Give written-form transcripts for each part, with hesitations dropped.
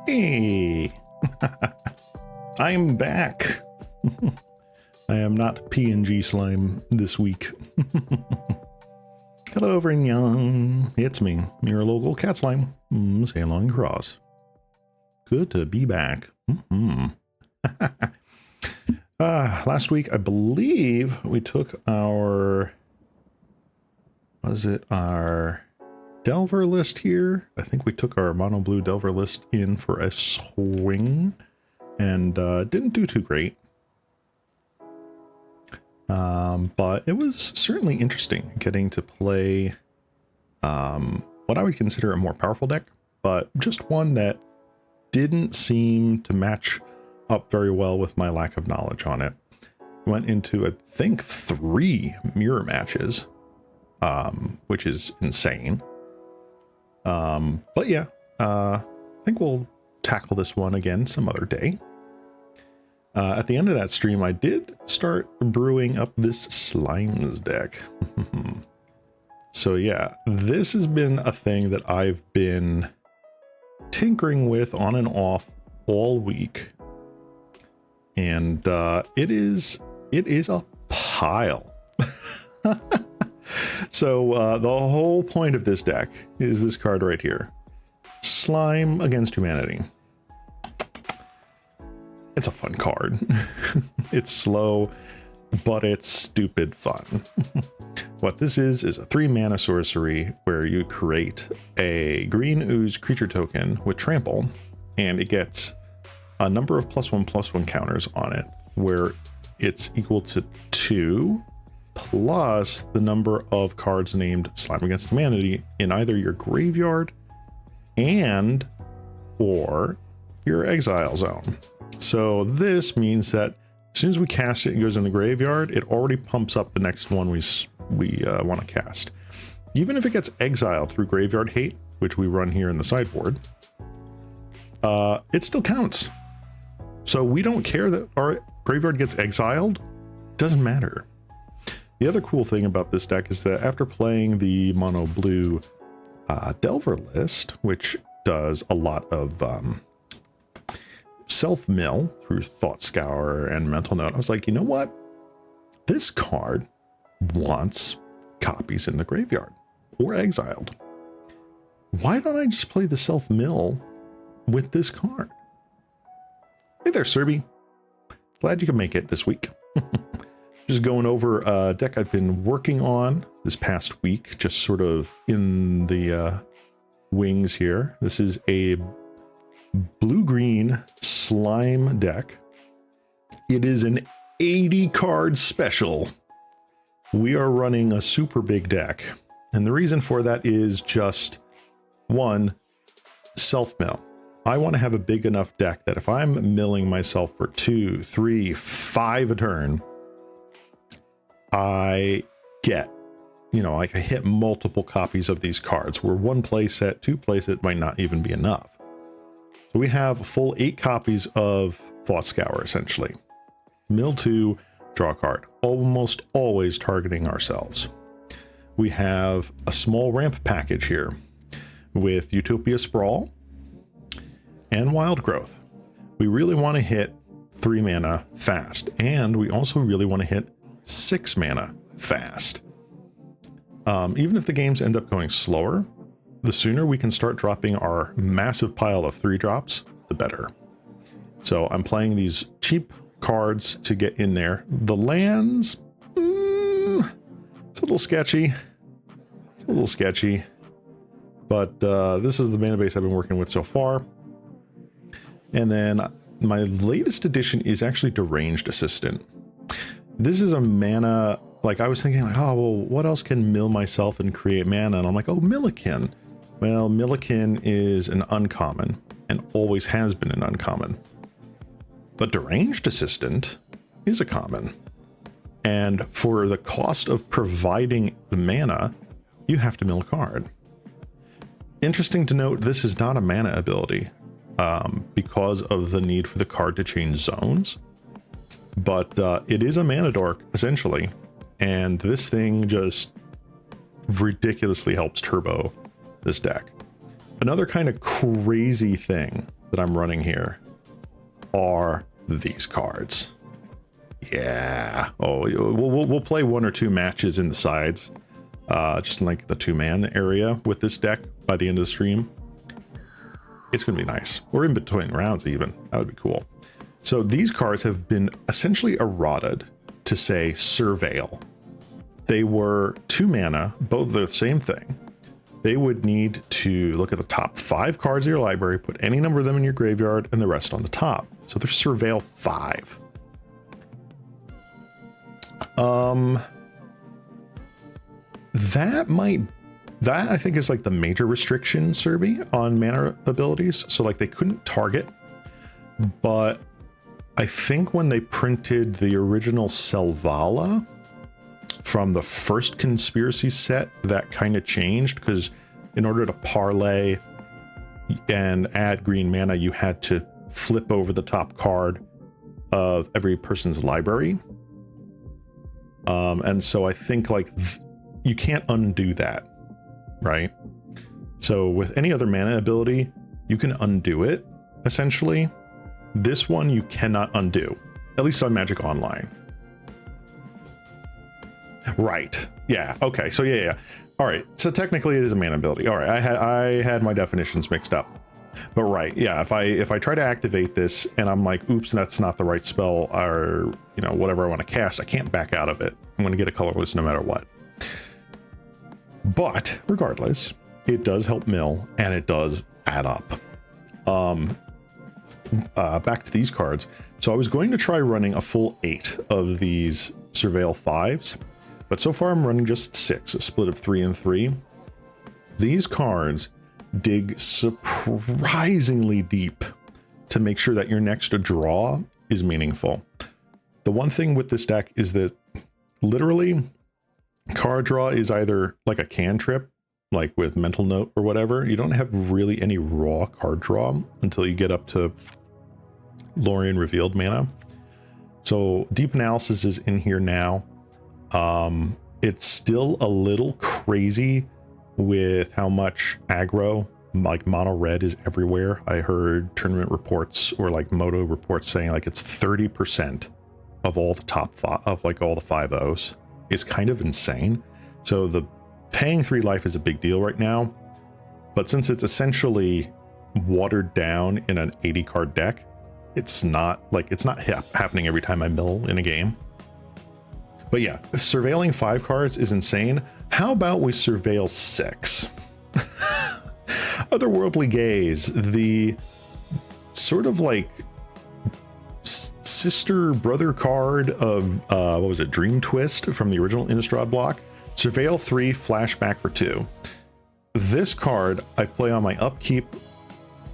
Hey, I'm back. I am not PNG slime this week. Hello, every-nyaaan. It's me, your local cat slime, Ceylon Cross. Good to be back. Last week, I believe we took our, our Delver list here? I think we took our mono blue Delver list in for a swing and didn't do too great. But it was certainly interesting getting to play what I would consider a more powerful deck, but just one that didn't seem to match up very well with my lack of knowledge on it. Went into, I think, 3 mirror matches, which is insane. But yeah, I think we'll tackle this one again some other day. At the end of that stream, I did start brewing up this SLIMES deck. So yeah, this has been a thing that I've been tinkering with on and off all week. And it is a pile. So the whole point of this deck is this card right here. Slime Against Humanity. It's a fun card. It's slow, but it's stupid fun. What this is a 3-mana sorcery where you create a green ooze creature token with trample, and it gets a number of +1/+1 counters on it, where it's equal to 2 plus the number of cards named Slime Against Humanity in either your graveyard and or your exile zone. So this means that as soon as we cast it and goes in the graveyard, it already pumps up the next one we want to cast. Even if it gets exiled through Graveyard Hate, which we run here in the sideboard, it still counts. So we don't care that our graveyard gets exiled. Doesn't matter. The other cool thing about this deck is that after playing the mono blue Delver list, which does a lot of self-mill through Thought Scour and Mental Note, I was like, you know what? This card wants copies in the graveyard or exiled. Why don't I just play the self-mill with this card? Hey there, Serby. Glad you could make it this week. Just going over a deck I've been working on this past week, just sort of in the wings here. This is a blue-green slime deck. It is an 80 card special. We are running a super big deck, and the reason for that is just one, self-mill. I want to have a big enough deck that if I'm milling myself for 2, 3, 5 a turn, I get, like I hit multiple copies of these cards, where 1 play set, 2 play set might not even be enough. So we have a full 8 copies of Thought Scour, essentially. Mill 2, draw a card, almost always targeting ourselves. We have a small ramp package here with Utopia Sprawl and Wild Growth. We really want to hit 3 mana fast, and we also really want to hit 6 mana fast. Even if the games end up going slower, the sooner we can start dropping our massive pile of 3 drops, the better. So I'm playing these cheap cards to get in there. The lands, it's a little sketchy. But this is the mana base I've been working with so far. And then my latest addition is actually Deranged Assistant. This is a mana, like I was thinking like, oh, well, what else can mill myself and create mana? And I'm like, oh, Millikin. Well, Millikin is an uncommon and always has been an uncommon. But Deranged Assistant is a common. And for the cost of providing the mana, you have to mill a card. Interesting to note, this is not a mana ability because of the need for the card to change zones. But it is a mana dork, essentially. And this thing just ridiculously helps turbo this deck. Another kind of crazy thing that I'm running here are these cards. Yeah. Oh, we'll play 1 or 2 matches in the sides, just in like the 2-man area with this deck by the end of the stream. It's going to be nice. Or in between rounds even. That would be cool. So these cards have been essentially errated to say Surveil. They were 2 mana, both the same thing. They would need to look at the top 5 cards of your library, put any number of them in your graveyard, and the rest on the top. So they're Surveil 5. That I think is like the major restriction, Serby, on mana abilities. So like they couldn't target, but I think when they printed the original Selvala from the first Conspiracy set, that kind of changed, because in order to parlay and add green mana, you had to flip over the top card of every person's library. And so I think like you can't undo that, right? So with any other mana ability, you can undo it, essentially. This one you cannot undo, at least on Magic Online. Right. Yeah. Okay. So yeah. All right. So technically it is a mana ability. All right. I had my definitions mixed up. But right. Yeah. If I try to activate this and I'm like, oops, that's not the right spell, or whatever I want to cast, I can't back out of it. I'm going to get a colorless no matter what. But regardless, it does help mill and it does add up. Back to these cards. So I was going to try running a full 8 of these Surveil 5s, but so far I'm running just 6, a split of 3 and 3. These cards dig surprisingly deep to make sure that your next draw is meaningful. The one thing with this deck is that literally card draw is either like a cantrip, like with Mental Note or whatever. You don't have really any raw card draw until you get up to Lorien Revealed mana. So Deep Analysis is in here now. It's still a little crazy with how much aggro, like mono red, is everywhere. I heard tournament reports or like Moto reports saying like it's 30% of all the top 5 of like all the 5-0s. It's kind of insane. So the paying 3 life is a big deal right now, but since it's essentially watered down in an 80 card deck, it's not happening every time I mill in a game. But yeah, surveilling 5 cards is insane. How about we surveil 6? Otherworldly Gaze, the sort of like sister brother card of what was it, Dream Twist from the original Innistrad block. Surveil 3, flashback for 2. This card I play on my upkeep,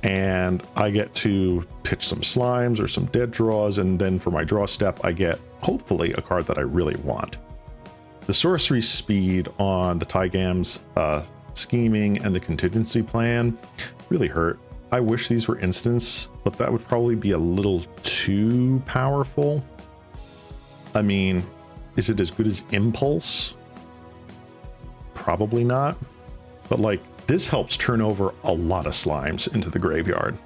and I get to pitch some slimes or some dead draws, and then for my draw step I get hopefully a card that I really want. The sorcery speed on the Tygam's scheming and the contingency plan really hurt. I wish these were instants, but that would probably be a little too powerful. I mean, is it as good as Impulse? Probably not, but like this helps turn over a lot of slimes into the graveyard.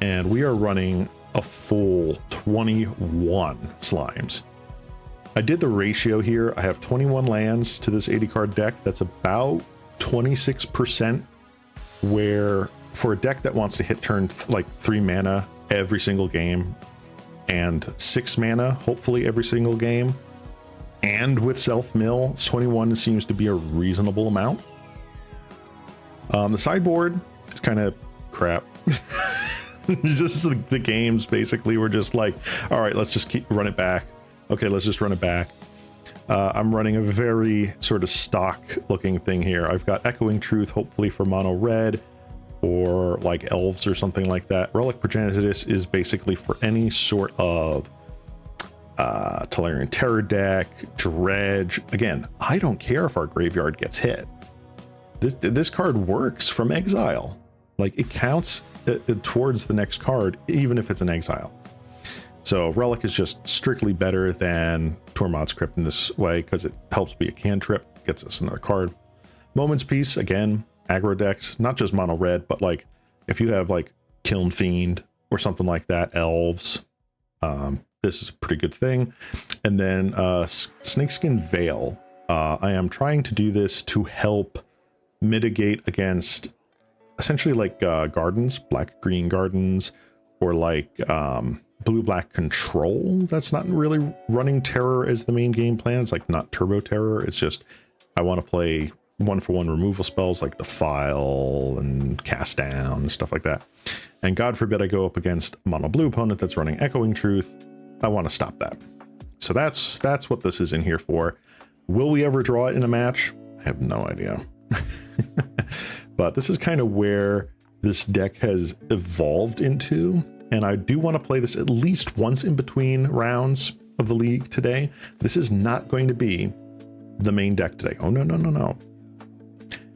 And we are running a full 21 slimes. I did the ratio here. I have 21 lands to this 80 card deck. That's about 26%, where for a deck that wants to hit turn like 3 mana every single game and 6 mana hopefully every single game, and with self mill, 21 seems to be a reasonable amount. The sideboard is kind of crap. Just the games basically were just like, all right, let's just run it back. Okay, let's just run it back. I'm running a very sort of stock looking thing here. I've got Echoing Truth, hopefully for mono red, or like elves or something like that. Relic Progenitus is basically for any sort of Tolarian Terror deck, Dredge. Again, I don't care if our graveyard gets hit. This card works from exile. Like it counts towards the next card, even if it's an exile. So Relic is just strictly better than Tormod's Crypt in this way because it helps be a cantrip, gets us another card. Moment's Peace, again, aggro decks, not just mono red, but like if you have like Kiln Fiend or something like that, Elves. This is a pretty good thing. And then Snakeskin Veil. I am trying to do this to help mitigate against essentially like gardens, black-green gardens, or like blue-black control. That's not really running terror as the main game plan. It's like not turbo terror. It's just I want to play one-for-one removal spells like Defile and Cast Down and stuff like that. And God forbid I go up against a mono blue opponent that's running Echoing Truth. I want to stop that. So that's what this is in here for. Will we ever draw it in a match? I have no idea. But this is kind of where this deck has evolved into. And I do want to play this at least once in between rounds of the league today. This is not going to be the main deck today. Oh, no, no, no, no.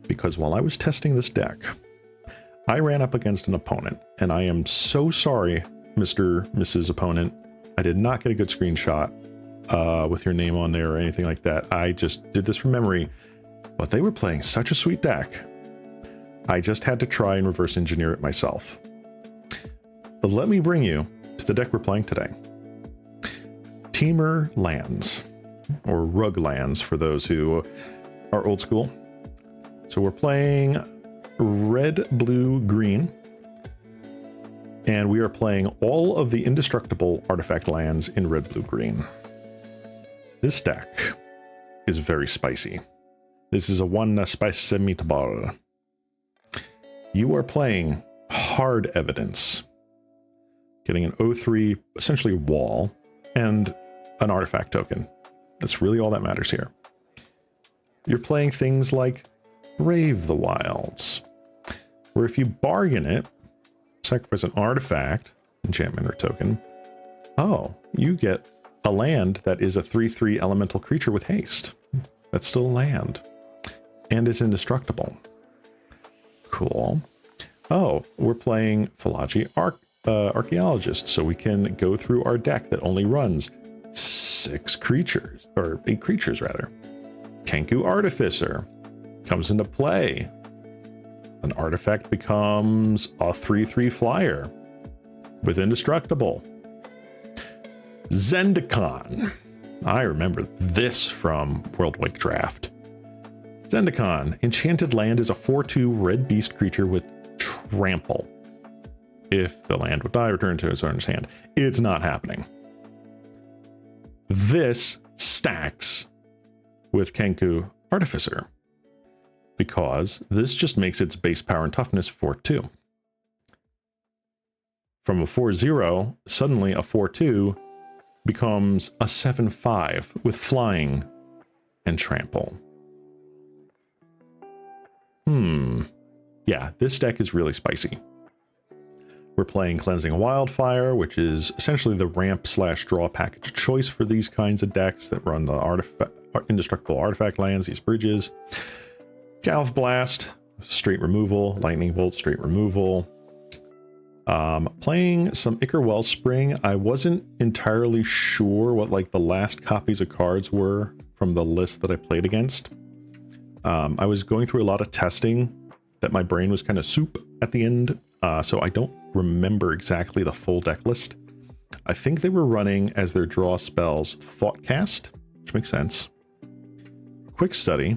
Because while I was testing this deck, I ran up against an opponent, and I am so sorry, Mrs. Opponent. I did not get a good screenshot with your name on there or anything like that. I just did this from memory, but they were playing such a sweet deck. I just had to try and reverse engineer it myself. But let me bring you to the deck we're playing today. Temur lands, or rug lands for those who are old school. So we're playing red, blue, green, and we are playing all of the indestructible artifact lands in red, blue, green. This deck is very spicy. This is a one spicy meatball. You are playing hard evidence, getting an 0/3 essentially wall and an artifact token. That's really all that matters here. You're playing things like Brave the Wilds, where if you bargain it, sacrifice an artifact, enchantment, or token, oh, you get a land that is a 3/3 elemental creature with haste. That's still a land, and is indestructible. Cool. Oh, we're playing Philology Archaeologist, so we can go through our deck that only runs 6 creatures, or 8 creatures rather. Kenku Artificer comes into play. An artifact becomes a 3/3 flyer with indestructible. Zendikon. I remember this from World Wake Draft. Zendikon. Enchanted land is a 4/2 red beast creature with trample. If the land would die, return to its owner's hand. It's not happening. This stacks with Kenku Artificer, because this just makes its base power and toughness 4/2. From a 4/0, suddenly a 4/2 becomes a 7/5 with flying and trample. Yeah, this deck is really spicy. We're playing Cleansing Wildfire, which is essentially the ramp/draw package choice for these kinds of decks that run the indestructible artifact lands, these bridges. Galv Blast, straight removal. Lightning Bolt, straight removal. Playing some Ichor Wellspring. I wasn't entirely sure what like the last copies of cards were from the list that I played against. I was going through a lot of testing that my brain was kind of soup at the end, so I don't remember exactly the full deck list. I think they were running as their draw spells Thoughtcast, which makes sense. Quick Study,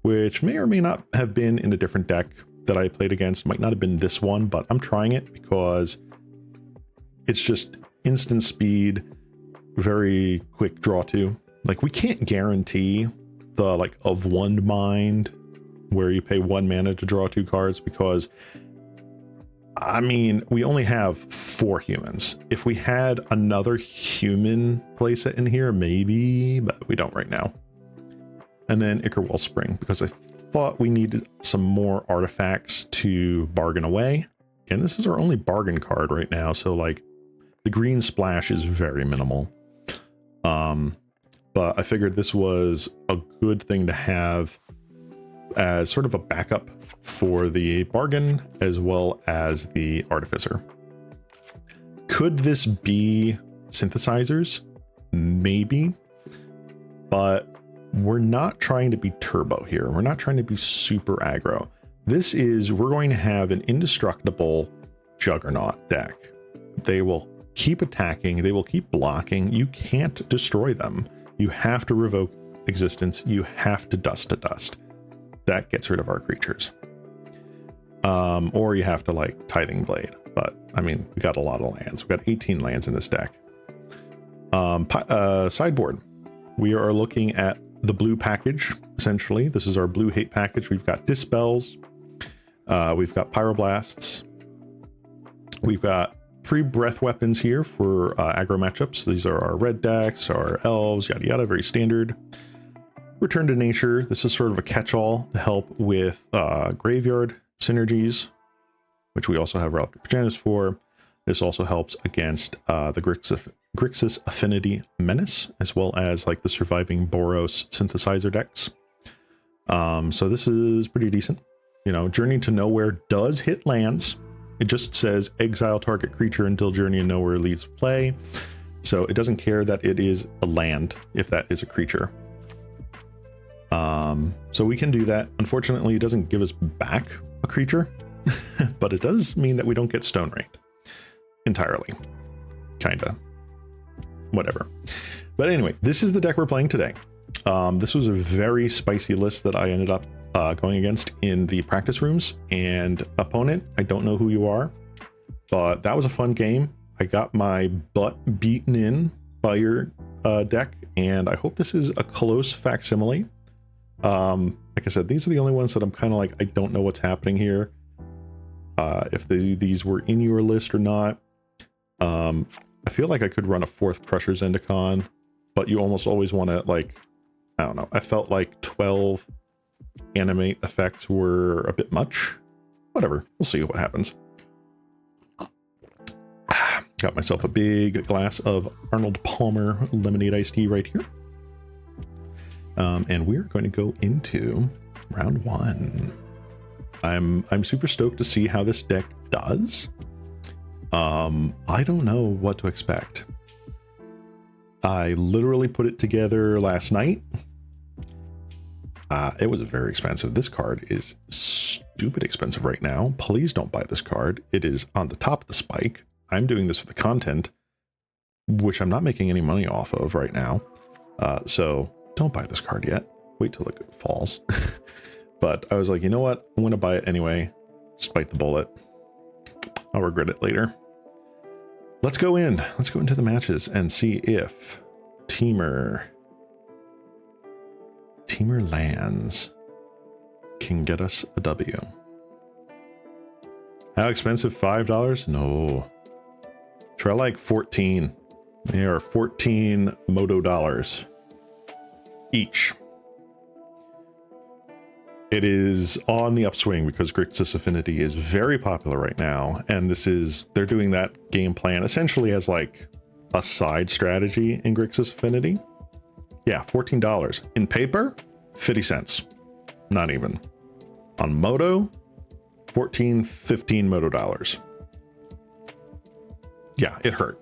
which may or may not have been in a different deck that I played against. Might not have been this one, but I'm trying it because it's just instant speed, very quick draw to. Like, we can't guarantee the like of one mind where you pay 1 mana to draw 2 cards, because I mean, we only have 4 humans. If we had another human playset in here, maybe, but we don't right now. And then Ichor Wellspring, because I thought we needed some more artifacts to bargain away. And this is our only bargain card right now, so like the green splash is very minimal. But I figured this was a good thing to have as sort of a backup for the bargain as well as the artificer. Could this be synthesizers? Maybe, but we're not trying to be turbo here. We're not trying to be super aggro. This is, we're going to have an indestructible juggernaut deck. They will keep attacking, they will keep blocking. You can't destroy them. You have to revoke existence, you have to dust to dust. That gets rid of our creatures. Or you have to like Tithing Blade, but I mean, we got a lot of lands. We got 18 lands in this deck. Sideboard, we are looking at the blue package. Essentially, this is our blue hate package. We've got Dispels, we've got Pyroblasts, we've got 3 breath weapons here for aggro matchups. These are our red decks, our elves, yada yada, very standard. Return to Nature, this is sort of a catch-all to help with graveyard synergies, which we also have Relic of Progenitus for. This also helps against the Grixis Affinity Menace, as well as like the surviving Boros synthesizer decks. So this is pretty decent. You know, Journey to Nowhere does hit lands. It just says exile target creature until Journey to Nowhere leaves play. So it doesn't care that it is a land if that is a creature. So we can do that. Unfortunately, it doesn't give us back a creature, but it does mean that we don't get Stone Rained entirely. Kinda. Whatever. But anyway, this is the deck we're playing today. This was a very spicy list that I ended up going against in the practice rooms. And opponent, I don't know who you are, but that was a fun game. I got my butt beaten in by your deck, and I hope this is a close facsimile. Like I said, these are the only ones that I'm kind of like, I don't know what's happening here. If these were in your list or not. I feel like I could run a 4th Crusher's Endicon, but you almost always want to, like, I don't know. I felt like 12 animate effects were a bit much. Whatever. We'll see what happens. Got myself a big glass of Arnold Palmer lemonade iced tea right here. And we're going to go into round 1. I'm super stoked to see how this deck does. I don't know what to expect. I literally put it together last night. It was very expensive. This card is stupid expensive right now. Please don't buy this card. It is on the top of the spike. I'm doing this for the content, which I'm not making any money off of right now. So don't buy this card yet. Wait till it falls. But I was like, you know what? I'm going to buy it anyway. Just bite the bullet. I'll regret it later. Let's go in. Let's go into the matches and see if Temur lands can get us a W. How expensive? $5? No. Try like 14. They are 14 Modo dollars each. It is on the upswing because Grixis Affinity is very popular right now. And they're doing that game plan essentially as like a side strategy in Grixis Affinity. Yeah, $14. In paper, 50 cents. Not even. On Modo, 14, 15 Modo dollars. Yeah, it hurt.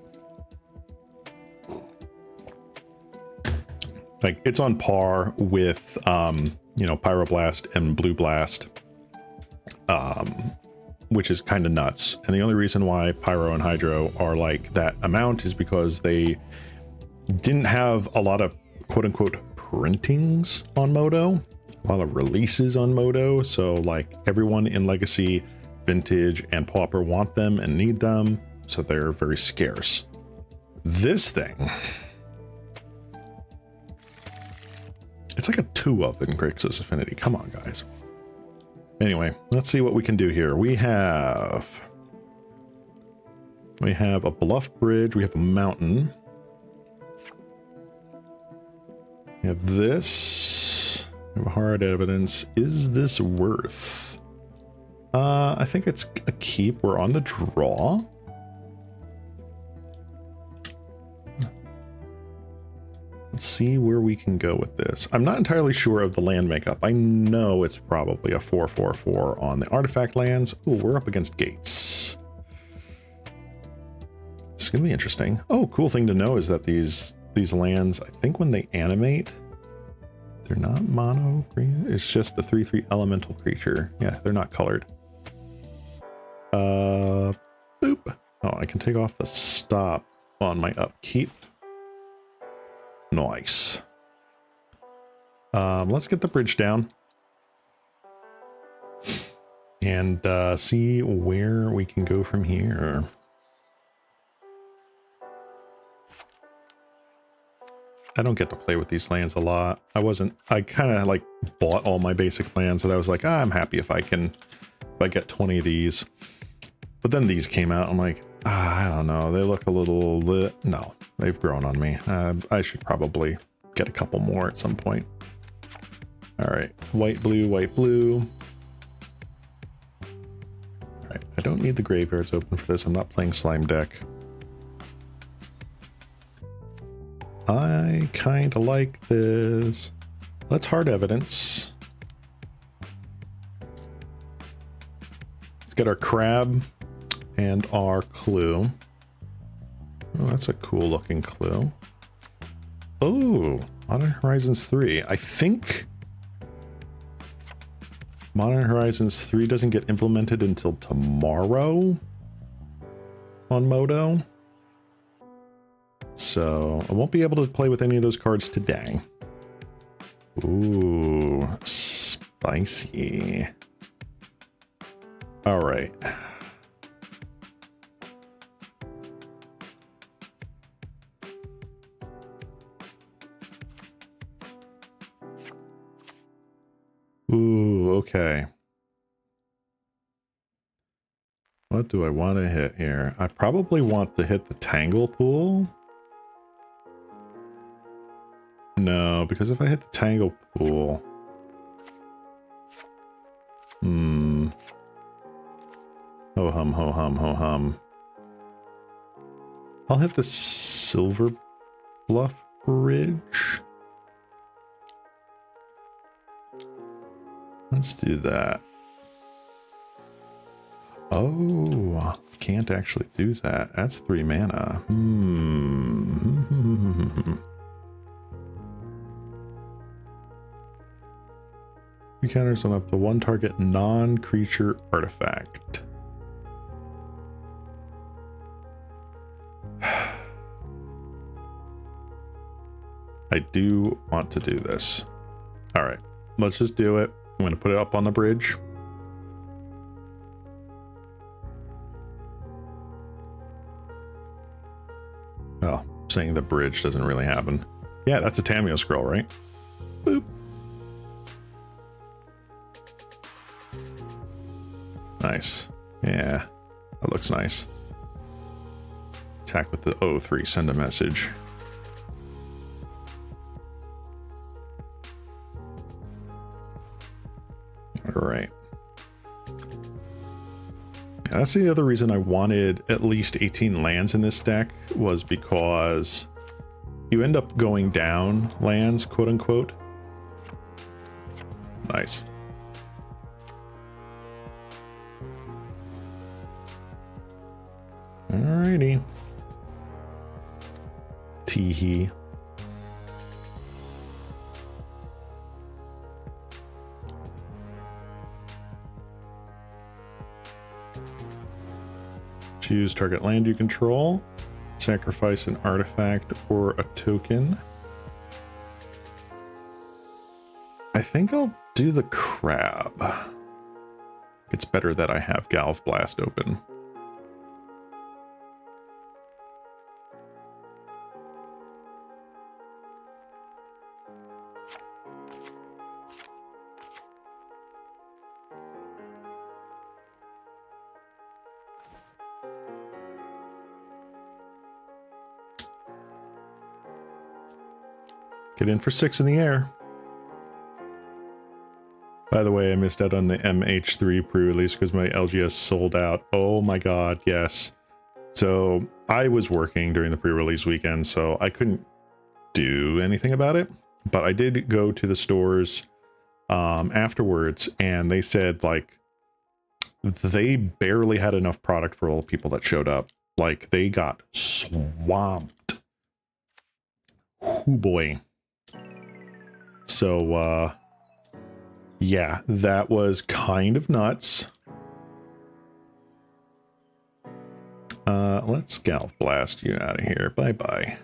Like, it's on par with, Pyroblast and Blue Blast, which is kind of nuts. And the only reason why Pyro and Hydro are like that amount is because they didn't have a lot of quote-unquote printings on Modo, a lot of releases on Modo. So like everyone in Legacy, Vintage, and Pauper want them and need them, so they're very scarce. This thing, it's like a 2 of in Grixis Affinity. Come on, guys. Anyway, let's see what we can do here. We have a bluff bridge. We have a mountain. We have this. We have a hard evidence. Is this worth? I think it's a keep. We're on the draw. Let's see where we can go with this. I'm not entirely sure of the land makeup. I know it's probably a 4/4/4 on the artifact lands. Oh, we're up against gates. It's gonna be interesting. Oh, cool thing to know is that these lands, I think when they animate, they're not mono green. It's just a 3/3 elemental creature. Yeah, they're not colored. Oh, I can take off the stop on my upkeep. Nice. Let's get the bridge down. And see where we can go from here. I don't get to play with these lands a lot. I kind of like bought all my basic lands that I was like, I'm happy if I get 20 of these. But then these came out. I'm like, I don't know. They look a little lit. No, they've grown on me. I should probably get a couple more at some point. All right. White, blue, white, blue. All right. I don't need the graveyards open for this. I'm not playing slime deck. I kind of like this. Let's hard evidence. Let's get our crab and our clue. Oh, that's a cool looking clue. Oh, Modern Horizons 3. I think Modern Horizons 3 doesn't get implemented until tomorrow on Modo. So I won't be able to play with any of those cards today. Ooh, spicy. All right. Ooh, okay. What do I want to hit here? I probably want to hit the Tangle Pool. No, because if I hit the Tangle Pool... Ho hum, ho hum, ho hum. I'll hit the Silver Bluff Bridge. Let's do that. Oh, can't actually do that. That's 3 mana. You counters on up to 1 target non-creature artifact. I do want to do this. All right, let's just do it. I'm going to put it up on the bridge. Oh, saying the bridge doesn't really happen. Yeah, that's a Tameo scroll, right? Boop. Nice. Yeah, that looks nice. Attack with the O3, send a message. All right. Yeah, that's the other reason I wanted at least 18 lands in this deck, was because you end up going down lands, quote unquote. Nice. Alrighty. Teehee. Choose target land you control. Sacrifice an artifact or a token. I think I'll do the crab. It's better that I have Galv Blast open. Get in for 6 in the air. By the way, I missed out on the MH3 pre-release because my LGS sold out. Oh my god, yes. So I was working during the pre-release weekend, so I couldn't do anything about it. But I did go to the stores afterwards, and they said, like, they barely had enough product for all the people that showed up. Like, they got swamped. Oh boy. So, yeah, that was kind of nuts. Let's Scalp Blast you out of here. Bye-bye.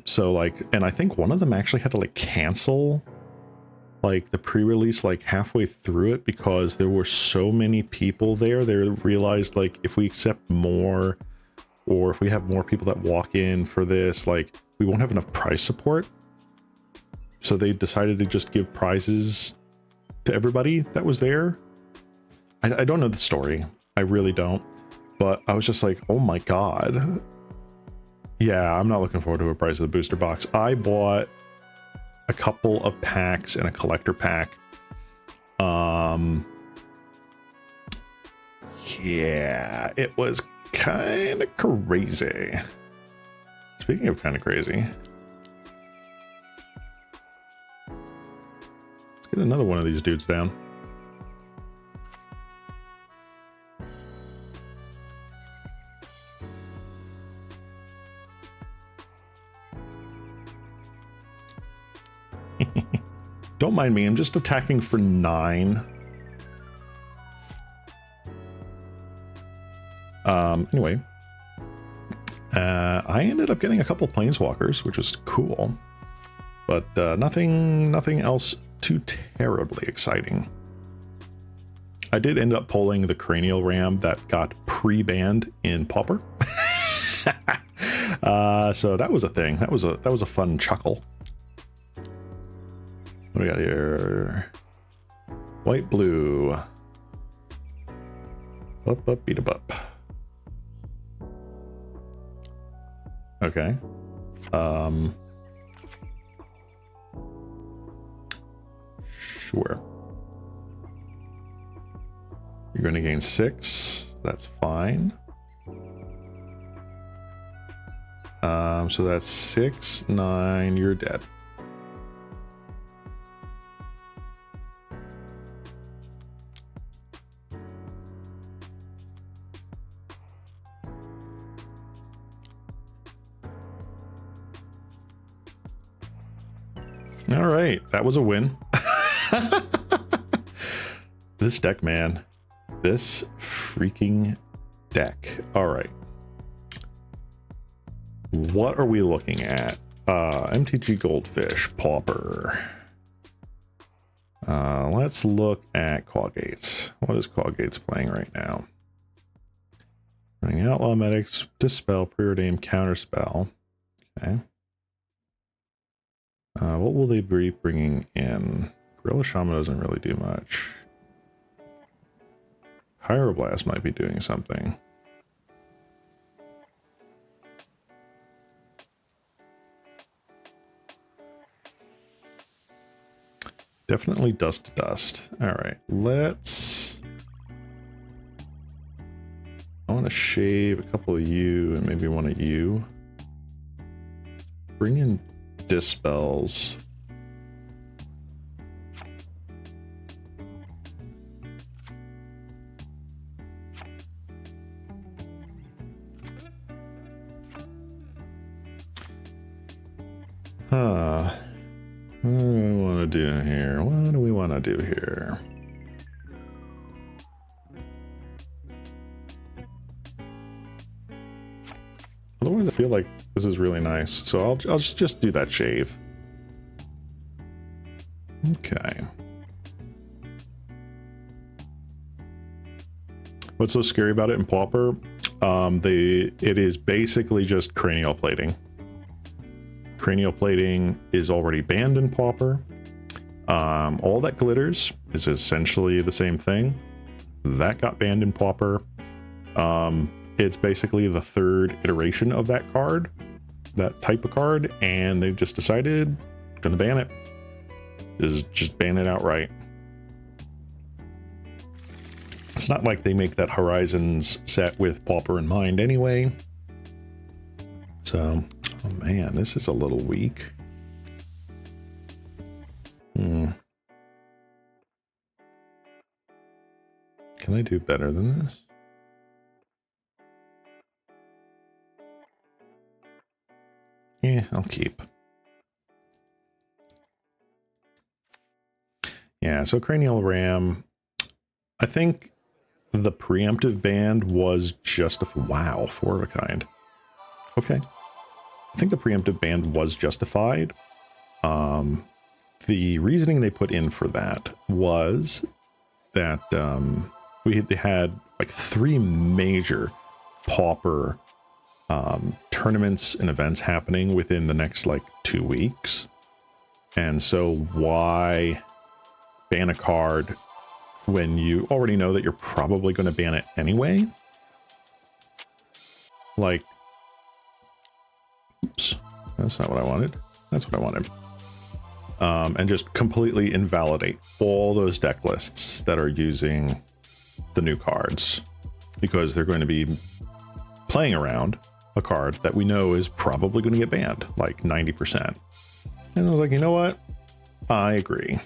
So like, and I think one of them actually had to like cancel like the pre-release like halfway through it because there were so many people there. They realized like if we accept more or if we have more people that walk in for this, like we won't have enough prize support. So they decided to just give prizes to everybody that was there. I don't know the story. I really don't. But I was just like, oh my God. Yeah, I'm not looking forward to a prize of the booster box. I bought a couple of packs and a collector pack. Yeah, it was kind of crazy. Speaking of kind of crazy, let's get another one of these dudes down. Don't mind me, I'm just attacking for 9. Anyway, I ended up getting a couple planeswalkers, which was cool, but nothing else too terribly exciting. I did end up pulling the Cranial Ram that got pre-banned in Pauper. So that was a thing. That was a fun chuckle. What do we got here? White, blue. Up, beat a bup. Okay. Sure. You're going to gain 6. That's fine. So that's 6, 9. You're dead. All right, that was a win. This deck, man. This freaking deck. All right. What are we looking at? MTG Goldfish, Pauper. Let's look at Caw Gates. What is Caw Gates playing right now? Running Outlaw Medics, Dispel, Preordained, Counterspell. Okay. What will they be bringing in? Gorilla Shaman doesn't really do much. Pyroblast might be doing something. Definitely Dust to Dust. All right, let's... I want to shave a couple of you and maybe one of you. Bring in Dispels. What do we want to do here? What do we want to do here? Otherwise, I feel like this is really nice, so I'll just do that shave. Okay. What's so scary about it in Pauper? It is basically just cranial plating. Cranial plating is already banned in Pauper. All that glitters is essentially the same thing. That got banned in Pauper. It's basically the third iteration of that card, that type of card, and they've just decided gonna ban it. Just ban it outright. It's not like they make that Horizons set with Pauper in mind anyway. So, oh man, this is a little weak. Can I do better than this? Yeah, I'll keep. Yeah, so Cranial Ram, I think the preemptive ban was wow, 4 of a kind. Okay. I think the preemptive ban was justified. The reasoning they put in for that was that they had like 3 major Pauper tournaments and events happening within the next like 2 weeks. And so why ban a card when you already know that you're probably going to ban it anyway? Like, oops, that's not what I wanted. That's what I wanted. And just completely invalidate all those deck lists that are using the new cards, because they're going to be playing around a card that we know is probably going to get banned, like 90%. And I was like, you know what? I agree.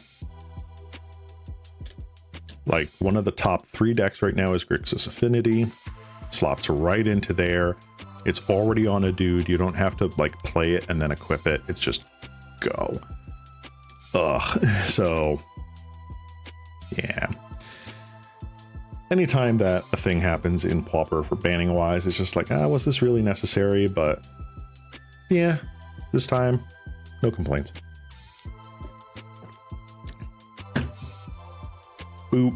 Like, one of the top 3 decks right now is Grixis Affinity. Slops right into there. It's already on a dude. You don't have to like play it and then equip it. It's just go. Ugh. So yeah. Anytime that a thing happens in Pauper for banning wise, it's just like, was this really necessary? But yeah, this time, no complaints. Boop.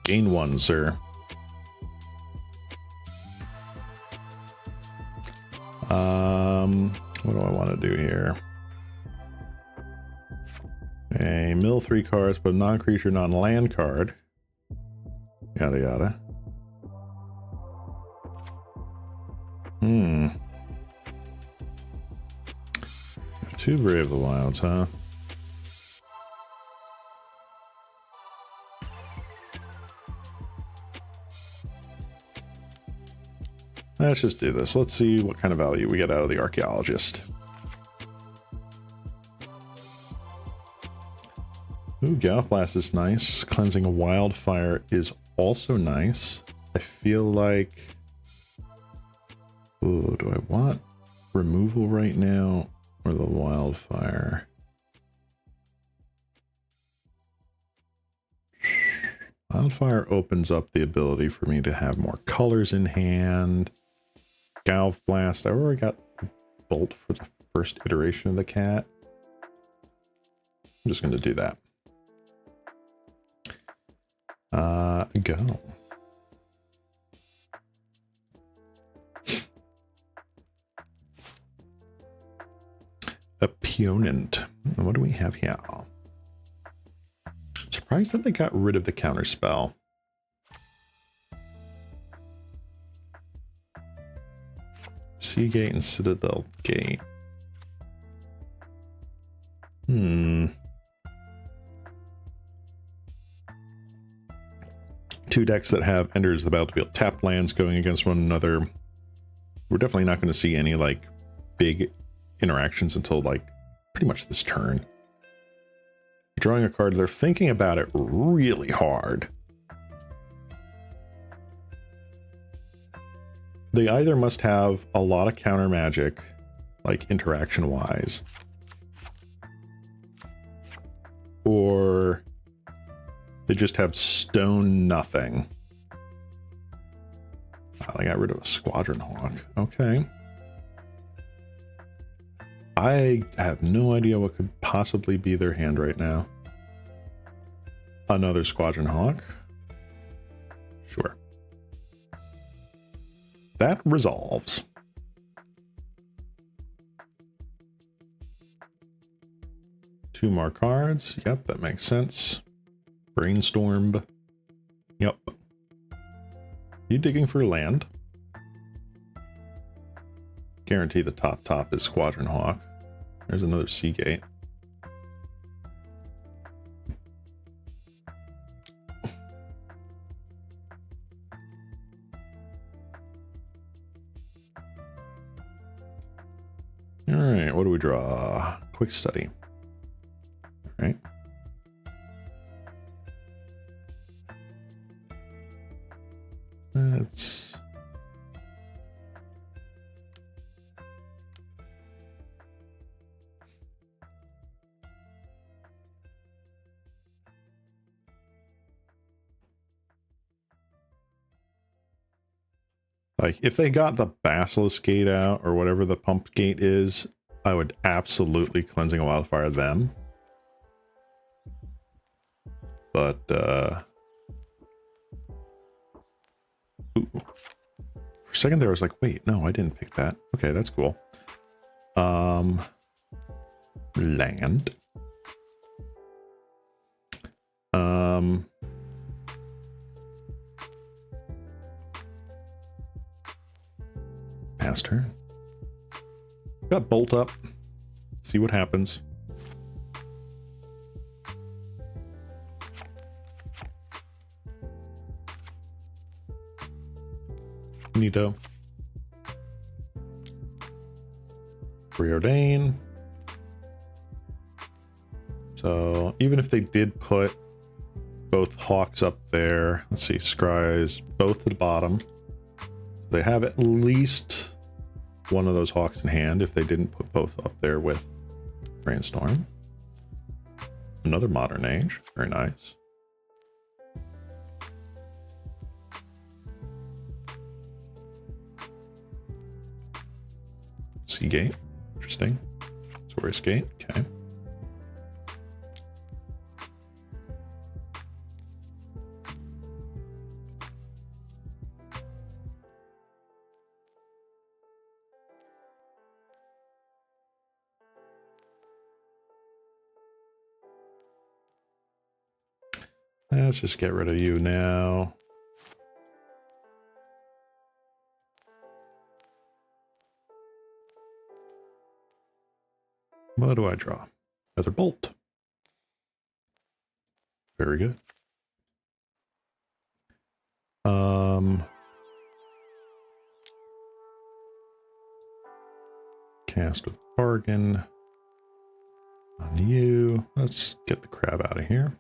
Gain 1, sir. What do I want to do here? A mill 3 cards, but a non-creature, non-land card. Yada yada. Too Brave the Wilds, huh? Let's just do this. Let's see what kind of value we get out of the Archaeologist. Ooh, Gallop Blast is nice. Cleansing a Wildfire is also nice. I feel like... Ooh, do I want removal right now or the Wildfire? Wildfire opens up the ability for me to have more colors in hand. Gallop Blast. I already got Bolt for the first iteration of the cat. I'm just going to do that. Go. Opponent. What do we have here? Surprised that they got rid of the counter spell. Sea Gate and Citadel Gate. 2 decks that have enters the battlefield tapped lands going against one another. We're definitely not going to see any like big interactions until like pretty much this turn. Drawing a card, they're thinking about it really hard. They either must have a lot of counter magic, like interaction wise, or they just have stone nothing. Oh, they got rid of a Squadron Hawk. Okay. I have no idea what could possibly be their hand right now. Another Squadron Hawk. Sure. That resolves. Two more cards. Yep, that makes sense. Brainstorm. Yep. You digging for land? Guarantee the top is Squadron Hawk. There's another Sea Gate. All right, what do we draw? Quick study. All right. That's... Like, if they got the Basilisk Gate out, or whatever the pump gate is, I would absolutely Cleansing a Wildfire them. But, ooh. For a second there, I was like, wait, no, I didn't pick that. Okay, that's cool. Land. Pass turn. Got Bolt up. See what happens. Finito. Preordain. So even if they did put both Hawks up there, let's see, Scries both to the bottom. They have at least one of those Hawks in hand if they didn't put both up there with Brainstorm. Another Modern Age, very nice. Seagate, interesting. Saurus Gate, okay. Let's just get rid of you now. What do I draw? Another Bolt. Very good. Cast with Bargain on you. Let's get the crab out of here.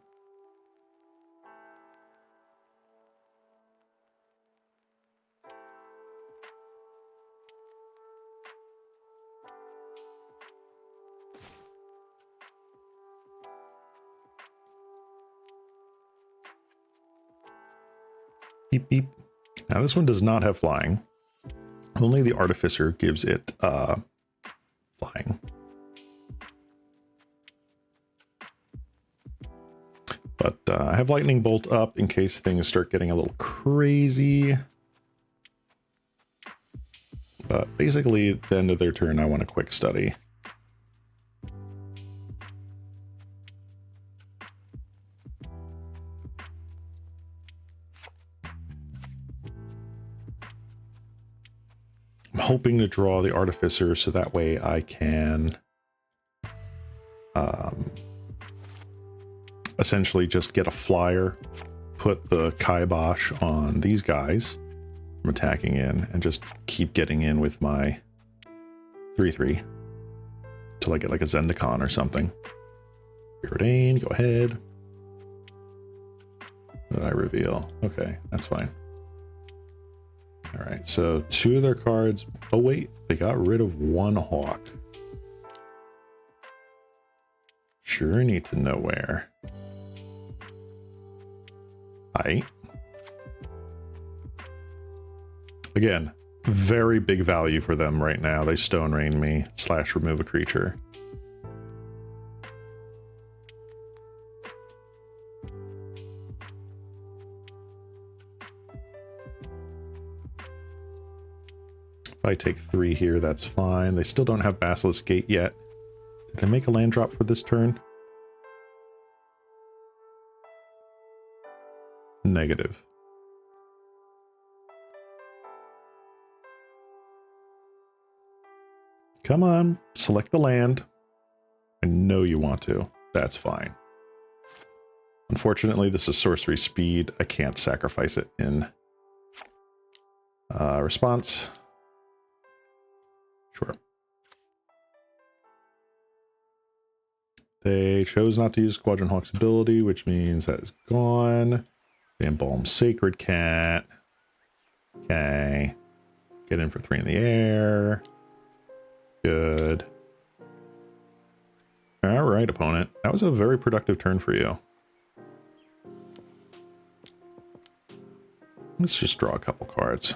Beep, beep. Now this one does not have flying. Only the Artificer gives it flying. But I have Lightning Bolt up in case things start getting a little crazy. But basically, at the end of their turn, I want a quick study. I'm hoping to draw the Artificer so that way I can essentially just get a flyer, put the kibosh on these guys from attacking in, and just keep getting in with my 3/3 till I get like a Zendikon or something. Preordain, go ahead. What did I reveal? Okay, that's fine. All right, so 2 of their cards. Oh wait, they got rid of 1 Hawk. Sure need to know where. Right. Again, very big value for them right now. They Stone Rain me / remove a creature. If I take 3 here, that's fine. They still don't have Basilisk Gate yet. Did they make a land drop for this turn? Negative. Come on, select the land. I know you want to. That's fine. Unfortunately, this is sorcery speed. I can't sacrifice it in response. Sure. They chose not to use Squadron Hawk's ability, which means that is gone. They embalm Sacred Cat. Okay. Get in for 3 in the air. Good. All right, opponent. That was a very productive turn for you. Let's just draw a couple cards.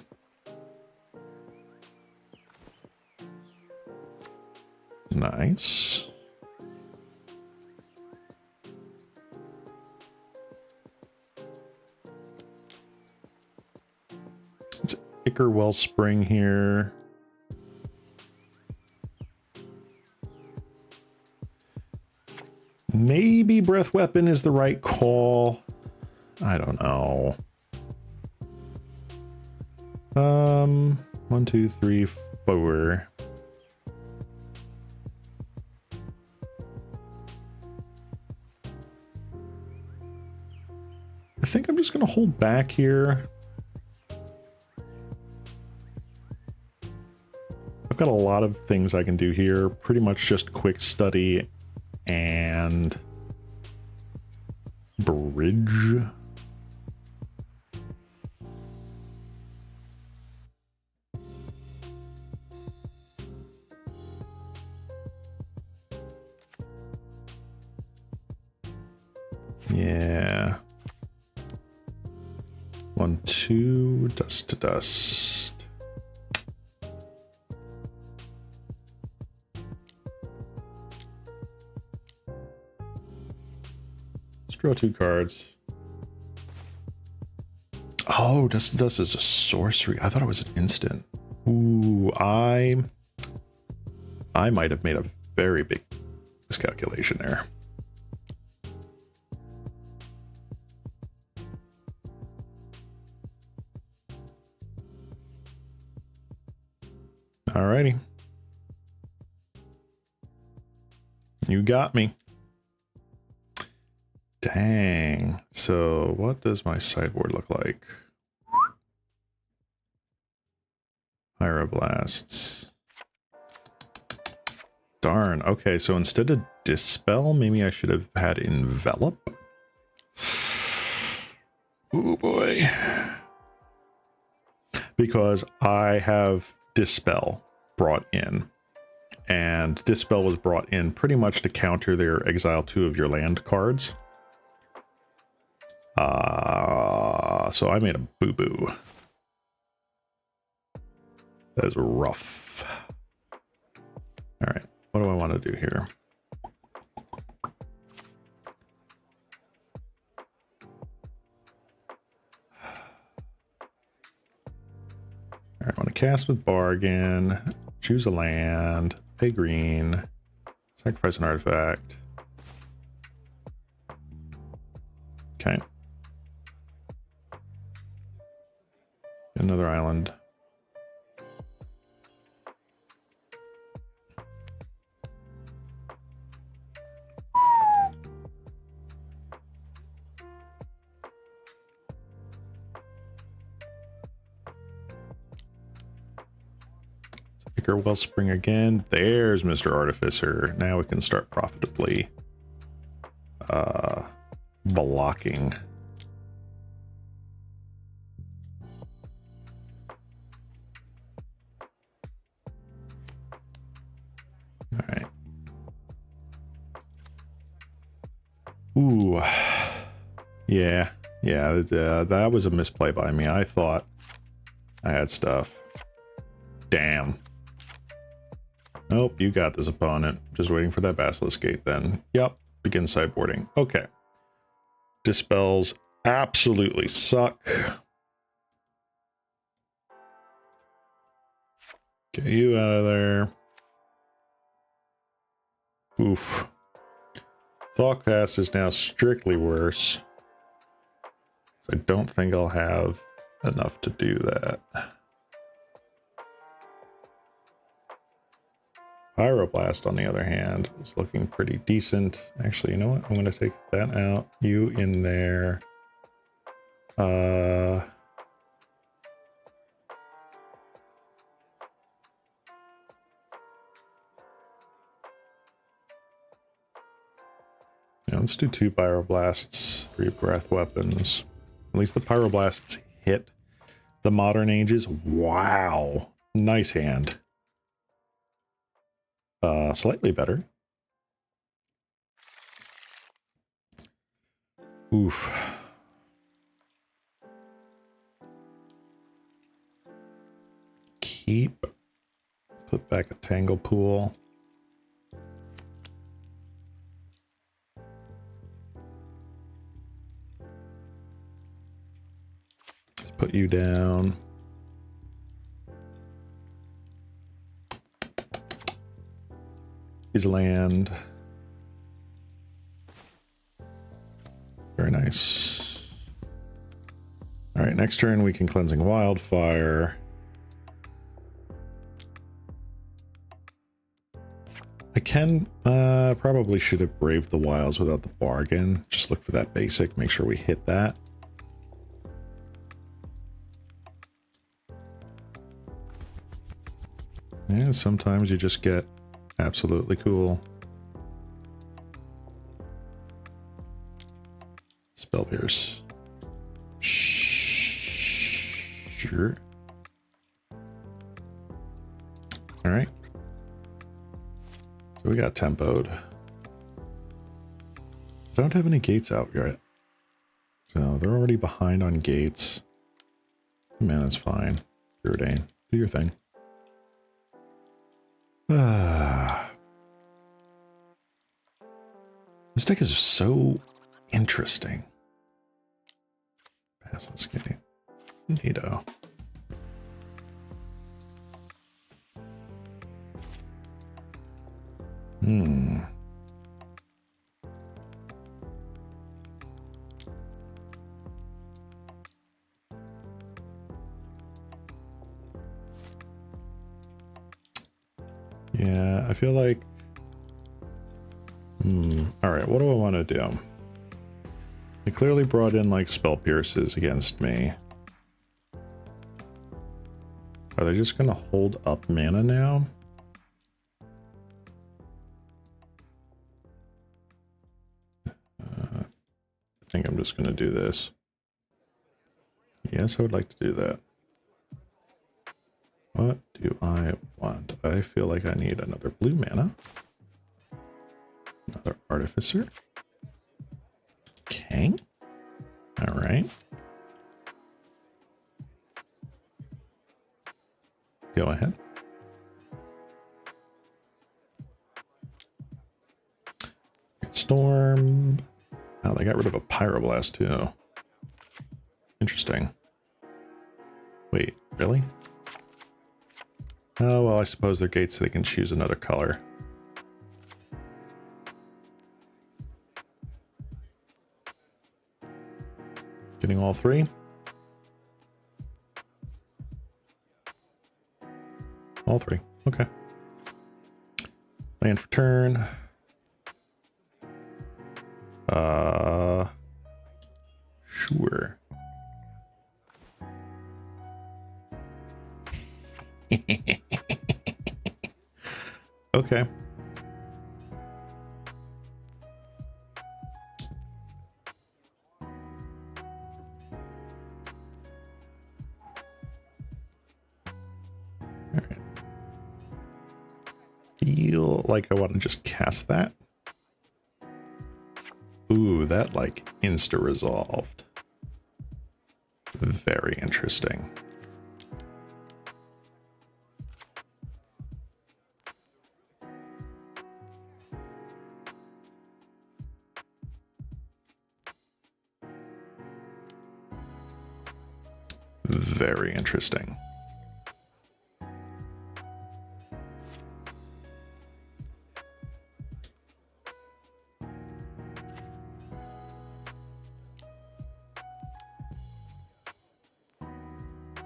Nice. It's Ichor Wellspring here. Maybe Breath Weapon is the right call. I don't know. 1, 2, 3, 4. I think I'm just going to hold back here. I've got a lot of things I can do here. Pretty much just quick study and bridge. Yeah. 1, 2, dust to dust. Let's draw 2 cards. Oh, dust to dust is a sorcery. I thought it was an instant. Ooh, I might have made a very big miscalculation there. Alrighty. You got me. Dang. So what does my sideboard look like? Pyroblasts. Darn. Okay, so instead of Dispel, maybe I should have had Envelop. Oh boy. Because I have Dispel brought in. And Dispel was brought in pretty much to counter their exile 2 of your land cards. So I made a boo-boo. That is rough. All right, what do I want to do here? All right, I want to cast with Bargain, choose a land, pay green, sacrifice an artifact. Okay. Another island. Ichor Wellspring again. There's Mr. Artificer. Now we can start profitably blocking. All right. Ooh. Yeah. Yeah, that was a misplay by me. I thought I had stuff. Damn. Nope, you got this, opponent. Just waiting for that Basilisk Gate then. Yep, begin sideboarding. Okay. Dispels absolutely suck. Get you out of there. Oof. Thoughtcast is now strictly worse. I don't think I'll have enough to do that. Pyroblast, on the other hand, is looking pretty decent. Actually, you know what? I'm going to take that out. You in there. Yeah, let's do 2 Pyroblasts, 3 Breath Weapons. At least the Pyroblasts hit the Modern Ages. Wow. Nice hand. Slightly better. Oof. Keep. Put back a Tangle Pool. Put you down. His land. Very nice. All right, next turn we can Cleansing Wildfire. I can, probably should have Braved the Wilds without the bargain. Just look for that basic, make sure we hit that. Yeah, sometimes you just get absolutely cool. Spell Pierce. Sure. All right. So we got tempoed. Don't have any gates out yet. So they're already behind on gates. Man, it's fine. Preordain. Do your thing. This deck is so interesting. Pass on skating. Neato. Yeah, I feel like... Alright, what do I want to do? They clearly brought in, like, spell pierces against me. Are they just going to hold up mana now? I think I'm just going to do this. Yes, I would like to do that. What do I want? I feel like I need another blue mana. Another Artificer. Okay. All right. Go ahead. Storm. Oh, they got rid of a Pyroblast too. Interesting. Wait, really? Oh, well, I suppose they're gates so they can choose another color. Getting all three? All three. Okay. Land for turn. Sure. Okay. All right. Feel like I want to just cast that. Ooh, that like insta-resolved. Very interesting. Very interesting.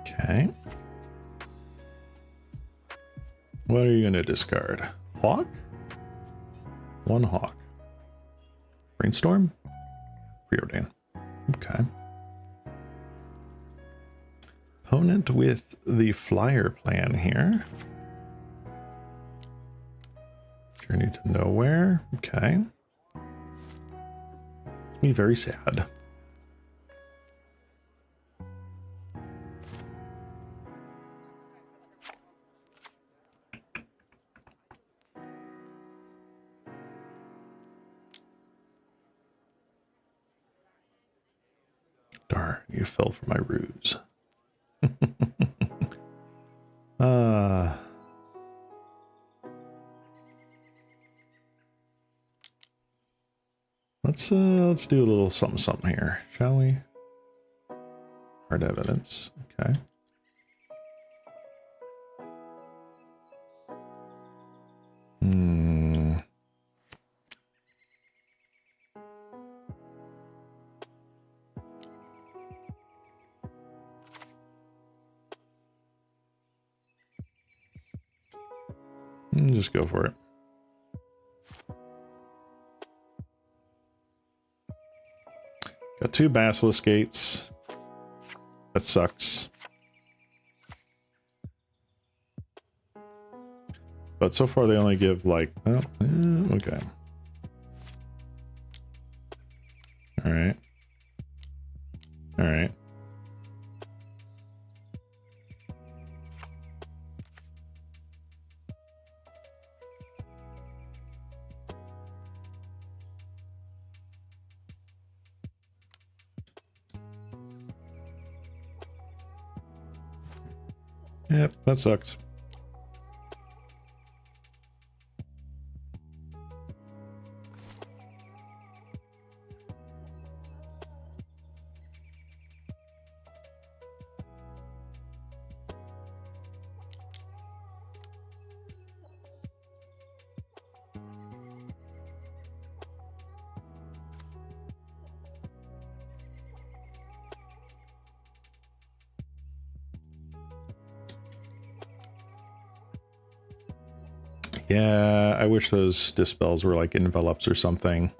Okay. What are you going to discard? Hawk? One Hawk. Brainstorm? Preordain. Okay. Opponent with the flyer plan here. Journey to nowhere. Okay. Me very sad. Darn, you fell for my ruse. Let's do a little something here, shall we? All Hard evidence. Okay. Just go for it. Got 2 Basilisk Gates. That sucks. But so far they only give like, oh, okay. All right. All right. Yep, that sucks. Yeah, I wish those dispels were like envelops or something.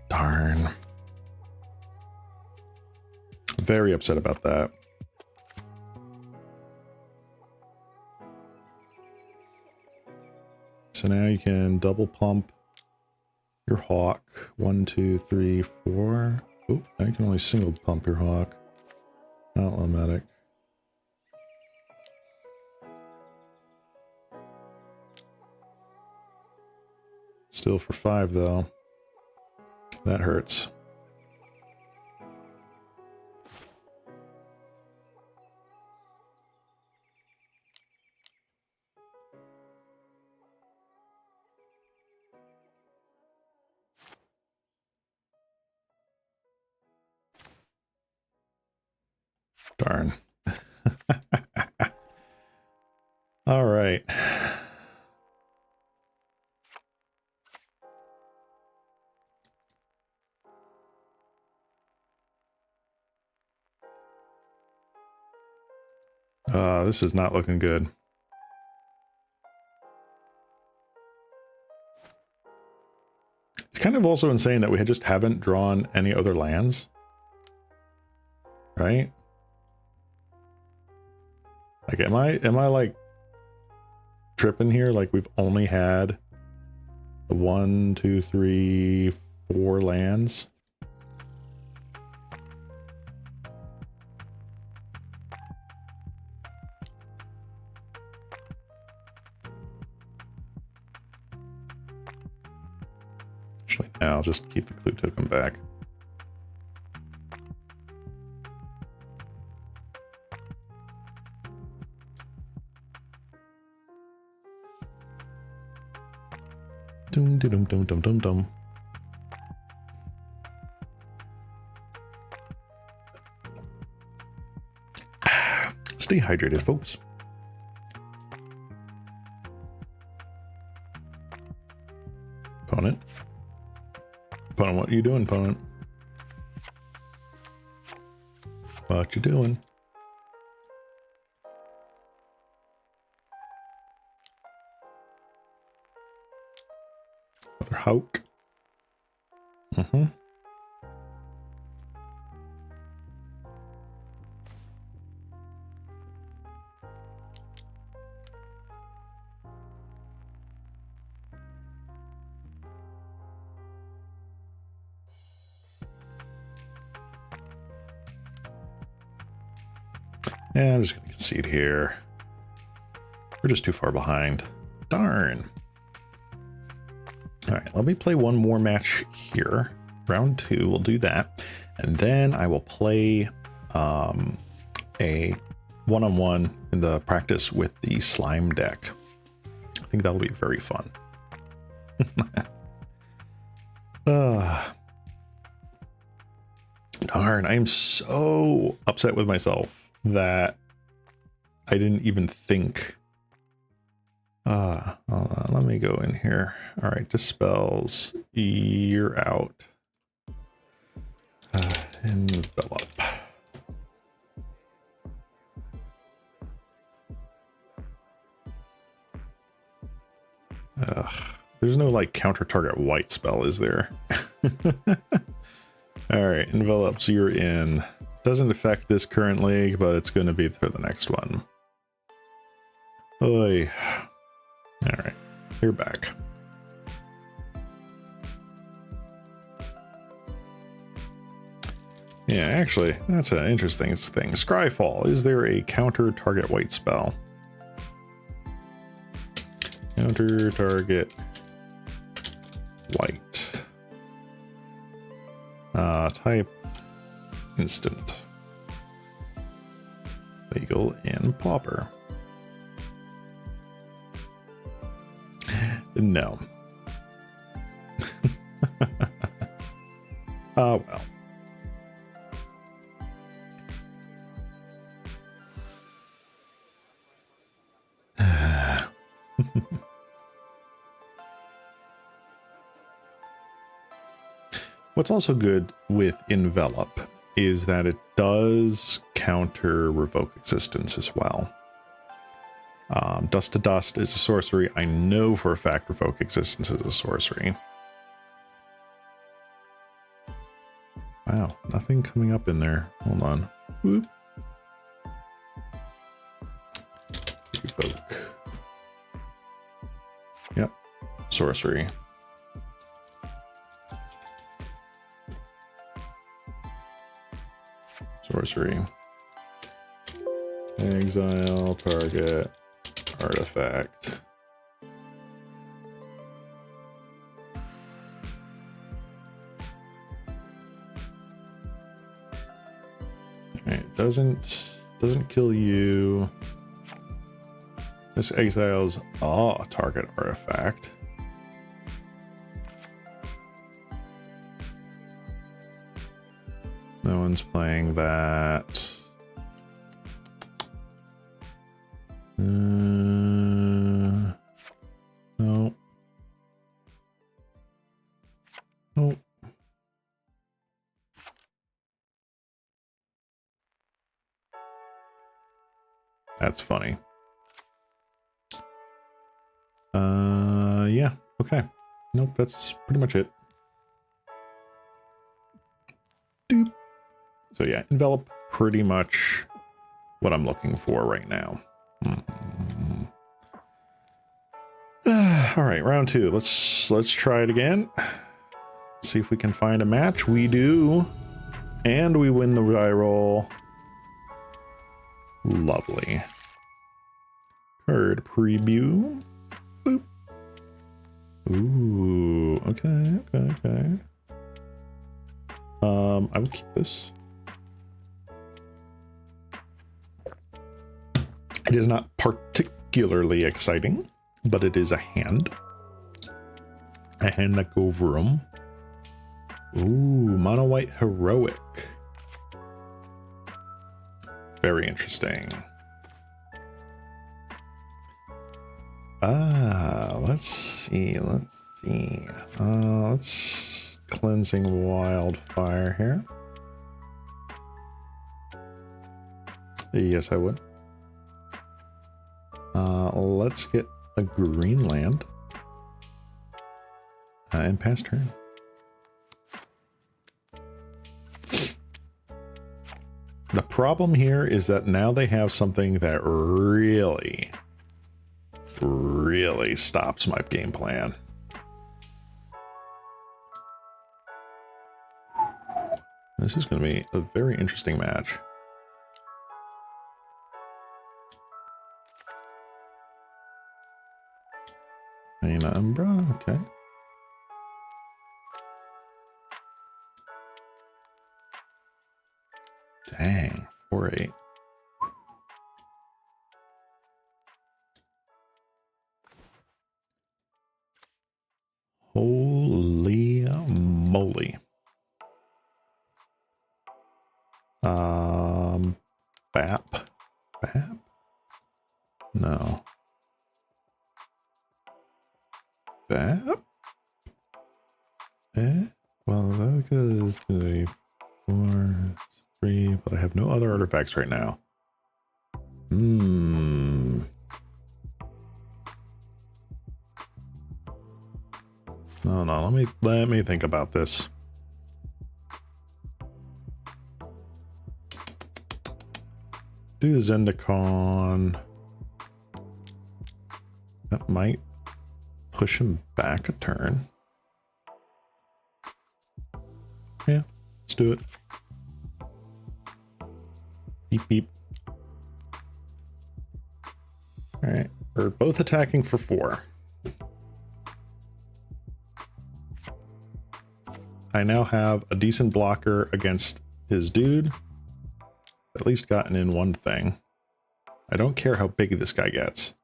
Darn. Very upset about that. So now you can double pump your Hawk. 1, 2, 3, 4. Oh, now you can only single pump your Hawk. Automatic. Still for 5 though. That hurts. Darn. All right. This is not looking good. It's kind of also insane that we just haven't drawn any other lands. Right? Like, am I like tripping here? Like we've only had 1, 2, 3, 4 lands. Actually, now I'll just keep the clue token back. Dum dum dum dum dum dum. Stay hydrated, folks. Opponent. Opponent, what are you doing, opponent? What you doing? Another Hawk. Mm-hmm. Yeah, I'm just gonna concede here. We're just too far behind. Darn. All right, let me play one more match here. Round 2, we'll do that. And then I will play a one-on-one in the practice with the slime deck. I think that'll be very fun. Darn, I'm so upset with myself that I didn't even think. Hold on, let me go in here. All right, dispels, you're out. Envelop. There's no like counter target white spell, is there? All right, envelops, you're in. Doesn't affect this current league, but it's going to be for the next one. Oy. All right, you're back. Yeah, actually, that's an interesting thing. Scryfall, is there a counter target white spell? Counter target white. Type instant. Legal in Pauper. No. Well. What's also good with Envelop is that it does counter Revoke Existence as well. Dust to Dust is a sorcery. I know for a fact Revoke Existence is a sorcery. Wow, nothing coming up in there. Hold on. Whoop. Revoke. Yep, sorcery. Sorcery. Exile target artifact. Alright, doesn't kill you. This exiles a target artifact. No one's playing that. No. Nope. That's funny. Yeah, okay. Nope, that's pretty much it. Doop. So yeah, envelop, pretty much what I'm looking for right now. All right, round two. Let's try it again. See if we can find a match. We do, and we win the die roll. Lovely. Card preview. Boop. Ooh. Okay. I will keep this. It is not particularly exciting, but it is a hand. A hand that go vroom. Ooh, mono white heroic. Very interesting. Let's see. Let's cleansing wildfire here. Yes, I would. Let's get a green land and pass turn. The problem here is that now they have something that really stops my game plan. This is going to be a very interesting match. Umbra, okay. Dang, 4/8. Holy moly. Well, that is going to be 4, 3, but I have no other artifacts right now. No, let me think about this. Do Zendikon. That might push him back a turn. Yeah, let's do it. Beep beep. All right, we're both attacking for 4. I now have a decent blocker against his dude. At least gotten in one thing. I don't care how big this guy gets.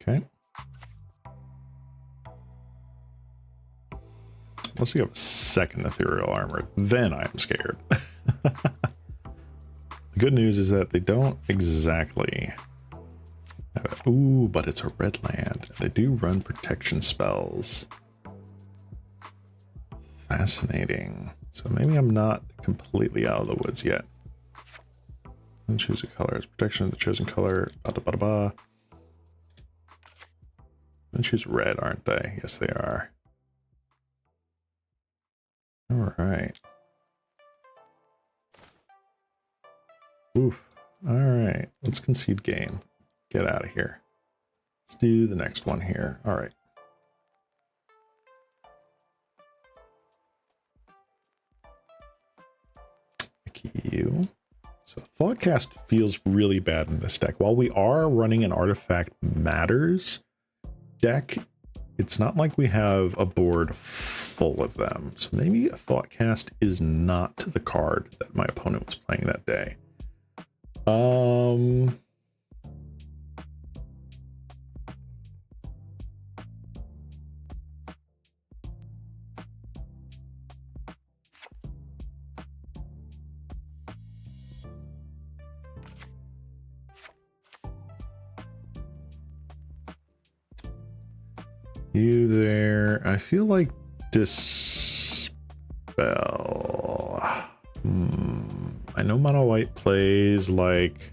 Okay. Unless we have a second ethereal armor, then I am scared. The good news is that they don't exactly have it. Ooh, but it's a red land. They do run protection spells. Fascinating. So maybe I'm not completely out of the woods yet. And choose a color as protection of the chosen color. Bada bada ba. And choose red, aren't they? Yes, they are. All right. Oof. All right. Let's concede game. Get out of here. Let's do the next one here. All right. You. So Thoughtcast feels really bad in this deck. While we are running an Artifact Matters deck, it's not like we have a board full of them. So maybe a Thoughtcast is not the card that my opponent was playing that day. You there. I feel like Dispel. I know Mono White plays like,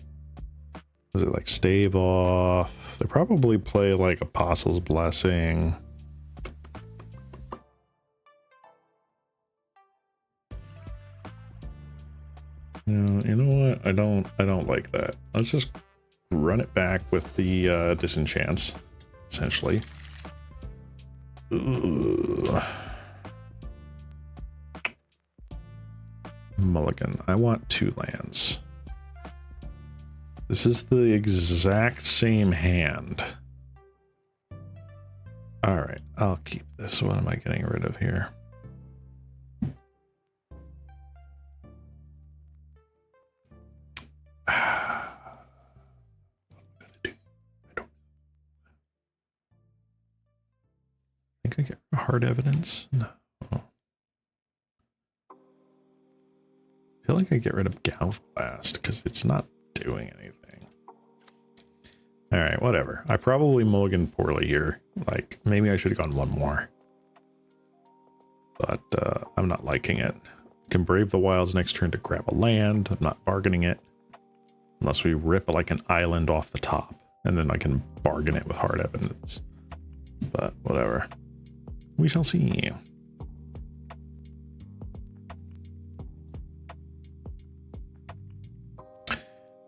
was it like Stave Off? They probably play like Apostle's Blessing. You know what? I don't like that. Let's just run it back with the disenchants, essentially. Ugh. Mulligan. I want 2 lands. This is the exact same hand. All right, I'll keep this. What am I getting rid of here? I think I get hard evidence. No. I feel like I get rid of Galvblast because it's not doing anything. All right, whatever. I probably mulliganed poorly here. Like, maybe I should have gone one more. But I'm not liking it. Can Brave the Wilds next turn to grab a land. I'm not bargaining it. Unless we rip like an island off the top. And then I can bargain it with hard evidence. But whatever. We shall see.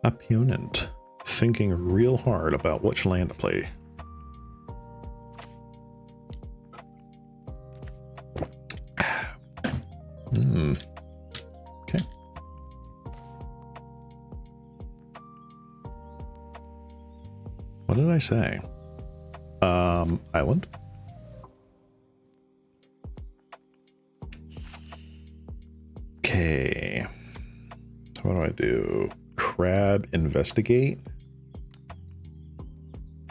Opponent thinking real hard about which land to play. Okay. What did I say? Island. Okay. What do I do? Crab investigate.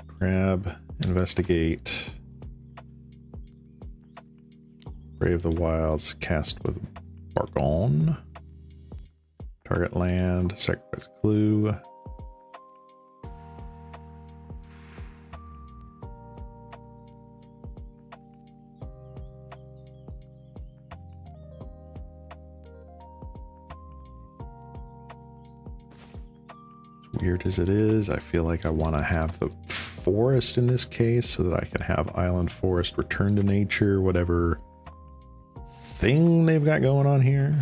Crab investigate. Brave the Wilds cast with Bargon. Target land. Sacrifice clue. weird as it is, I feel like I want to have the forest in this case so that I can have island forest return to nature, whatever thing they've got going on here.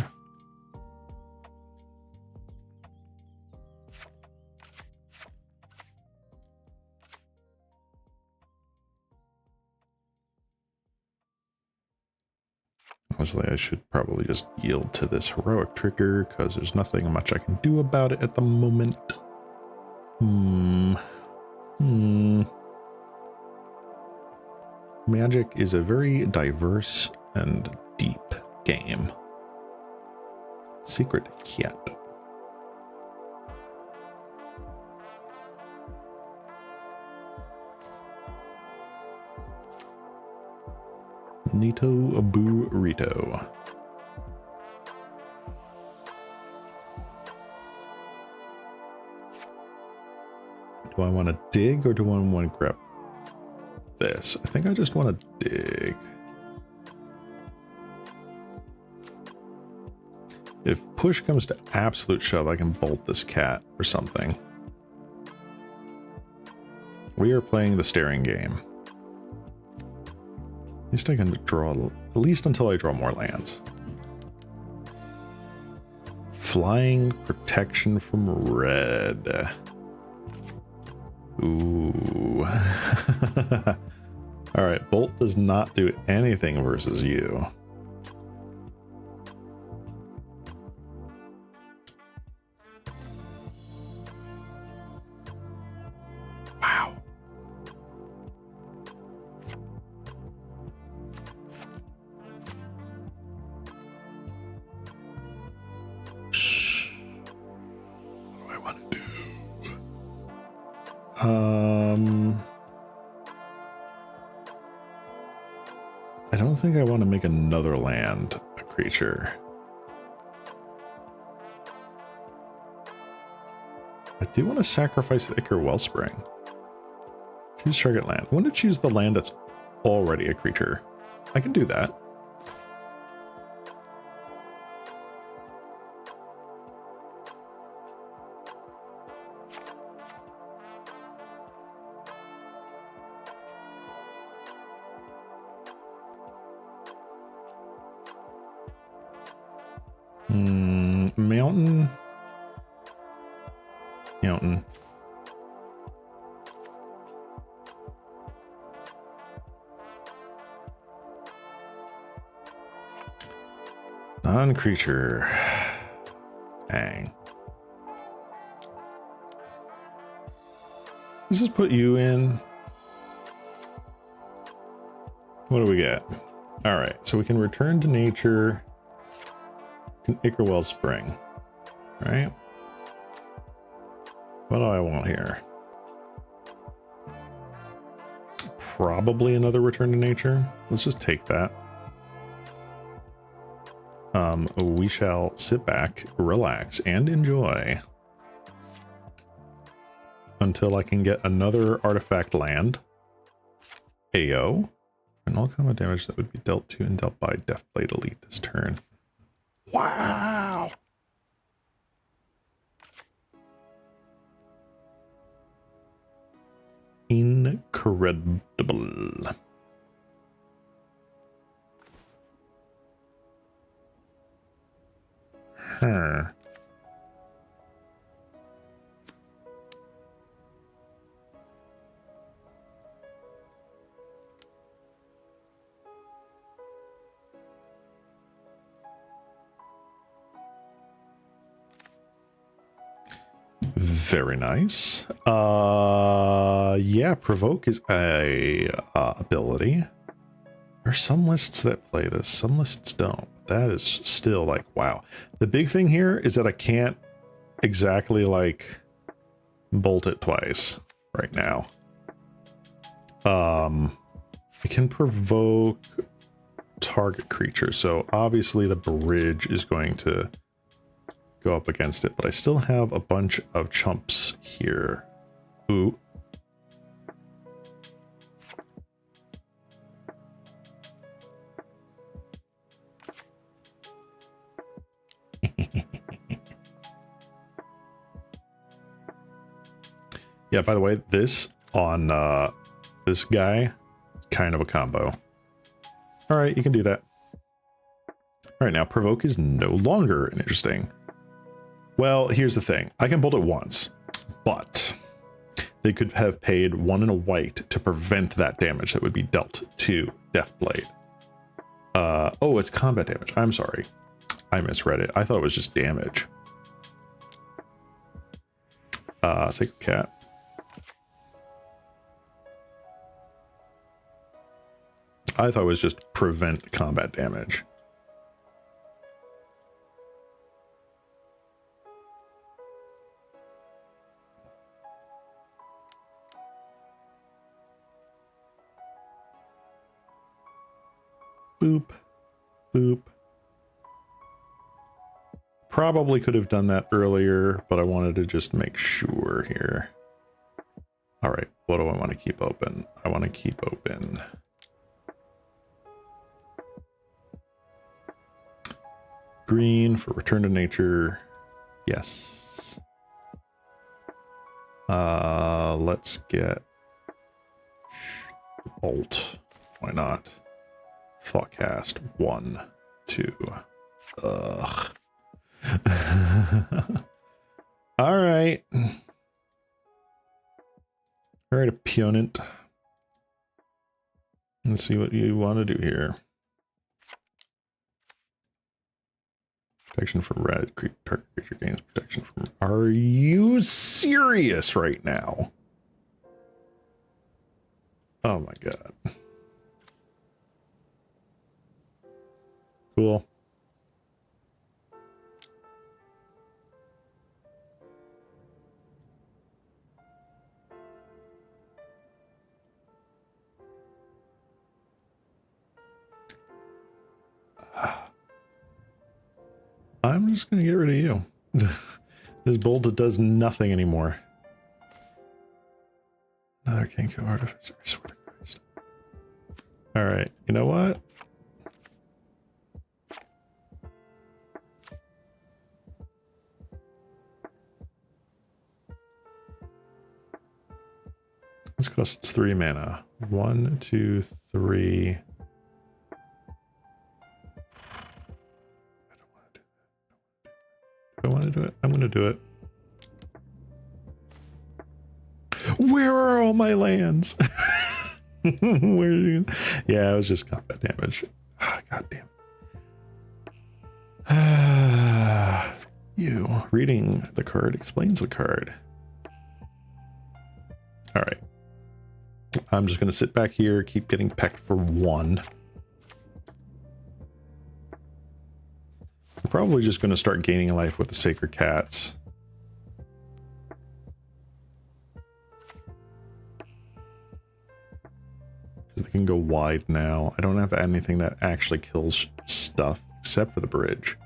Honestly, I should probably just yield to this heroic trigger because there's nothing much I can do about it at the moment. Magic is a very diverse and deep game. Secret cat. Nito burrito. Do I want to dig or do I want to grab this? I think I just want to dig. If push comes to absolute shove, I can bolt this cat or something. We are playing the staring game. At least I can draw, at least until I draw more lands. Flying protection from red. Ooh. All right, bolt does not do anything versus you. Wow. What do I want to do? I don't think I want to make another land a creature. I do want to sacrifice the Ichor Wellspring. Choose target land. I want to choose the land that's already a creature. I can do that. Mountain. Mountain. Non-creature. Dang. Let's just put you in. What do we get? All right, so we can return to nature. Ichor Wellspring, right? What do I want here? Probably another return to nature. Let's just take that. We shall sit back, relax, and enjoy until I can get another artifact land. AO. And all combat damage that would be dealt to and dealt by Deathblade Elite this turn. Wow. Incredible. Huh. Very nice. Yeah, provoke is a ability. There are some lists that play this, some lists don't. That is still like, wow. The big thing here is that I can't exactly like bolt it twice right now. I can provoke target creature, so obviously the bridge is going to go up against it, but I still have a bunch of chumps here. Ooh. Yeah, by the way, this on this guy, kind of a combo. All right, you can do that. All right, now provoke is no longer an interesting. Well, here's the thing. I can bolt it once, but they could have paid 1 and a white to prevent that damage that would be dealt to Deathblade. Oh, it's combat damage. I'm sorry. I misread it. I thought it was just damage. Sacred Cat. I thought it was just prevent combat damage. Boop. Boop. Probably could have done that earlier, but I wanted to just make sure here. All right, what do I want to keep open? I want to keep open green for return to nature. Yes. Let's get bolt. Why not? Thoughtcast 1, 2. Ugh. All right. All right, opponent. Let's see what you want to do here. Protection from red. Target creature gains protection from... Are you serious right now? Oh my god. Cool. I'm just going to get rid of you. This bolt does nothing anymore. Another Kenko Artificer, I swear to Christ. Alright, you know what? This costs 3 mana. 1, 2, 3. I want to do it. I'm going to do it. Where are all my lands? Where you... Yeah, it was just combat damage. God damn. You reading the card explains the card. All right. I'm just going to sit back here, keep getting pecked for 1. I'm probably just going to start gaining life with the Sacred Cats. Because they can go wide now. I don't have anything that actually kills stuff except for the bridge.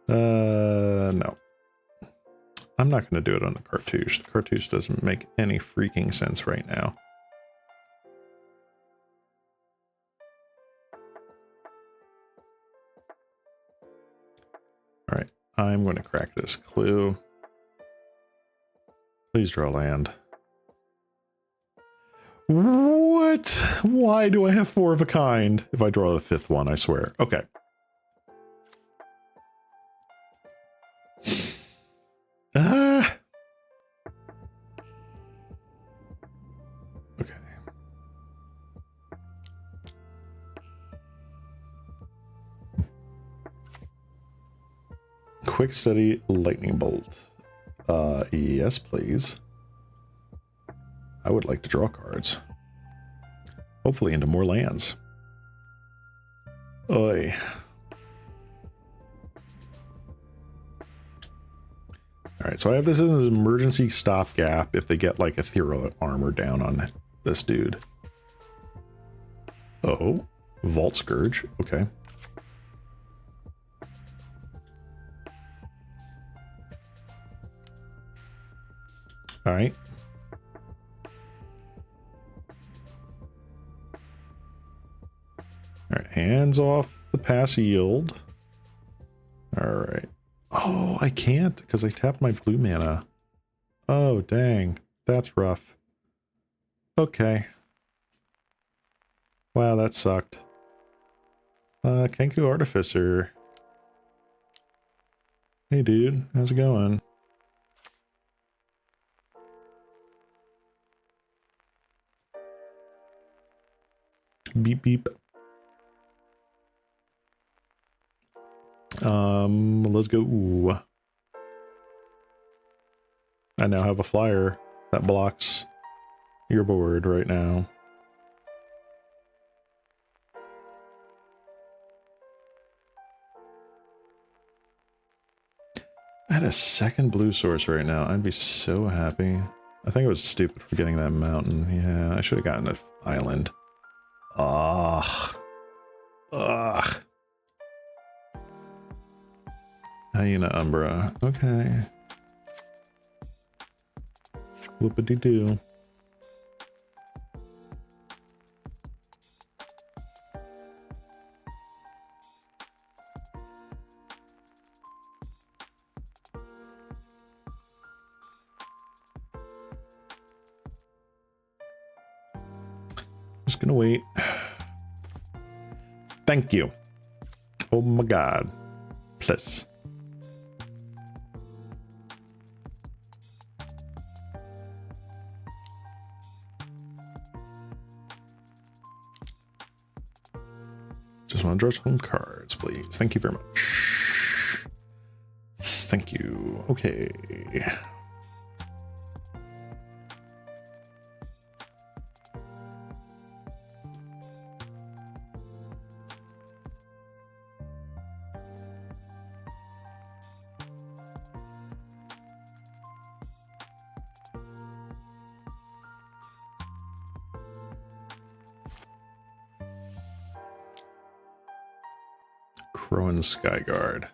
No. I'm not going to do it on the cartouche. The cartouche doesn't make any freaking sense right now. All right, I'm going to crack this clue. Please draw land. What? Why do I have 4 of a kind? If I draw the 5th one, I swear. Okay. Okay. Quick study lightning bolt. Yes, please. I would like to draw cards. Hopefully into more lands. Oi. Alright, so I have this as an emergency stopgap if they get like ethereal armor down on this dude. Oh, Vault Scourge. Okay. Alright. All right, hands off the pass yield. All right. Oh, I can't because I tapped my blue mana. Oh, dang. That's rough. Okay. Wow, that sucked. Kenku Artificer. Hey, dude. How's it going? Beep, beep. Let's go. Ooh. I now have a flyer that blocks your board right now. I had a second blue source right now. I'd be so happy. I think I was stupid for getting that mountain. Yeah, I should have gotten an island. Ugh. Ugh. Hyena Umbra. Okay. Whoopity-doo. Just gonna wait. Thank you. Oh my god. Plus. Just want to draw some cards, please. Thank you very much. Thank you. Okay. Crowan Skyguard.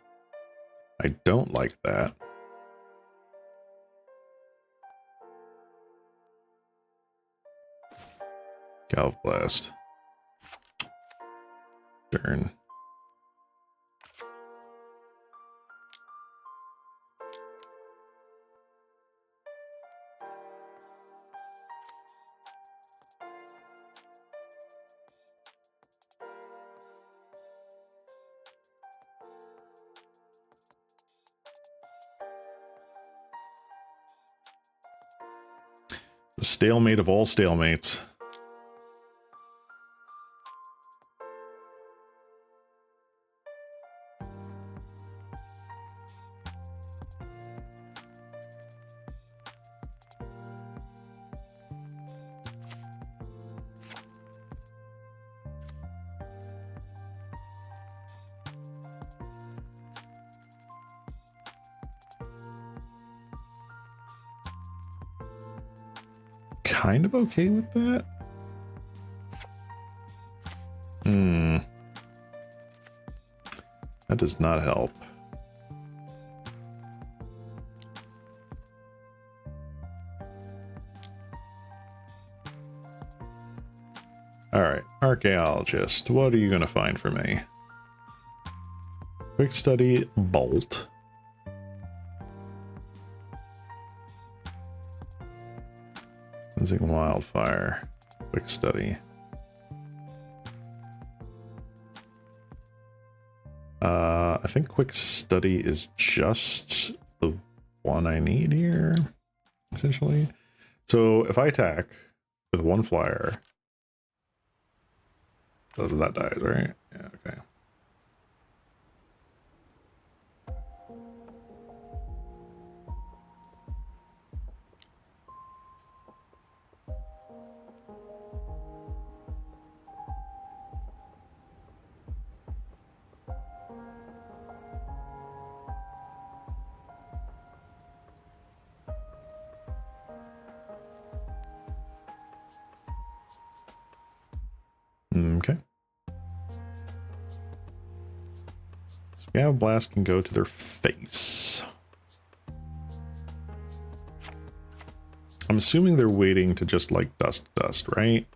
I don't like that. Galv Blast. Turn. The stalemate of all stalemates. Kind of okay with that. That does not help. All right, archaeologist, what are you gonna find for me? Quick study, bolt. Cleansing wildfire, quick study. I think quick study is just the one I need here, essentially. So if I attack with one flyer, that dies, right? Yeah, okay. Okay. So Gav Blast can go to their face. I'm assuming they're waiting to just like dust, right?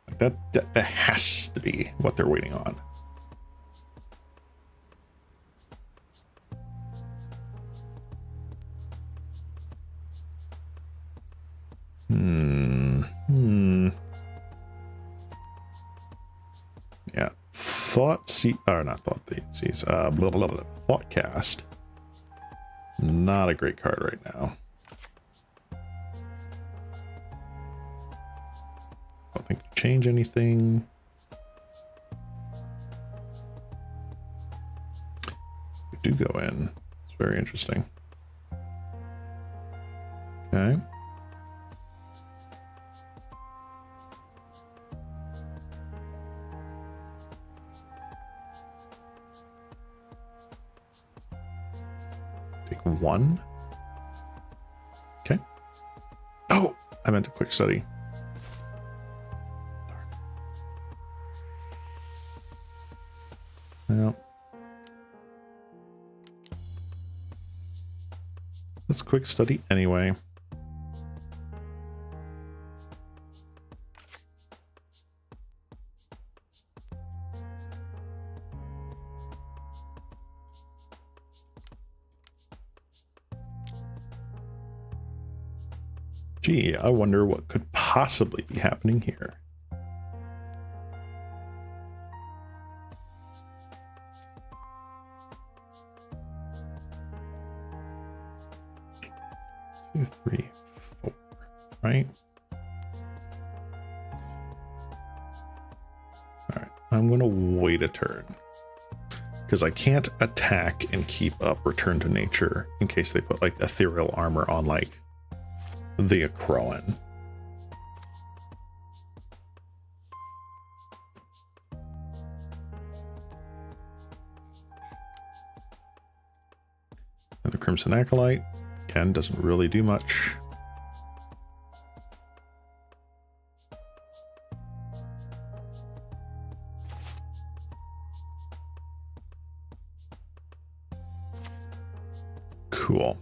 Like that has to be what they're waiting on. Yeah, not thought these. Thoughtcast. Not a great card right now. Don't think to change anything. We do go in. It's very interesting. Okay. Take one. Okay. Oh, I meant a quick study. Well, let's quick study anyway. Gee, I wonder what could possibly be happening here. Two, three, four, right? All right, I'm gonna wait a turn because I can't attack and keep up Return to Nature in case they put like ethereal armor on like the Akroan. And the Crimson Acolyte, again, doesn't really do much. Cool.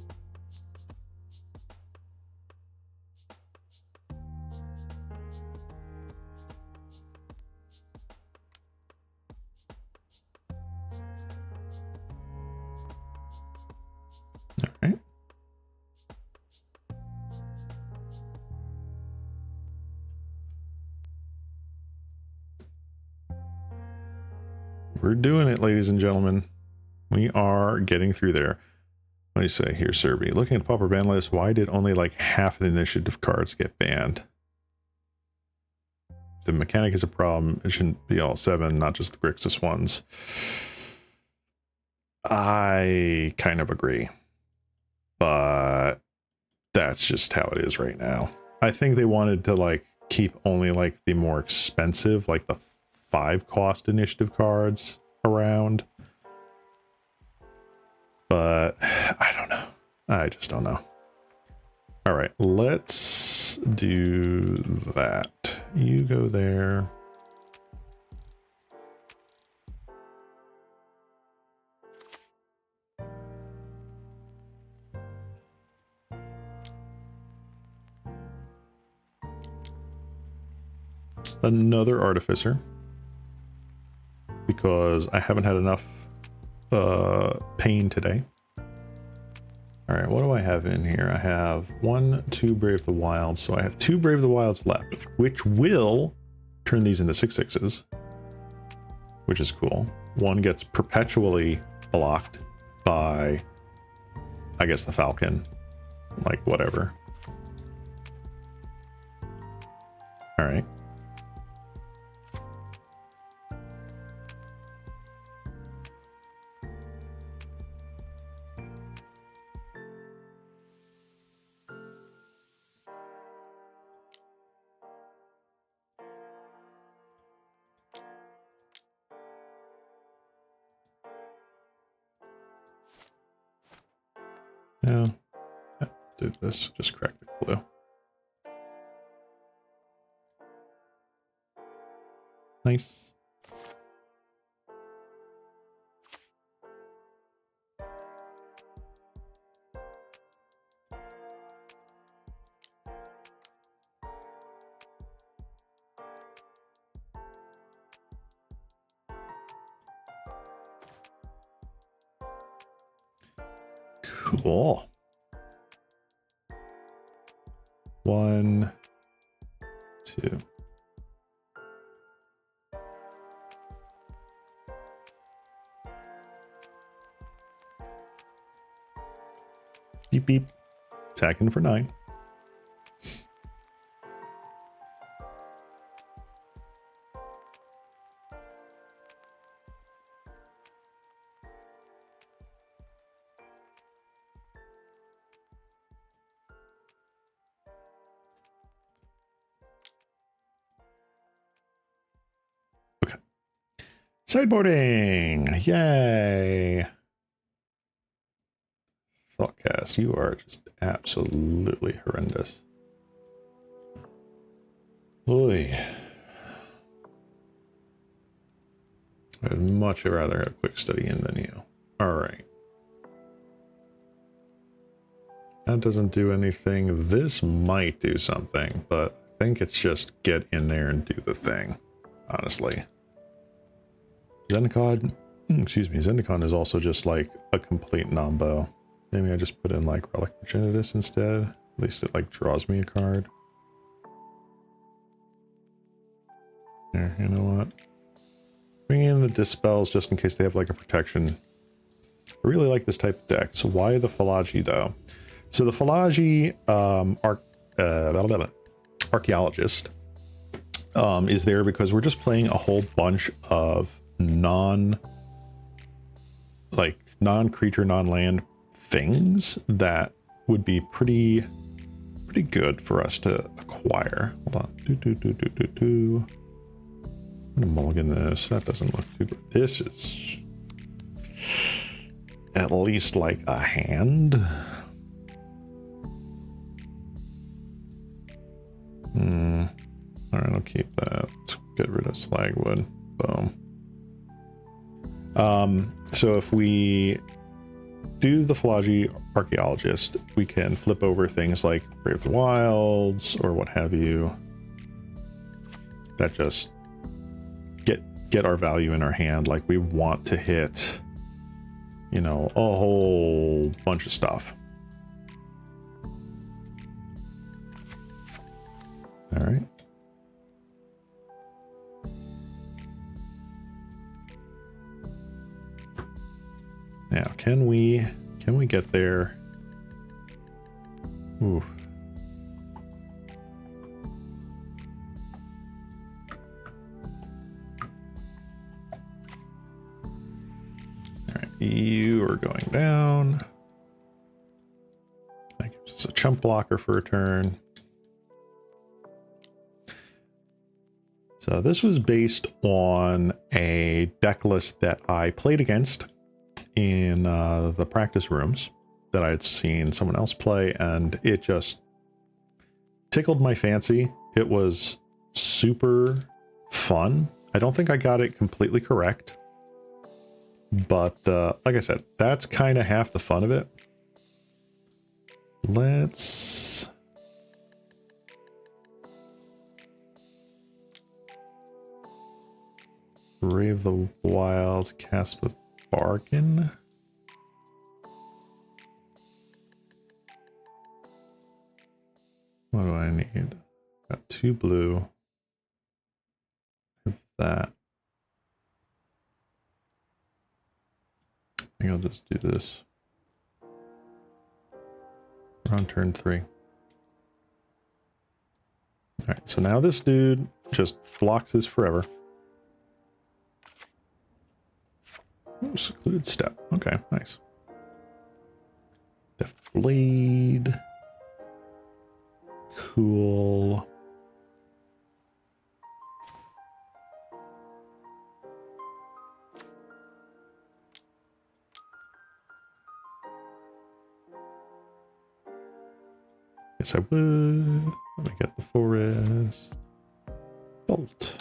All right. We're doing it, ladies and gentlemen. We are getting through there. What do you say here, Serby? Looking at the Pauper ban list, why did only like half of the initiative cards get banned? The mechanic is a problem. It shouldn't be all 7, not just the Grixis ones. I kind of agree, but that's just how it is right now. I think they wanted to like keep only like the more expensive, like the 5-cost initiative cards around. But I don't know. I just don't know. All right, let's do that. You go there. Another Artificer, because I haven't had enough pain today. All right, what do I have in here? I have 1, 2 Brave the Wilds, so I have 2 Brave the Wilds left, which will turn these into 6/6s, which is cool. One gets perpetually blocked by, I guess, the Falcon, like whatever. All right. Yeah, do this, just crack the clue. Nice. Cool. 1, 2. Beep beep. Attacking for 9. Okay. Sideboarding! Yay! Thoughtcast, you are just absolutely horrendous. Oy. I'd much rather have quick study in than you. Alright. That doesn't do anything. This might do something, but I think it's just get in there and do the thing, honestly. Zendikon, excuse me, Zendikon is also just like a complete nombo. Maybe I just put in like Relic Progenitus instead. At least it like draws me a card. There, you know what? Bring in the Dispels just in case they have like a protection. I really like this type of deck. So why the Philagi though? So the Philagi Archaeologist is there because we're just playing a whole bunch of non-creature, non-land things that would be pretty good for us to acquire. Hold on. I'm gonna mulligan this. That doesn't look too good. This is at least like a hand. All right, I'll keep that. Let's get rid of Slagwood. Boom. So if we do the Philagi Archaeologist, we can flip over things like Brave the Wilds or what have you. That just get our value in our hand. Like we want to hit, you know, a whole bunch of stuff. All right. Now, can we get there? Ooh. All right, you are going down. That gives us a chump blocker for a turn. So this was based on a deck list that I played against in the practice rooms that I had seen someone else play, and it just tickled my fancy. It was super fun. I don't think I got it completely correct, but like I said, that's kind of half the fun of it. Let's Brave the Wilds, cast with Bargain. What do I need? Got 2 blue. Have that. I think I'll just do this. We're on turn 3. Alright, so now this dude just blocks this forever. Ooh, secluded step. Okay, nice. Deft Blade. Cool. Yes, I would. Let me get the forest. Bolt.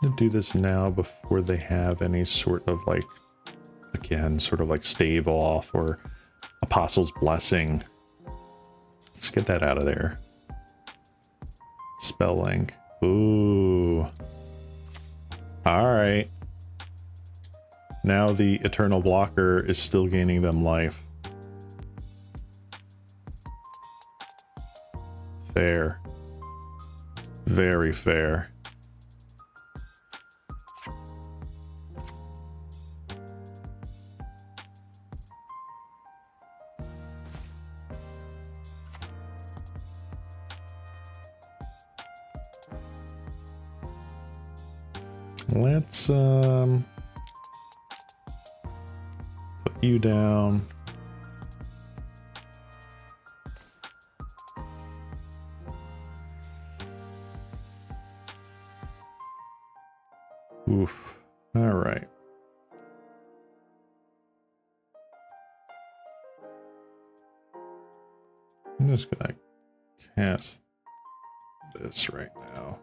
I'm gonna do this now before they have any sort of like, again, sort of like stave off or Apostle's Blessing. Let's get that out of there. Spell link. Ooh. All right. Now the Eternal Blocker is still gaining them life. Fair. Very fair. Let's put you down. Oof. All right. I'm just gonna cast this right now.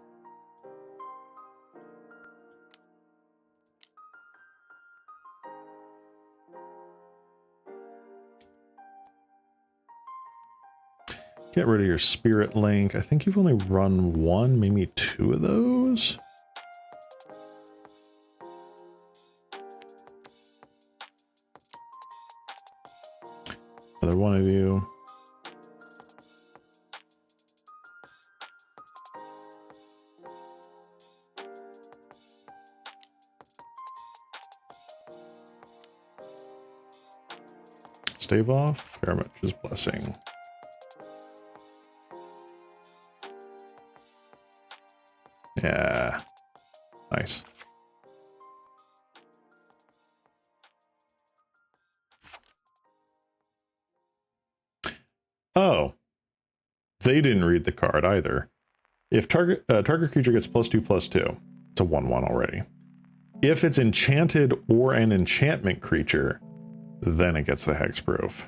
Get rid of your Spirit Link. I think you've only run one, maybe two of those. Another one of you. Stave off. Parametra's Blessing. Yeah. Nice. Oh. They didn't read the card either. If target creature gets +2/+2, it's a 1/1 already. If it's enchanted or an enchantment creature, then it gets the hexproof.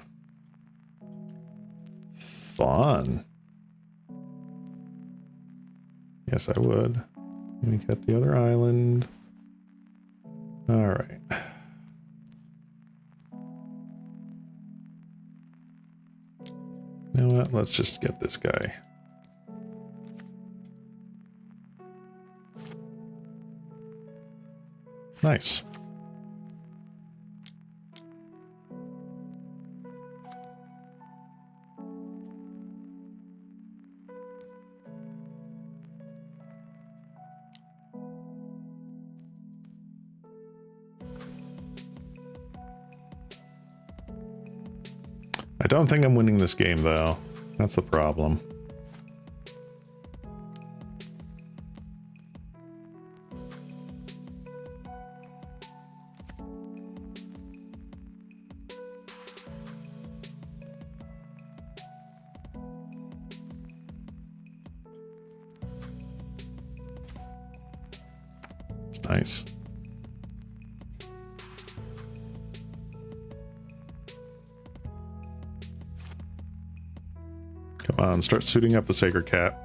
Fun. Yes, I would. Let me get the other island. All right. You know what? Let's just get this guy. Nice. I don't think I'm winning this game, though. That's the problem. It's nice. Come on, start suiting up the Sacred Cat.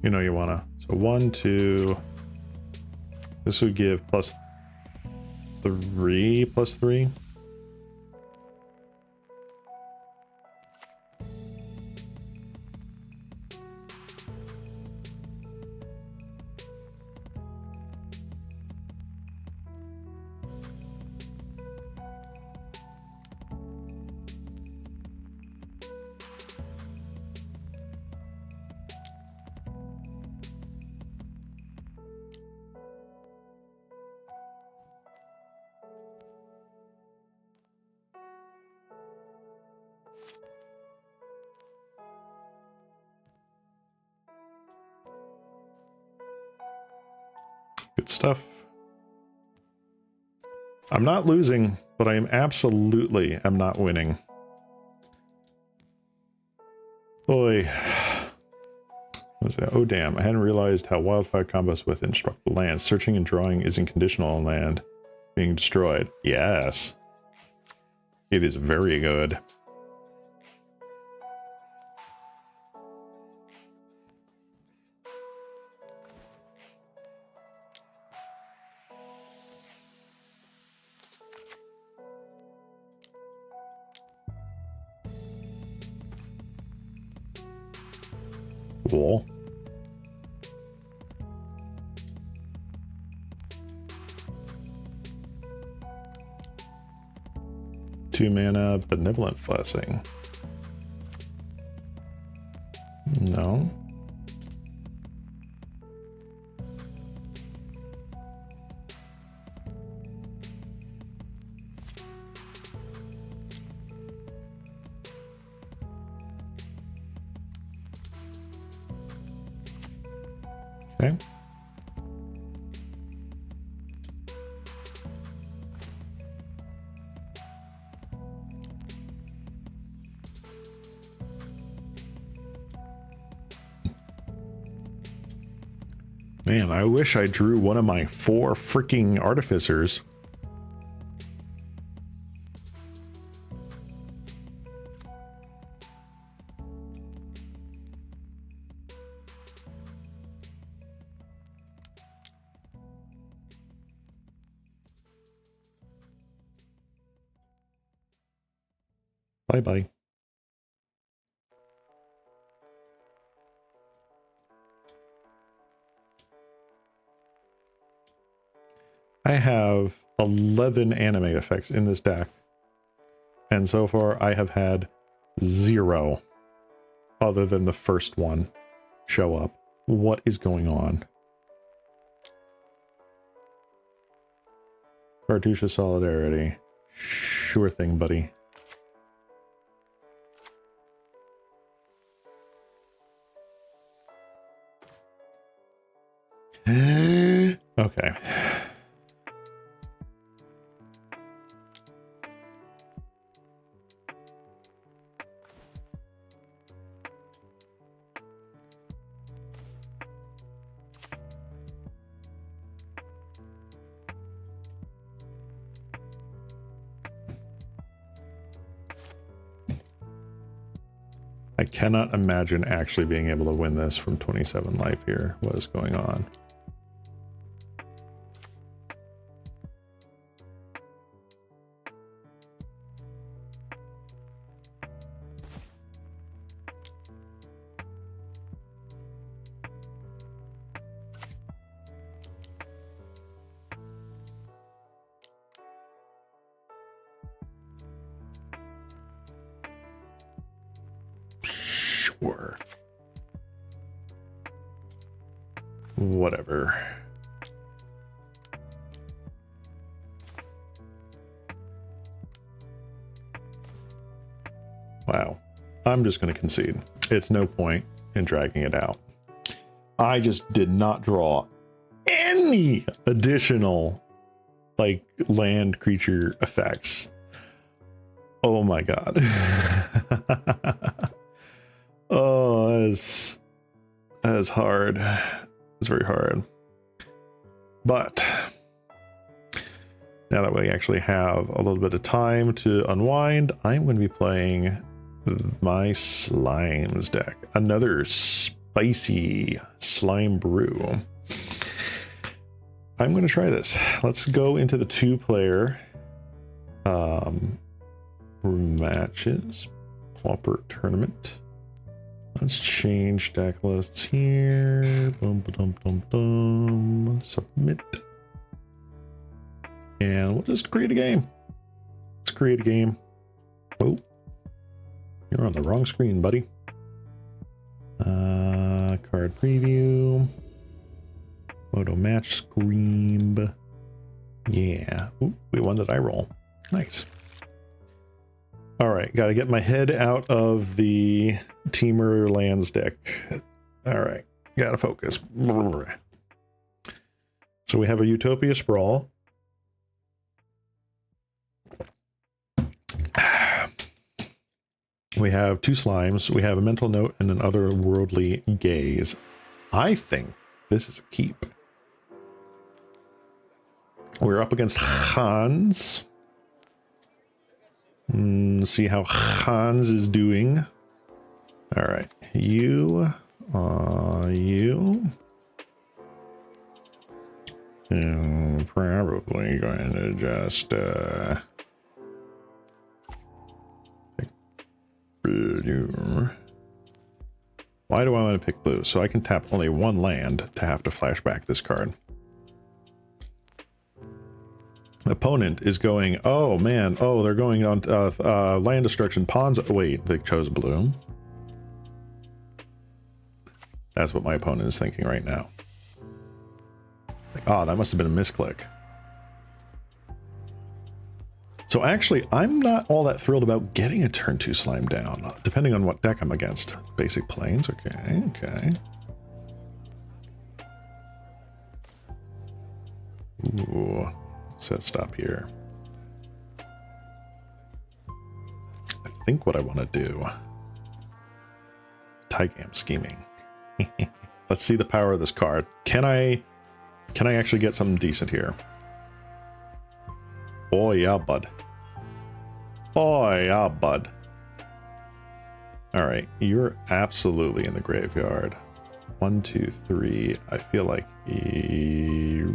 You know you wanna. So 1, 2. This would give +3/+3. Good stuff. I'm not losing, but I am absolutely not winning. Boy. What's that? Oh damn, I hadn't realized how wildfire combos with indestructible lands. Searching and drawing isn't conditional on land being destroyed. Yes. It is very good. Cool. Two mana Benevolent Blessing. No. Okay. Man, I wish I drew one of my 4 freaking artificers. Bye-bye. I have 11 anime effects in this deck, and so far I have had 0 other than the first one show up. What is going on? Cartouche Solidarity. Sure thing, buddy. Okay. I cannot imagine actually being able to win this from 27 life here. What is going on? Sure. Whatever. Wow. I'm just going to concede. It's no point in dragging it out. I just did not draw any additional, like, land creature effects. Oh my god. Oh, that is hard. It's very hard. But now that we actually have a little bit of time to unwind, I'm going to be playing my Slimes deck. Another spicy slime brew. I'm going to try this. Let's go into the 2-player matches. Pauper tournament. Let's change deck lists here. Boom, ba-dum, dum, dum. Submit. And we'll just create a game. Let's create a game. Oh, you're on the wrong screen, buddy. Card preview. Photo match screen. Yeah. Ooh, wait, one did I roll? Nice. All right, got to get my head out of the Temur lands deck. All right, got to focus. So we have a Utopia Sprawl. We have 2 slimes. We have a mental note and an otherworldly gaze. I think this is a keep. We're up against Hans. See how Hans is doing. All right, you. I'm probably going to just why do I want to pick blue? So I can tap only 1 land to have to flash back this card. Opponent is going, oh man, oh, they're going on land destruction Ponza. Wait, they chose blue. That's what my opponent is thinking right now. Like, oh, that must have been a misclick. So actually, I'm not all that thrilled about getting a turn 2 slime down, depending on what deck I'm against. Basic planes, okay, okay. Ooh, set stop here. I think what I want to do, Tigam scheming. Let's see the power of this card. Can I actually get something decent here? Oh yeah, bud. Oh yeah, bud. All right, you're absolutely in the graveyard. 1, 2, 3. I feel like you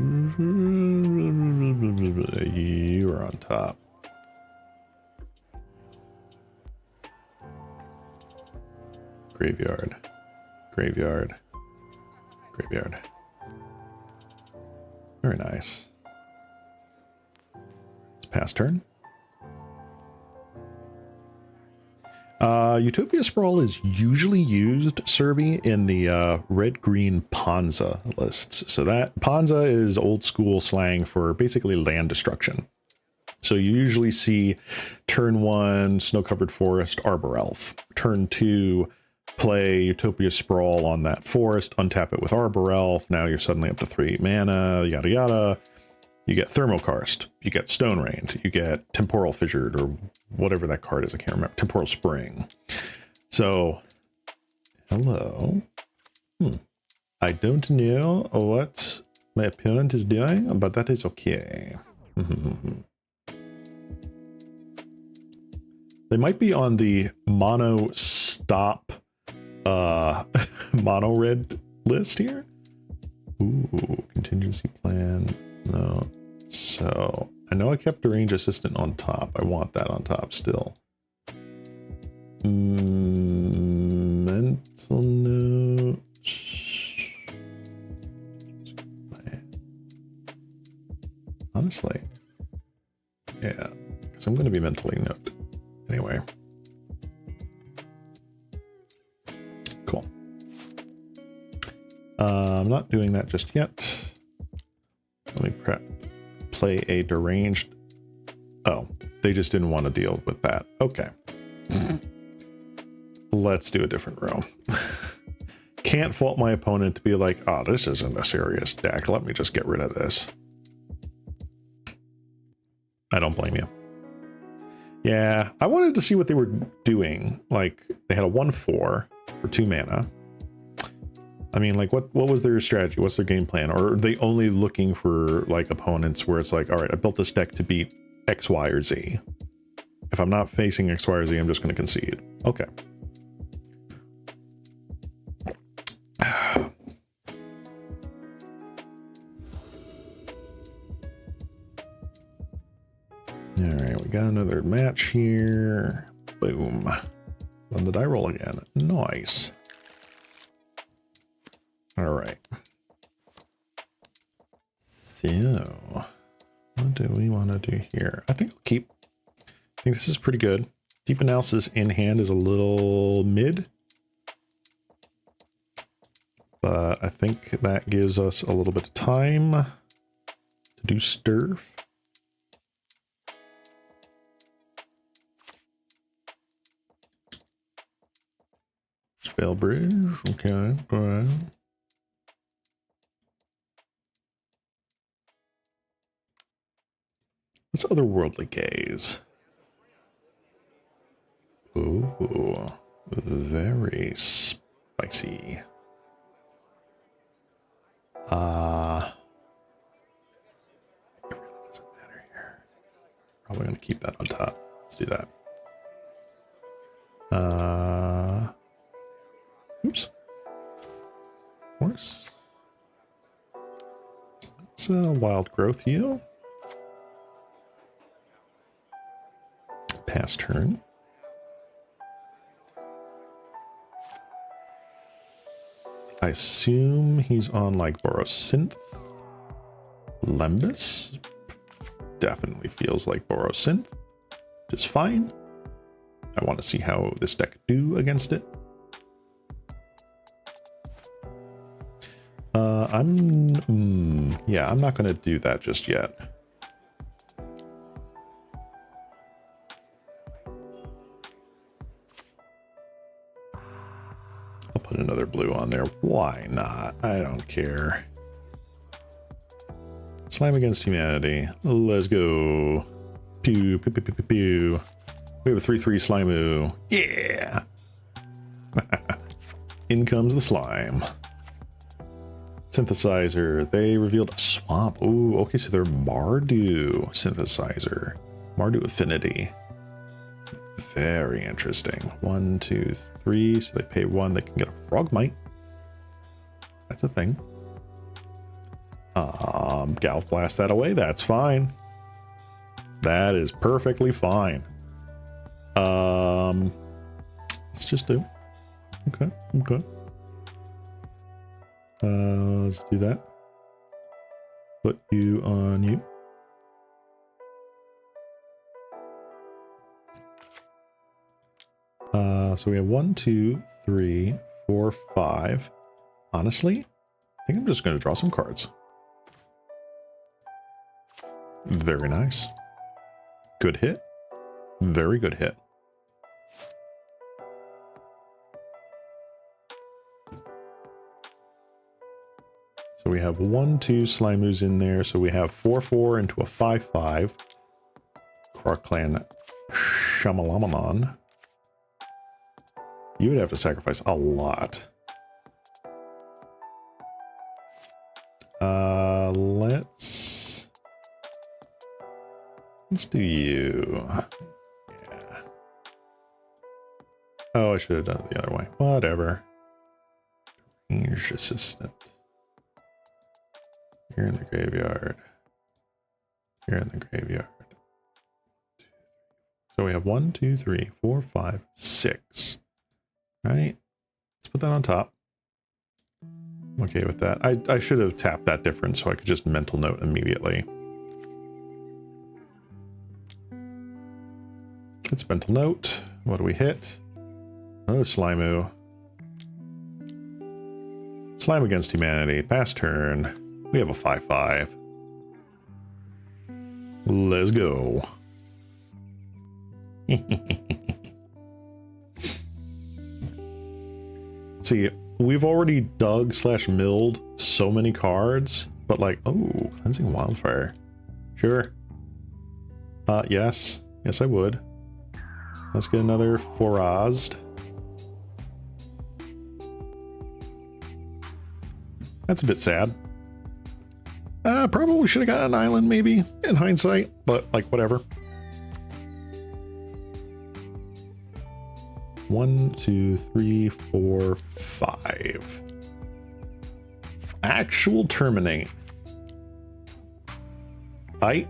are on top. Graveyard. Graveyard. Graveyard. Very nice. It's pass turn. Utopia Sprawl is usually used, Serby, in the red-green Ponza lists. So that Ponza is old school slang for basically land destruction. So you usually see turn 1, Snow-Covered Forest, Arbor Elf. Turn 2, play Utopia Sprawl on that forest, untap it with Arbor Elf. Now you're suddenly up to 3 mana, yada yada. You get Thermokarst, you get Stone Rained, you get Temporal Fissured, or whatever that card is, I can't remember. Temporal Spring. So, hello. I don't know what my opponent is doing, but that is okay. They might be on the mono stop mono red list here. Ooh, contingency plan. No. So I know I kept the range assistant on top. I want that on top still. Mental note. Honestly, yeah, because I'm going to be mentally note anyway. Cool. I'm not doing that just yet. Let me play a deranged. Oh, they just didn't want to deal with that. Okay. Let's do a different row. Can't fault my opponent to be like, oh, this isn't a serious deck. Let me just get rid of this. I don't blame you. Yeah, I wanted to see what they were doing. Like, they had a 1/4 for 2 mana. I mean, like, what was their strategy? What's their game plan? Or are they only looking for, like, opponents where it's like, all right, I built this deck to beat X, Y, or Z. If I'm not facing X, Y, or Z, I'm just going to concede. Okay. All right, we got another match here. Boom. When did I roll again? Nice. All right. So, what do we want to do here? I think I'll keep. I think this is pretty good. Deep Analysis in hand is a little mid. But I think that gives us a little bit of time to do Sturf. Spell Bridge, okay, all right. What's Otherworldly Gaze? Ooh, very spicy. It really doesn't matter here. Probably gonna keep that on top. Let's do that. Oops. Of course. That's a Wild Growth heal. Pass turn. I assume he's on like Borosynth. Lembas. Definitely feels like Borosynth. Just fine. I want to see how this deck do against it. Yeah, I'm not going to do that just yet. I'll put another blue on there. Why not? I don't care. Slime Against Humanity. Let's go. Pew, pew, pew, pew, pew, pew. We have a 3/3 Slimoo. Yeah! In comes the slime. Synthesizer. They revealed a swamp. Ooh, okay, so they're Mardu synthesizer. Mardu Affinity. Very interesting. 1, 2, 3. So they pay 1. They can get a Frogmite. That's a thing. Galv blast that away. That's fine. That is perfectly fine. Let's just do. Okay. Okay. Let's do that. Put you on you. So we have 1, 2, 3, 4, 5. Honestly, I think I'm just going to draw some cards. Very nice. Good hit. Very good hit. So we have 1, 2 SLIMES in there. So we have 4, 4 into a 5, 5. Clan Shamalamanon. You would have to sacrifice a lot. Let's do you. Yeah. Oh, I should have done it the other way. Whatever. Range assistant. You're in the graveyard. You're in the graveyard. So we have 1, 2, 3, 4, 5, 6. All right. Let's put that on top. I'm okay with that. I should have tapped that difference so I could just mental note immediately. Let's mental note. What do we hit? Another Slimu. Slime against humanity. Pass turn. We have a 5/5. Let's go. See, we've already dug / milled so many cards, but like, oh, Cleansing Wildfire. Sure. Yes. Yes, I would. Let's get another Forazed. That's a bit sad. Probably should have got an island, maybe, in hindsight, but like, whatever. 1, 2, 3, 4, 5. Actual terminate. Height.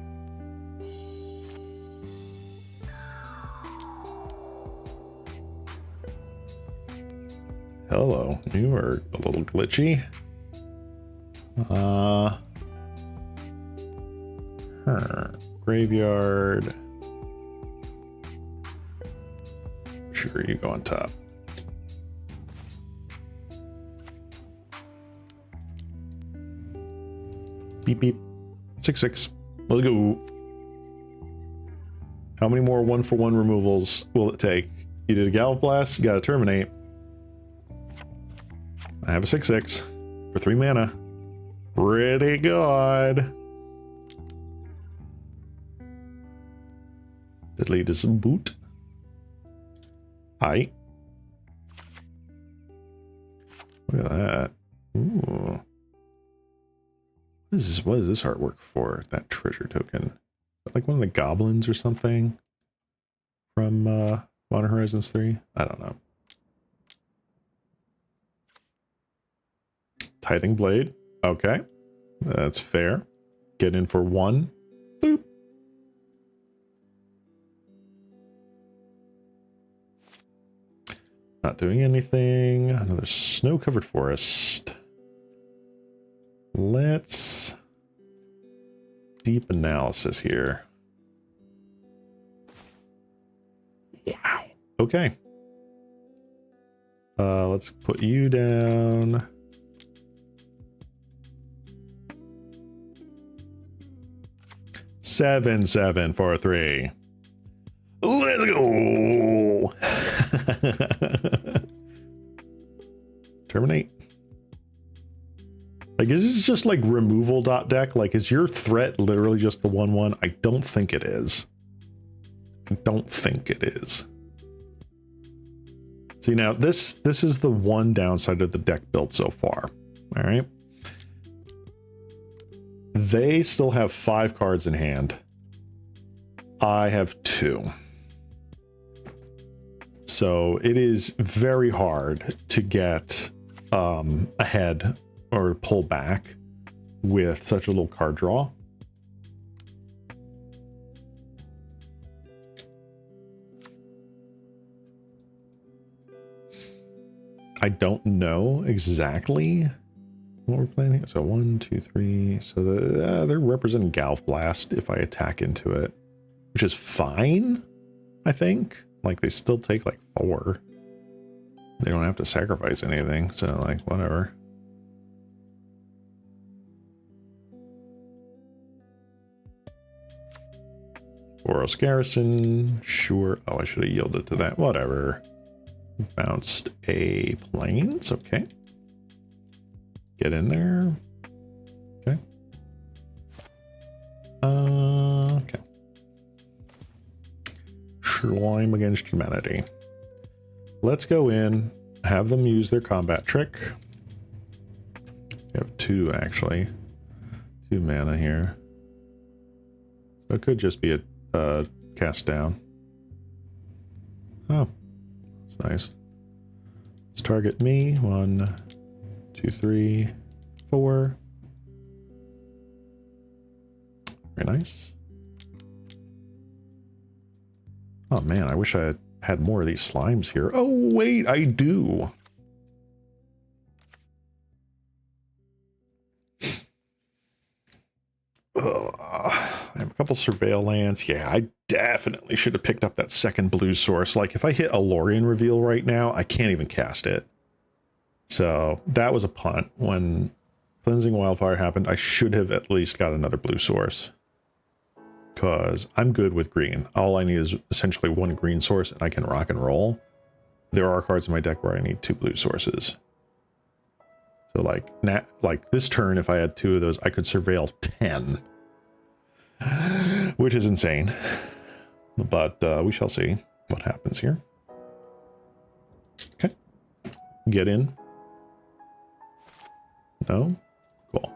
Hello, you are a little glitchy. Graveyard. Sure, you go on top. Beep beep. 6/6. Let's go. How many more 1-for-1 removals will it take? You did a Galv Blast, you got to terminate. I have a 6/6 for 3 mana. Pretty good. Diddly does some boot. Hi. Look at that. Ooh. What is this artwork for? That treasure token. Like one of the goblins or something from Modern Horizons 3? I don't know. Tithing Blade. Okay. That's fair. Get in for 1. Boop. Not doing anything. Another snow-covered forest. Let's deep analysis here. Wow. Okay. Let's put you down. Seven for 3. Let's go. Terminate. Like, is this just like removal deck? Like, is your threat literally just the 1/1? I don't think it is. I don't think it is. See, now this is the one downside of the deck build so far. All right. They still have 5 cards in hand. I have 2. So it is very hard to get ahead or pull back with such a little card draw. I don't know exactly what we're playing here. So 1, 2, 3. So they're representing Galv Blast if I attack into it, which is fine, I think. Like, they still take like 4. They don't have to sacrifice anything, so like whatever. Boros Garrison, sure. Oh, I should have yielded to that. Whatever. Bounced a plains. Okay. Get in there. Okay. Okay. Slime against humanity. Let's go in, have them use their combat trick. We have 2 actually. 2 mana here. So it could just be a cast down. Oh, that's nice. Let's target me. 1, 2, 3, 4. Very nice. Oh man, I wish I had more of these slimes here. Oh wait, I do. I have a couple surveillance. Yeah, I definitely should have picked up that second blue source. Like, if I hit a Lorien reveal right now, I can't even cast it. So that was a punt. When Cleansing Wildfire happened, I should have at least got another blue source. Because I'm good with green. All I need is essentially 1 green source and I can rock and roll. There are cards in my deck where I need 2 blue sources. So like this turn, if I had 2 of those, I could surveil 10. Which is insane. But we shall see what happens here. Okay. Get in. No? Cool.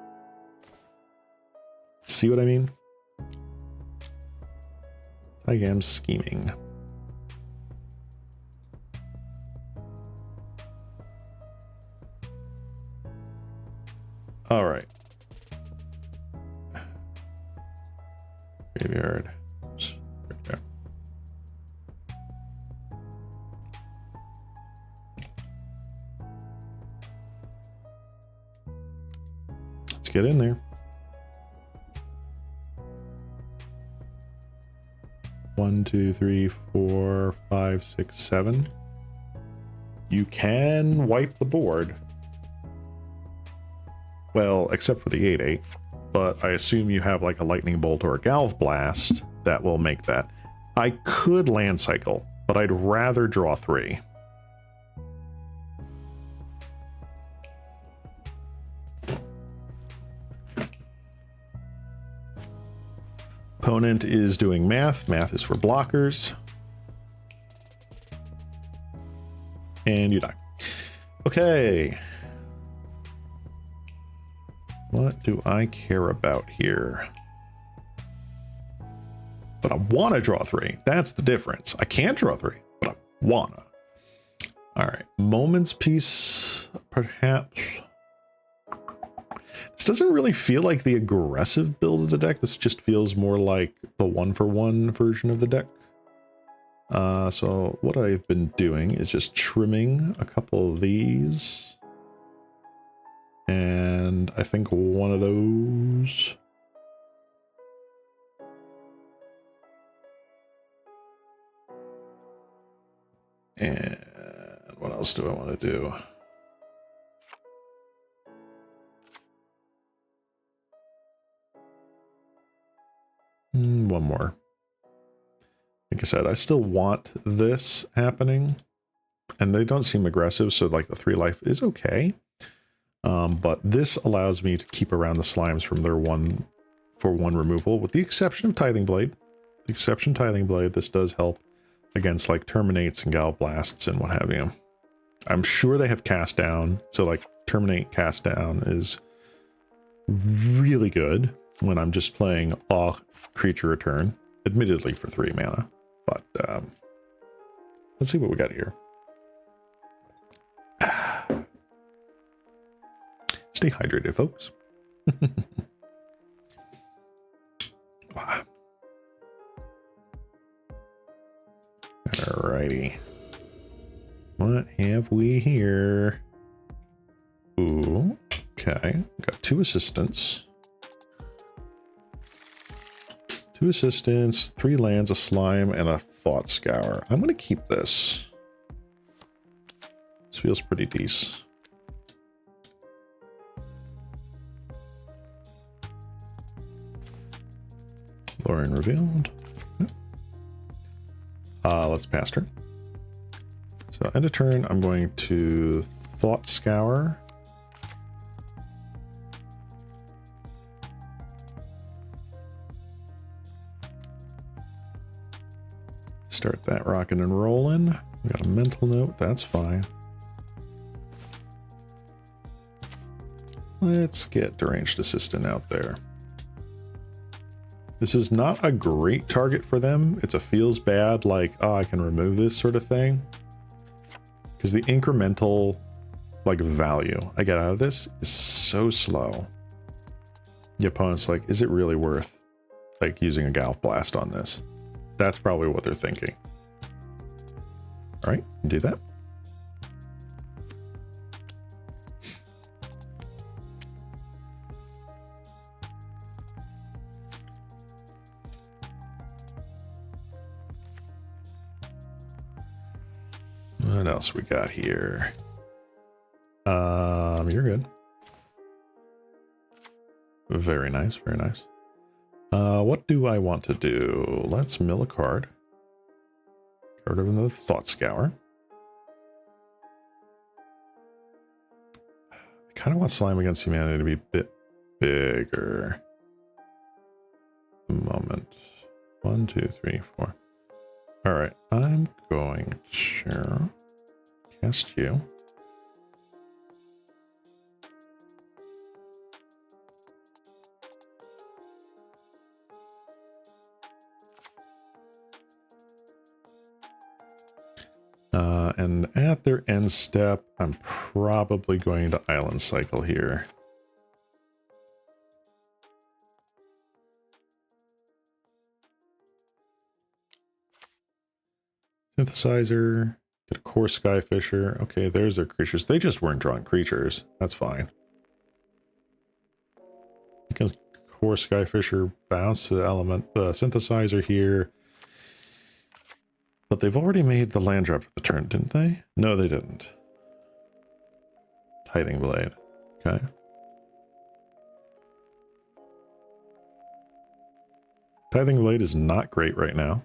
See what I mean? I am scheming. All right. Graveyard. Oops. There. Let's get in there. 1, 2, 3, 4, 5, 6, 7. You can wipe the board. Well, except for the 8/8. But I assume you have like a Lightning Bolt or a Galv Blast that will make that. I could land cycle, but I'd rather draw 3. Opponent is doing math. Math is for blockers. And you die. Okay. What do I care about here? But I want to draw 3. That's the difference. I can't draw 3, but I wanna. All right. Moment's Peace, perhaps. This doesn't really feel like the aggressive build of the deck. This just feels more like the 1-for-1 version of the deck. So what I've been doing is just trimming a couple of these. And I think one of those. And what else do I want to do? One more. Like I said, I still want this happening. And they don't seem aggressive, so like the 3 life is okay. But this allows me to keep around the slimes from their 1-for-1 removal, with the exception of Tithing Blade. This does help against like Terminates and Galv Blasts and what have you. I'm sure they have Cast Down, so like Terminate Cast Down is really good. when I'm just playing a creature return, admittedly for 3 mana. But let's see what we got here. Stay hydrated, folks. Wow. Alrighty. What have we here? Ooh, okay. Got 2 assistants. 2 assistants, 3 lands, a slime, and a thought scour. I'm gonna keep this. This feels pretty decent. Lorien revealed. Let's pass turn. So end of turn, I'm going to thought scour. Start that rocking and rolling. We got a mental note, that's fine. Let's get Deranged Assistant out there. This is not a great target for them. It's a feels bad, like, oh, I can remove this sort of thing. Because the incremental, like, value I get out of this is so slow. The opponent's like, is it really worth, like, using a Galv Blast on this? That's probably what they're thinking. All right, do that. What else we got here? You're good. Very nice, very nice. What do I want to do? Let's mill a card. Card of the Thought Scour. I kind of want Slime Against Humanity to be a bit bigger. At the moment. 1, 2, 3, 4. All right, I'm going to cast you. And at their end step, I'm probably going to Island Cycle here. Synthesizer, get a Core Skyfisher. Okay, there's their creatures. They just weren't drawing creatures. That's fine. You can Core Skyfisher, bounce the element, Synthesizer here. But they've already made the land drop of the turn, didn't they? No, they didn't. Tithing Blade. Okay. Tithing Blade is not great right now.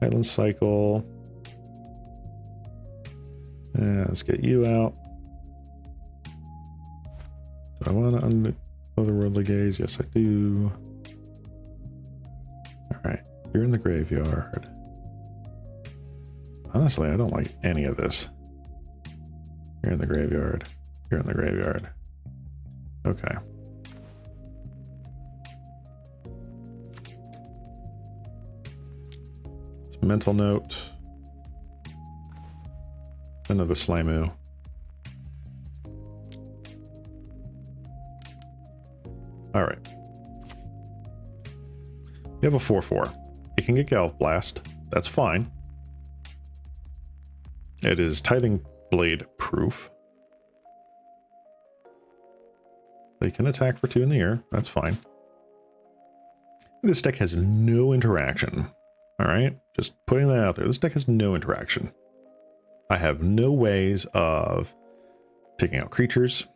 Island Cycle. Yeah, let's get you out. Do I want to undo Otherworldly Gaze? Yes, I do. Alright, you're in the graveyard. Honestly, I don't like any of this. You're in the graveyard. You're in the graveyard. Okay. It's mental note. Another Slimu. Alright. You have a 4/4. It can get Galv Blast. That's fine. It is Tithing Blade proof. They can attack for 2 in the air. That's fine. This deck has no interaction. Alright? Just putting that out there. This deck has no interaction. I have no ways of taking out creatures.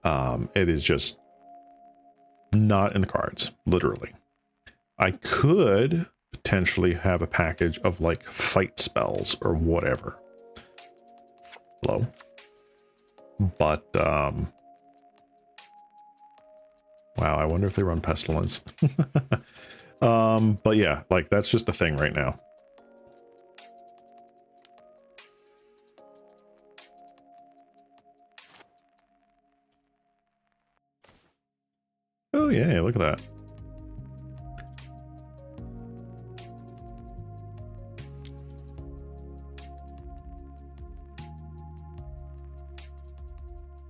It is just not in the cards, literally. I could potentially have a package of like fight spells or whatever. Hello. But wow, I wonder if they run Pestilence. But yeah, like that's just a thing right now. Oh, yeah, look at that.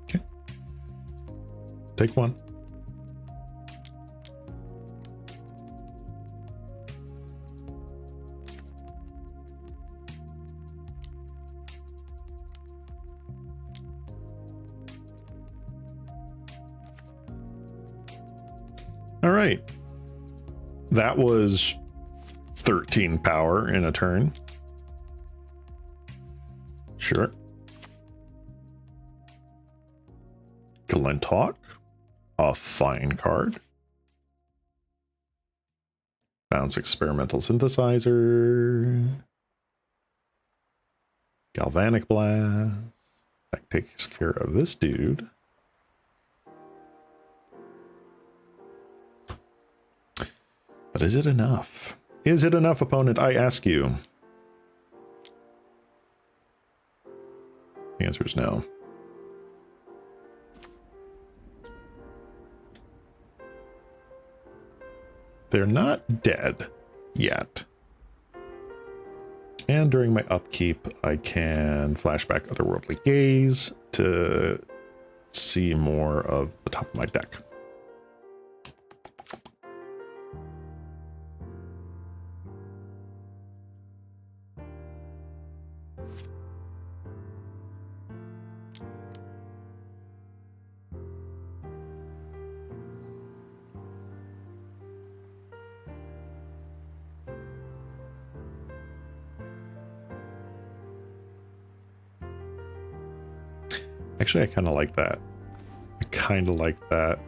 Okay. Take one. All right. That was 13 power in a turn. Sure. Glinthawk, a fine card. Bounce Experimental Synthesizer. Galvanic Blast. That takes care of this dude. But is it enough? Is it enough, opponent? I ask you. The answer is no. They're not dead yet. And during my upkeep, I can flashback Otherworldly Gaze to see more of the top of my deck. Actually, I kind of like that. I kind of like that.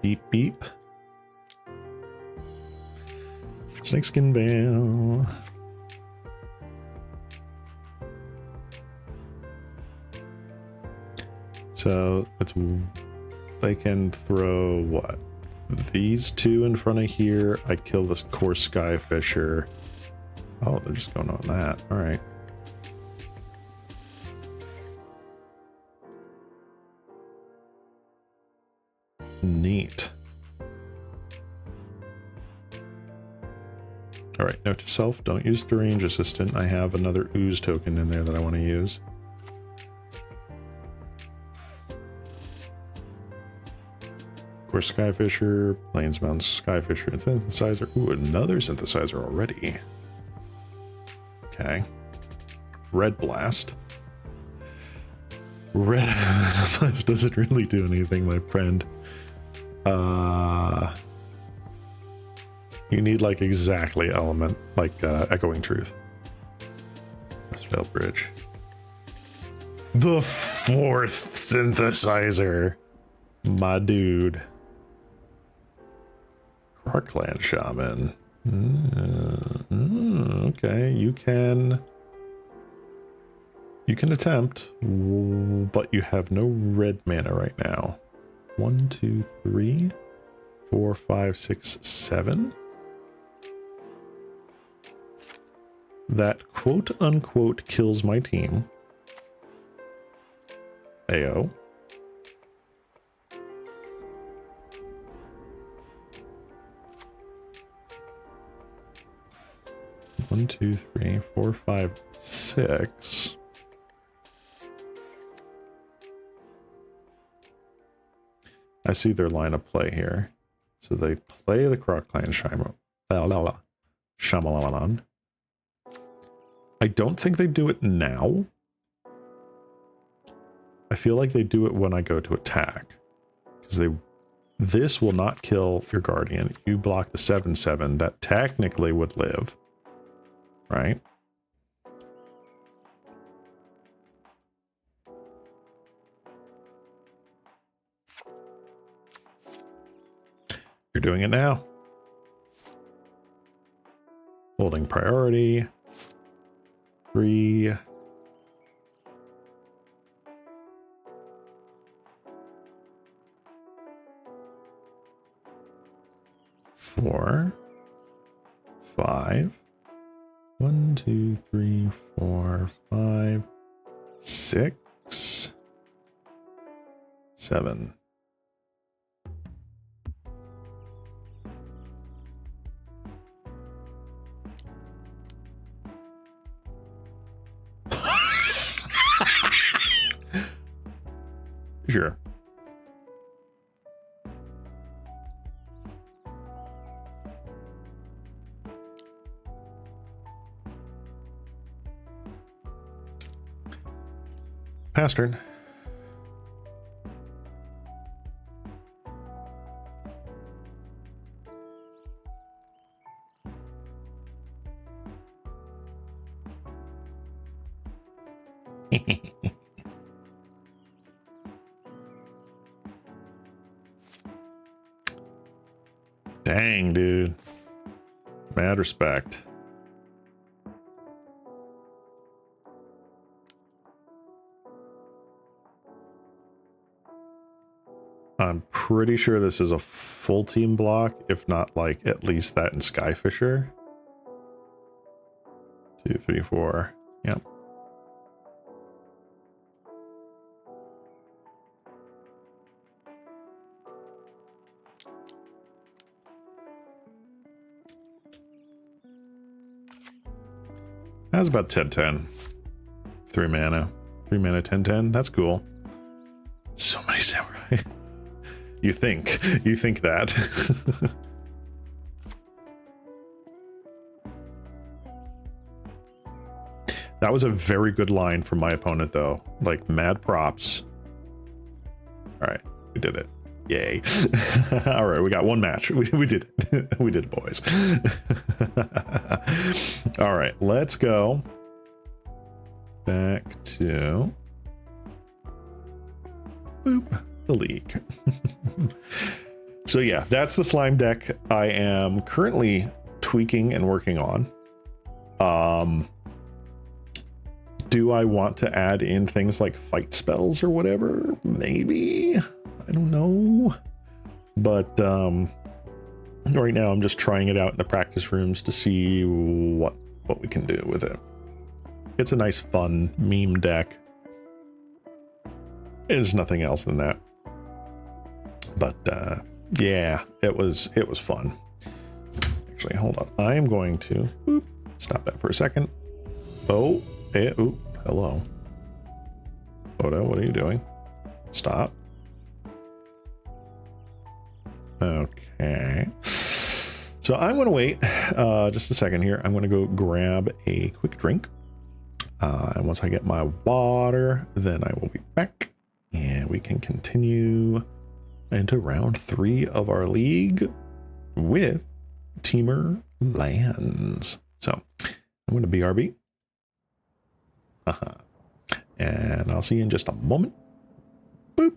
Beep, beep. Snakeskin Veil. So it's, they can throw what? These two in front of here. I kill this core Skyfisher. Oh, they're just going on that. All right. Neat. All right, note to self, don't use Derange Assistant. I have another Ooze token in there that I want to use. Of course, Skyfisher, Planesbound Skyfisher, and Synthesizer. Ooh, another Synthesizer already. Okay. Red Blast. Red Blast doesn't really do anything, my friend. You need like exactly element, like Echoing Truth. Spell Bridge. The fourth Synthesizer. My dude. Crockland Shaman. Okay, you can attempt, but you have no red mana right now. 1, 2, 3, 4, 5, 6, 7. That quote unquote kills my team. AO. One, two, three, 4, 5, 6. I see their line of play here. So they play the Crockland Shyamalan. I don't think they do it now. I feel like they do it when I go to attack. Because this will not kill your Guardian. You block the 7/7 that technically would live. Right? You're doing it now. Holding priority. 3. 4. 5. 1, 2, 3, 4, 5, 6. 7. Sure. Pass turn. Dang, dude. Mad respect. I'm pretty sure this is a full team block, if not like at least that in Skyfisher. 2, 3, 4. Yep. That's about 10-10. 3 mana. 3 mana, 10-10. That's cool. So many samurai. You think that. That was a very good line from my opponent, though. Like, mad props. All right, we did it. Yay. All right, we got one match. We did it. We did it, boys. All right, let's go back to boop, the league. So yeah, that's the slime deck I am currently tweaking and working on. Do I want to add in things like fight spells or whatever? Maybe. I don't know. But right now I'm just trying it out in the practice rooms to see what we can do with it. It's a nice, fun meme deck. It's nothing else than that. But yeah, it was fun. Actually, hold on. I am going to stop that for a second. Oh, hello. Odo, what are you doing? Stop. Okay. So I'm going to wait just a second here. I'm going to go grab a quick drink. And once I get my water, then I will be back. And we can continue into round 3 of our league with Temur lands. So I'm going to BRB. And I'll see you in just a moment. Boop.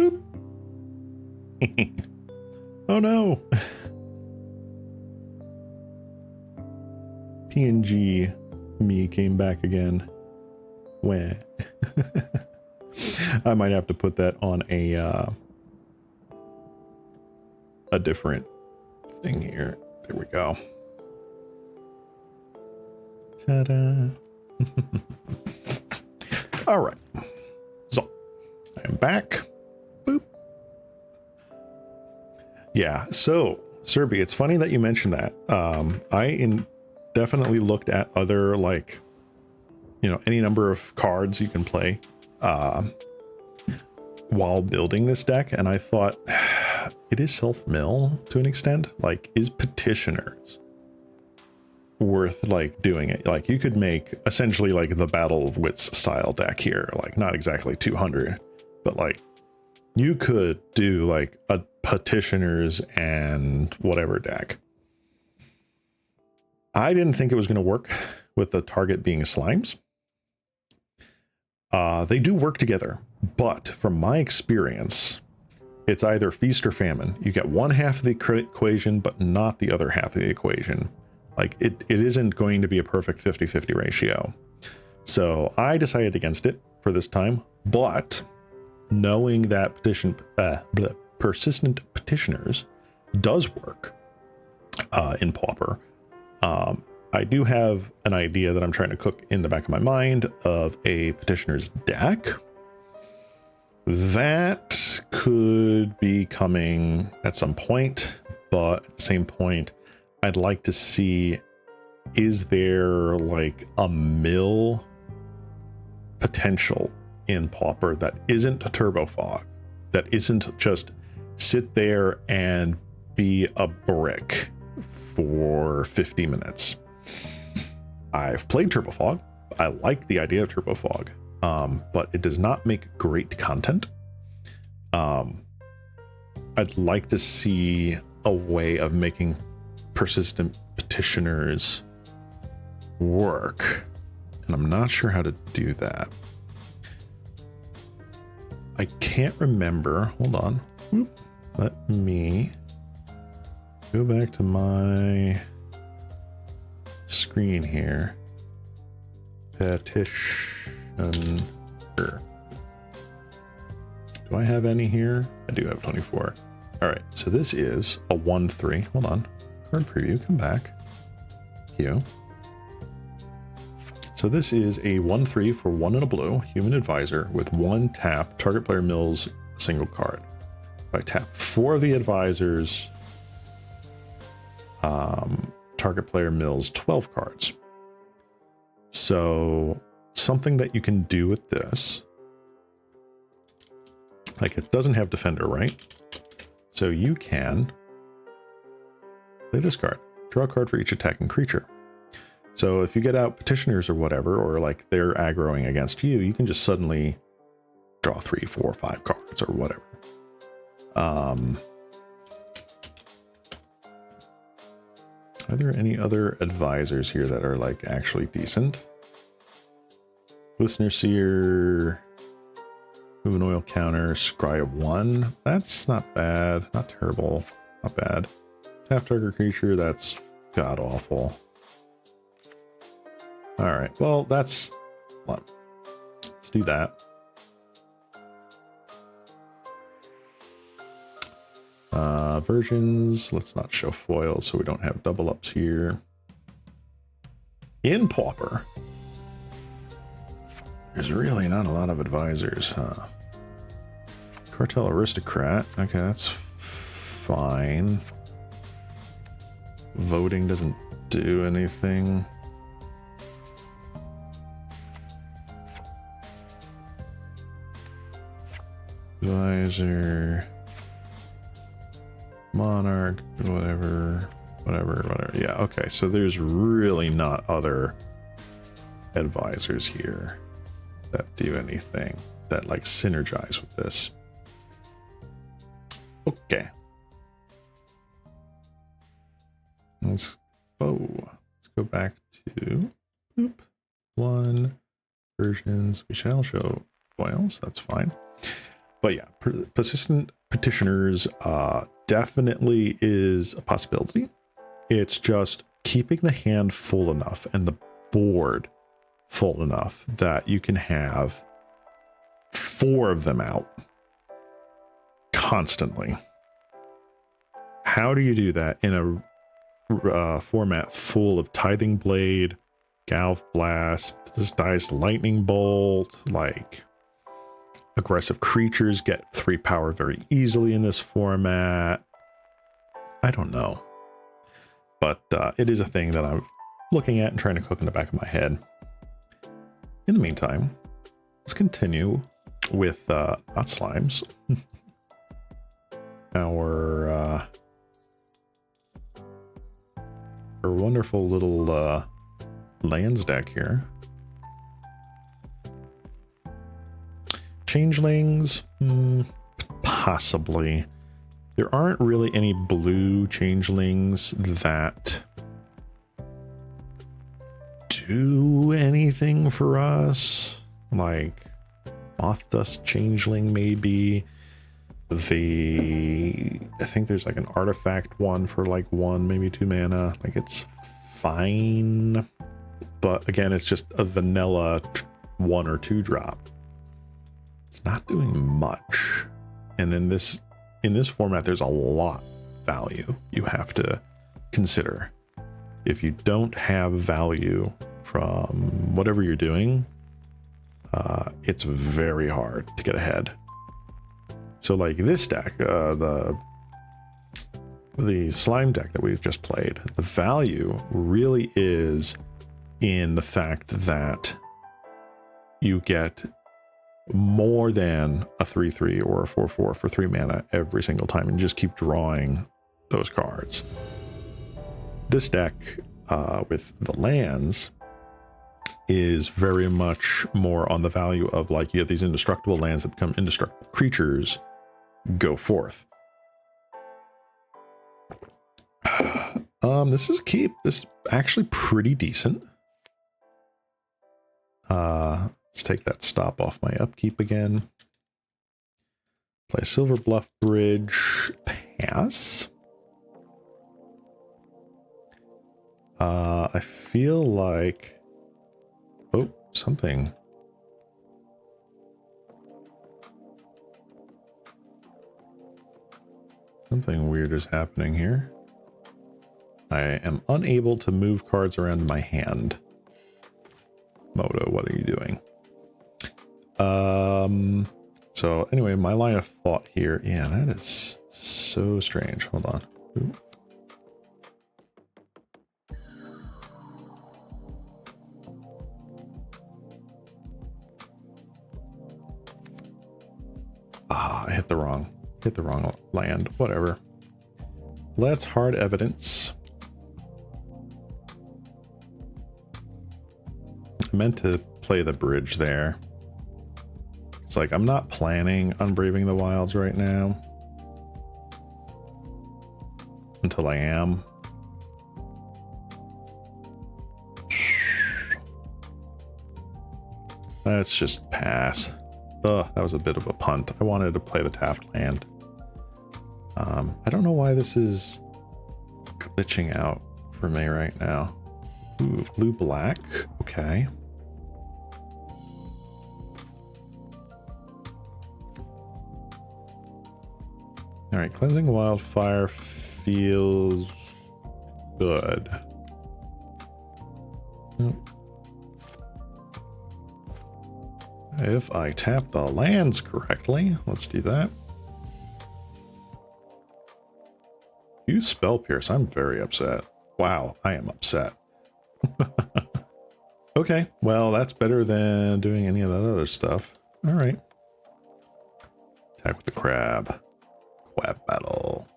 Boop. Oh no. PNG me came back again. Wah. I might have to put that on a different thing here. There we go. Ta-da. All right. So I'm back. Boop. Yeah. So Serby, it's funny that you mentioned that. I definitely looked at other, like, you know, any number of cards you can play while building this deck, and I thought it is self-mill to an extent. Like, is Petitioners worth like doing it? Like, you could make essentially like the Battle of Wits style deck here, like not exactly 200, but like you could do like a Petitioners and whatever deck. I didn't think it was going to work with the target being Slimes. They do work together, but from my experience, it's either feast or famine. You get one half of the equation, but not the other half of the equation. Like, it isn't going to be a perfect 50-50 ratio. So I decided against it for this time, but knowing that persistent petitioners does work in Pauper, I do have an idea that I'm trying to cook in the back of my mind of a petitioner's deck that could be coming at some point, but at the same point, I'd like to see, is there like a mill potential in Pauper that isn't a turbo fog, that isn't just sit there and be a brick for 50 minutes. I've played Turbo Fog. I like the idea of Turbo Fog, but it does not make great content. I'd like to see a way of making persistent petitioners work, and I'm not sure how to do that. I can't remember. Hold on. Whoop. Let me go back to my screen here. Petitioner. Do I have any here? I do have 24. All right, so this is a 1/3. Hold on. Card preview, come back. Thank you. So this is a 1/3 for 1 and a blue, Human Advisor, with 1 tap, target player mills a single card. If I tap 4 of the advisors, target player mills 12 cards. So something that you can do with this, like, it doesn't have defender, right? So you can play this card, draw a card for each attacking creature. So if you get out petitioners or whatever, or like they're aggroing against you, you can just suddenly draw 3, 4, 5 cards or whatever. Are there any other advisors here that are like actually decent? Listener Seer, move an oil counter, scry of 1. That's not bad, not terrible, not bad. Tap target creature, that's god awful. All right, well, that's, let's do that. Versions, let's not show foils so we don't have double ups here. In Pauper, there's really not a lot of advisors, huh? Cartel Aristocrat, okay, that's fine. Voting doesn't do anything. Advisor, Monarch, whatever. Yeah, okay, so there's really not other advisors here that do anything that like synergize with this. Okay. Let's go back to boop, 1 versions. We shall show foils, that's fine. But yeah, persistent petitioners definitely is a possibility. It's just keeping the hand full enough and the board full enough that you can have 4 of them out constantly. How do you do that in a format full of Tithing Blade, Galv Blast, Disguised Lightning Bolt? Like, aggressive creatures get 3 power very easily in this format. I don't know. But it is a thing that I'm looking at and trying to cook in the back of my head. In the meantime, let's continue with not slimes. Our wonderful little lands deck here. Changelings, possibly. There aren't really any blue changelings that do anything for us. Like Moth Dust Changeling, maybe. I think there's like an artifact one for like 1, maybe 2 mana. Like, it's fine. But again, it's just a vanilla 1 or 2 drop. It's not doing much. And in this format, there's a lot of value you have to consider. If you don't have value from whatever you're doing, it's very hard to get ahead. So like this deck, the slime deck that we've just played, the value really is in the fact that you get more than a 3/3 or a 4/4 for 3 mana every single time and just keep drawing those cards. This deck with the lands is very much more on the value of, like, you have these indestructible lands that become indestructible creatures. Go forth. This is keep. This is actually pretty decent. Let's take that stop off my upkeep again. Play Silver Bluff Bridge. Pass. I feel like... Oh, something. Something weird is happening here. I am unable to move cards around my hand. Moto, what are you doing? So anyway, my line of thought here. Yeah, that is so strange. Hold on. Ooh. I hit the wrong land. Whatever. Let's hard evidence. I meant to play the bridge there. It's like, I'm not planning on Braving the Wilds right now. Until I am. Let's just pass. Ugh, that was a bit of a punt. I wanted to play the tapped land. I don't know why this is glitching out for me right now. Ooh, blue black. Okay. All right, Cleansing Wildfire feels good. If I tap the lands correctly, let's do that. Use Spell Pierce. I'm very upset. Wow, I am upset. Okay, well, that's better than doing any of that other stuff. All right. Attack with the crab. Quab battle.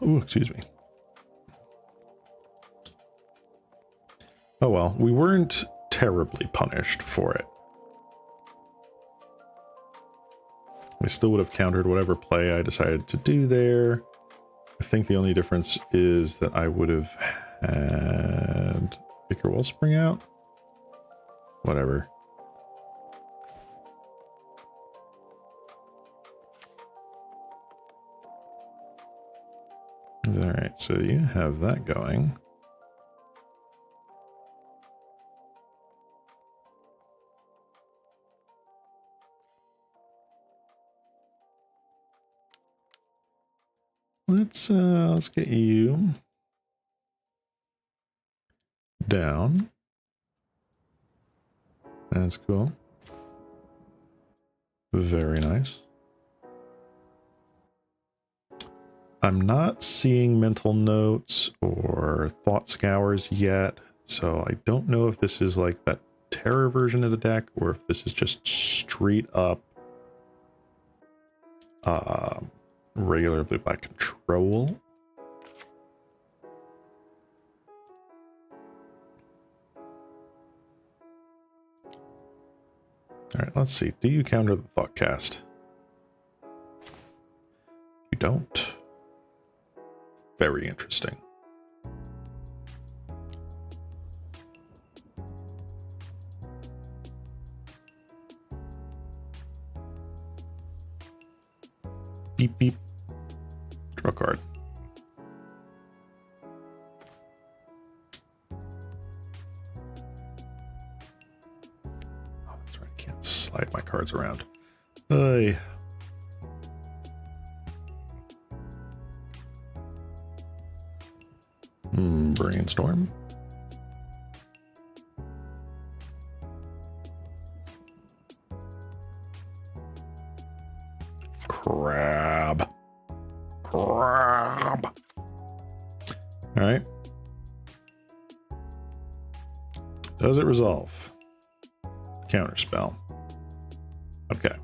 Oh, excuse me. Oh well, we weren't terribly punished for it. We still would have countered whatever play I decided to do there. I think the only difference is that I would have had Baker Wellspring out. Whatever. All right, so you have that going. Let's get you down. That's cool. Very nice. I'm not seeing mental notes or thought scours yet, so I don't know if this is like that terror version of the deck or if this is just straight up regular blue black control. All right, let's see. Do you counter the thought cast? You don't. Very interesting. Beep, beep. Draw a card. Oh, that's right. I can't slide my cards around. Hey. Brainstorm. Crab. All right. Does it resolve? Counterspell. Okay.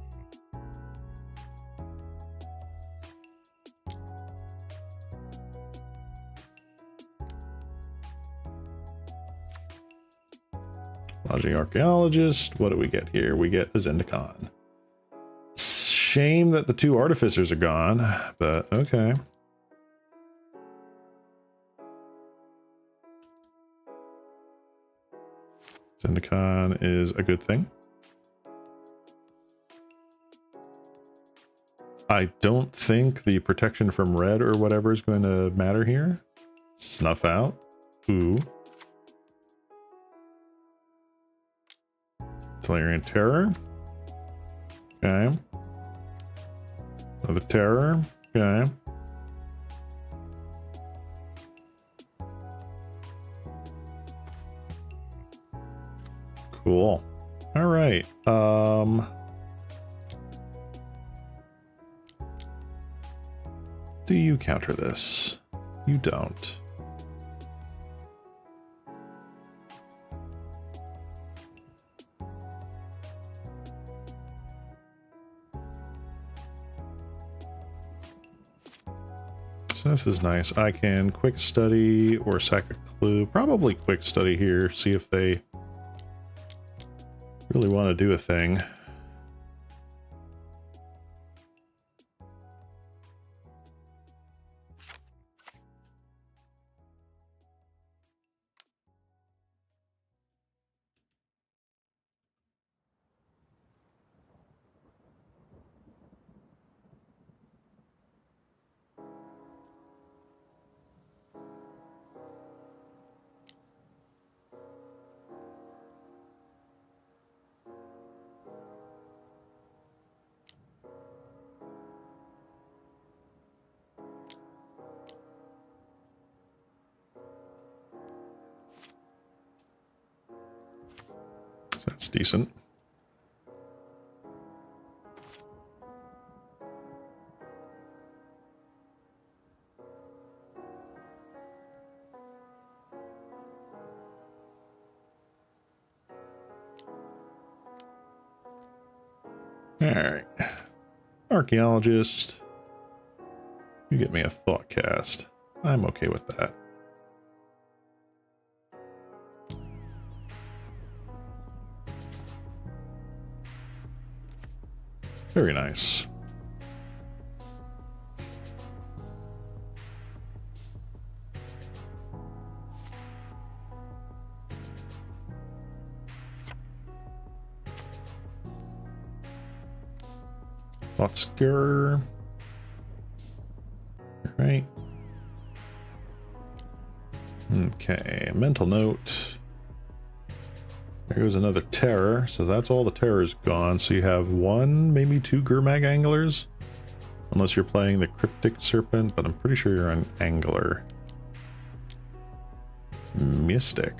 Lodging Archaeologist. What do we get here? We get a Zendikon. Shame that the two Artificers are gone, but okay. Zendikon is a good thing. I don't think the protection from red or whatever is going to matter here. Snuff out. Ooh. Tolarian Terror. Okay. Another Terror. Okay. Cool. All right. Do you counter this? You don't. So this is nice. I can quick study or sack a clue. Probably quick study here. See if they really want to do a thing. So that's decent. All right. Archaeologist. You get me a thought cast. I'm okay with that. Very nice. Thought Scare. Right. Okay, mental note. There goes another terror, so that's all the terrors gone. So you have one, maybe two Gurmag Anglers, unless you're playing the Cryptic Serpent, but I'm pretty sure you're an Angler. Mystic.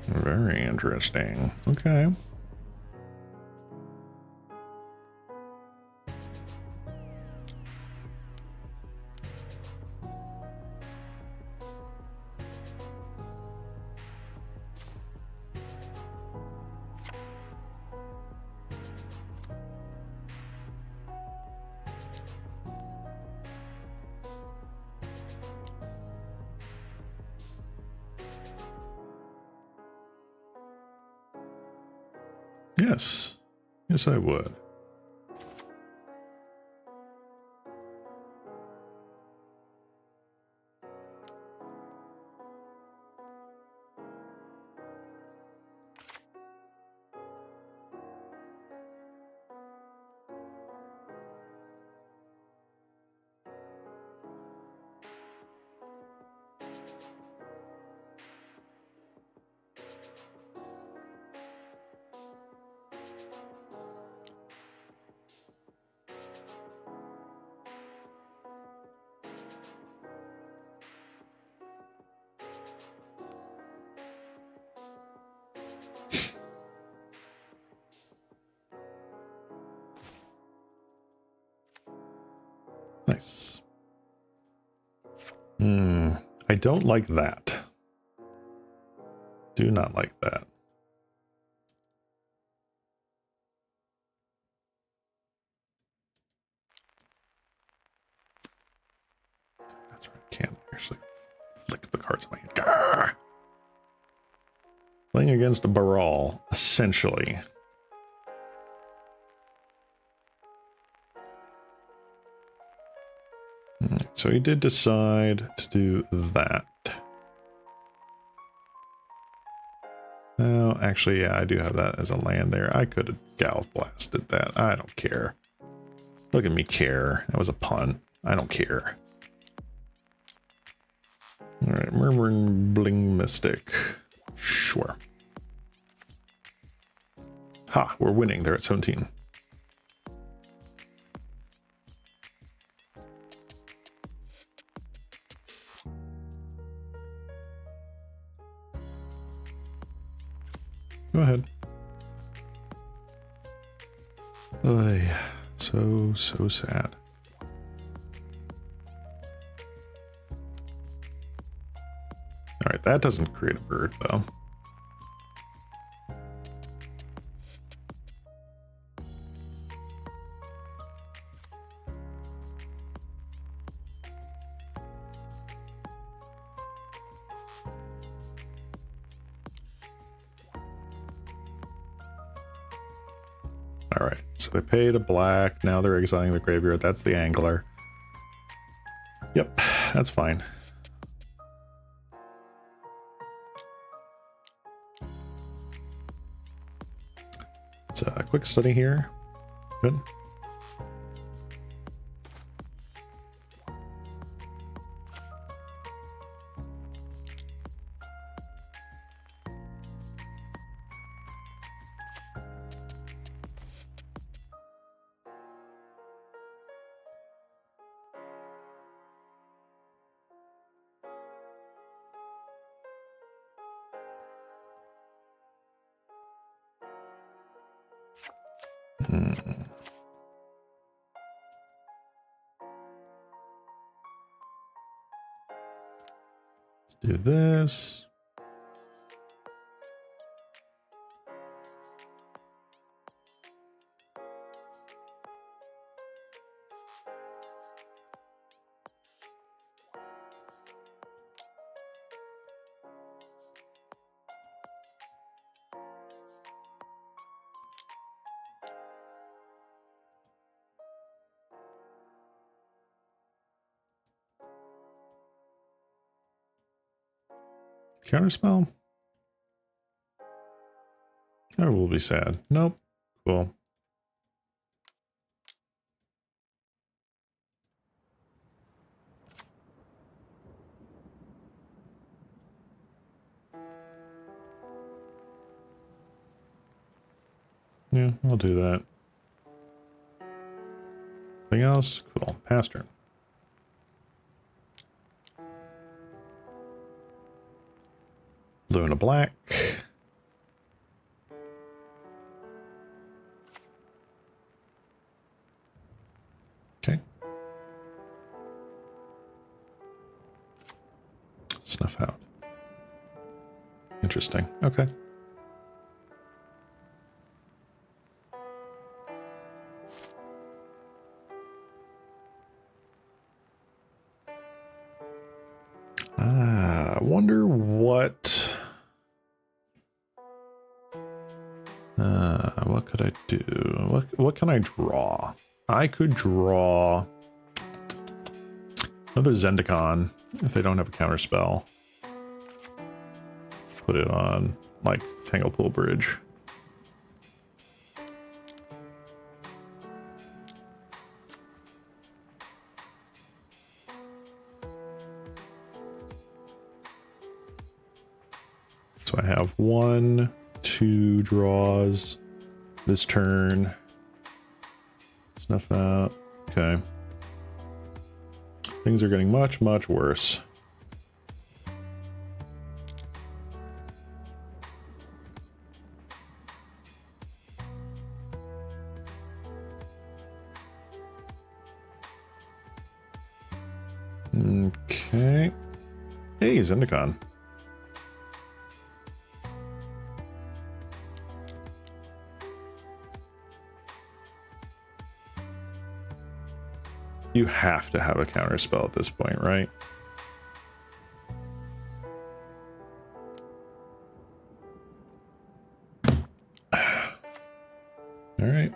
Very interesting. Okay. Yes. Yes, I would. Nice. I don't like that. Do not like that. That's right. I can't actually flick the cards in my hand. Grr! Playing against a Baral, essentially. So he did decide to do that. Oh, actually, yeah, I do have that as a land there. I could have Gal blasted that. I don't care. Look at me care. That was a pun. I don't care. All right, Murmuring Bling Mystic. Sure. Ha, we're winning. They're at 17. Go ahead. Oh, so sad. All right, that doesn't create a bird, though. All right, so they paid a black. Now they're exiling the graveyard. That's the angler. Yep, that's fine. It's a quick study here. Good. Let's do this. Counterspell? That will be sad. Nope. Cool. Yeah, I'll do that. Anything else? Cool. Pass turn. Blue and a black. Okay. Snuff out. Interesting. Okay. I wonder what could I do? What can I draw? I could draw another Zendikon if they don't have a counter spell. Put it on like Tanglepool Bridge. So I have 1, 2 draws this turn. Snuff out. Okay. Things are getting much, much worse. Okay. Hey, Zendikon. You have to have a counter spell at this point, right? All right.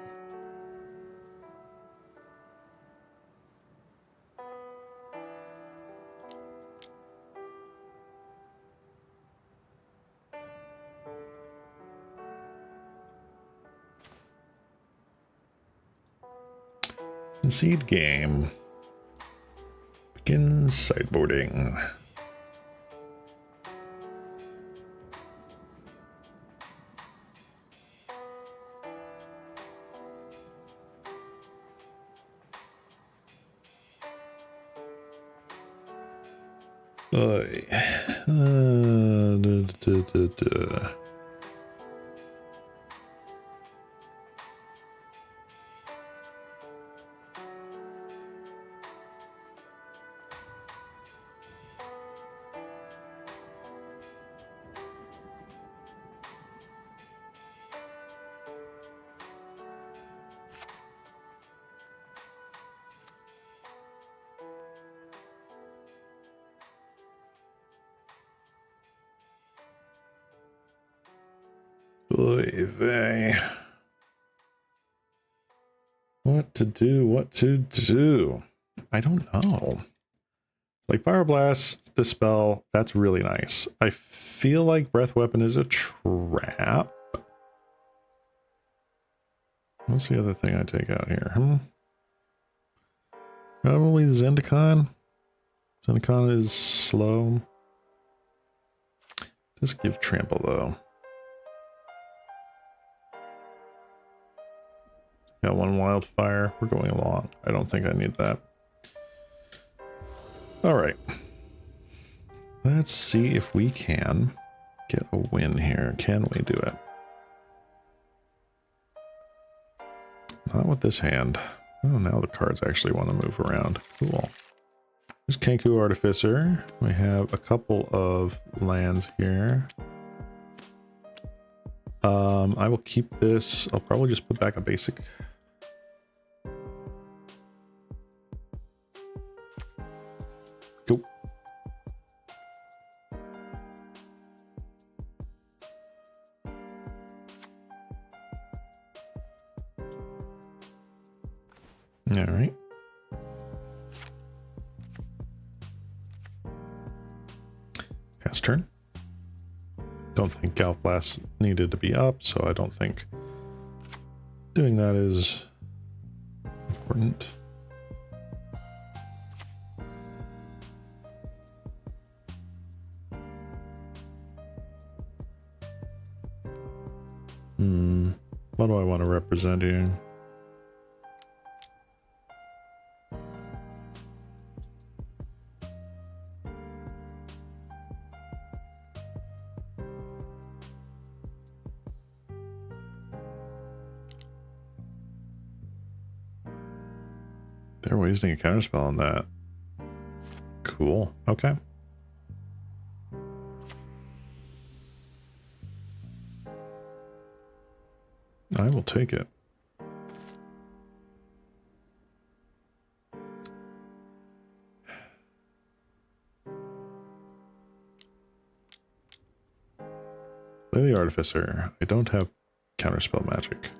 Concede game. Begin sideboarding. Oy vey. What to do? I don't know. Like Pyroblast, Dispel, that's really nice. I feel like Breath Weapon is a trap. What's the other thing I take out here? Probably Zendikon. Zendikon is slow. Just give Trample though. Got 1 Wildfire. We're going along. I don't think I need that. All right. Let's see if we can get a win here. Can we do it? Not with this hand. Oh, now the cards actually want to move around. Cool. There's Kenku Artificer. We have a couple of lands here. I will keep this. I'll probably just put back a basic. Go. All right. Pass turn. Don't think Gout Blast needed to be up, so I don't think doing that is important. What do I want to represent here? They're wasting a counterspell on that. Cool. Okay. I will take it. Play the Artificer. I don't have counterspell magic.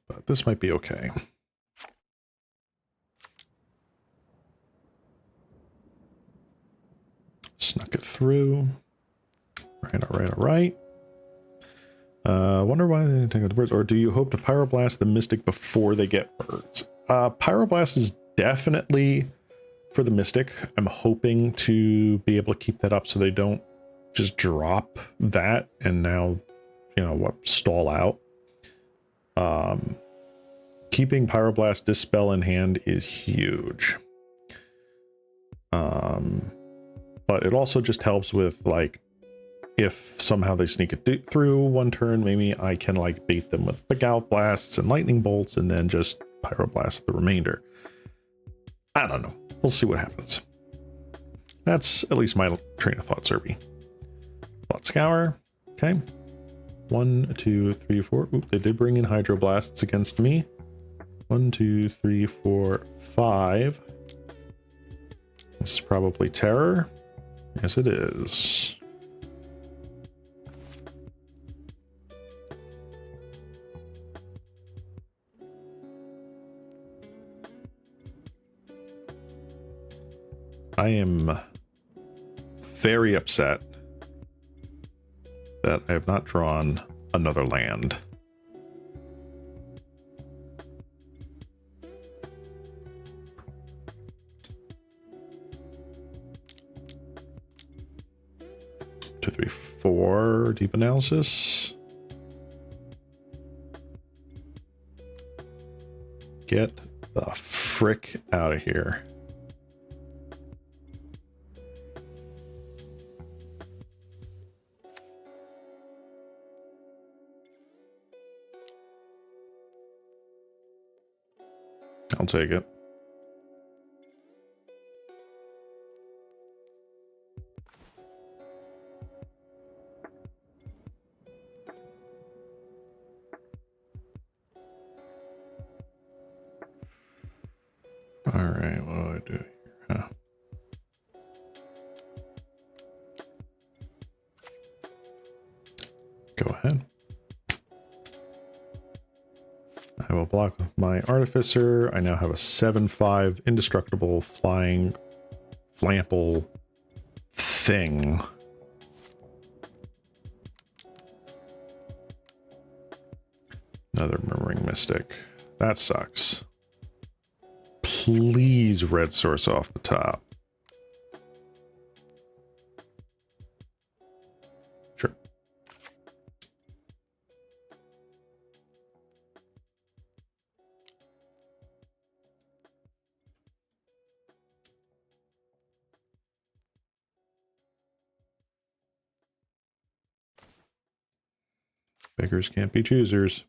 But this might be okay. Snuck it through. All right. Wonder why they didn't take out the birds, or do you hope to pyroblast the mystic before they get birds? Pyroblast is definitely for the mystic. I'm hoping to be able to keep that up so they don't just drop that and now, you know, what, stall out. Keeping pyroblast dispel in hand is huge. But it also just helps with, like, if somehow they sneak it through one turn, maybe I can like bait them with Begout Blasts and Lightning Bolts and then just Pyroblast the remainder. I don't know. We'll see what happens. That's at least my train of thought, Serby. Thought Scour. Okay. 1, 2, 3, 4. Oop, they did bring in Hydroblasts against me. 1, 2, 3, 4, 5. This is probably Terror. Yes, it is. I am very upset that I have not drawn another land. Two, three, four. Deep Analysis. Get the frick out of here. I'll take it. All right, what do I do here? Huh. Go ahead. I will block with my Artificer. I now have a 7/5 indestructible flying flample thing. Another Murmuring Mystic. That sucks. Please red source off the top. Sure. Beggars can't be choosers.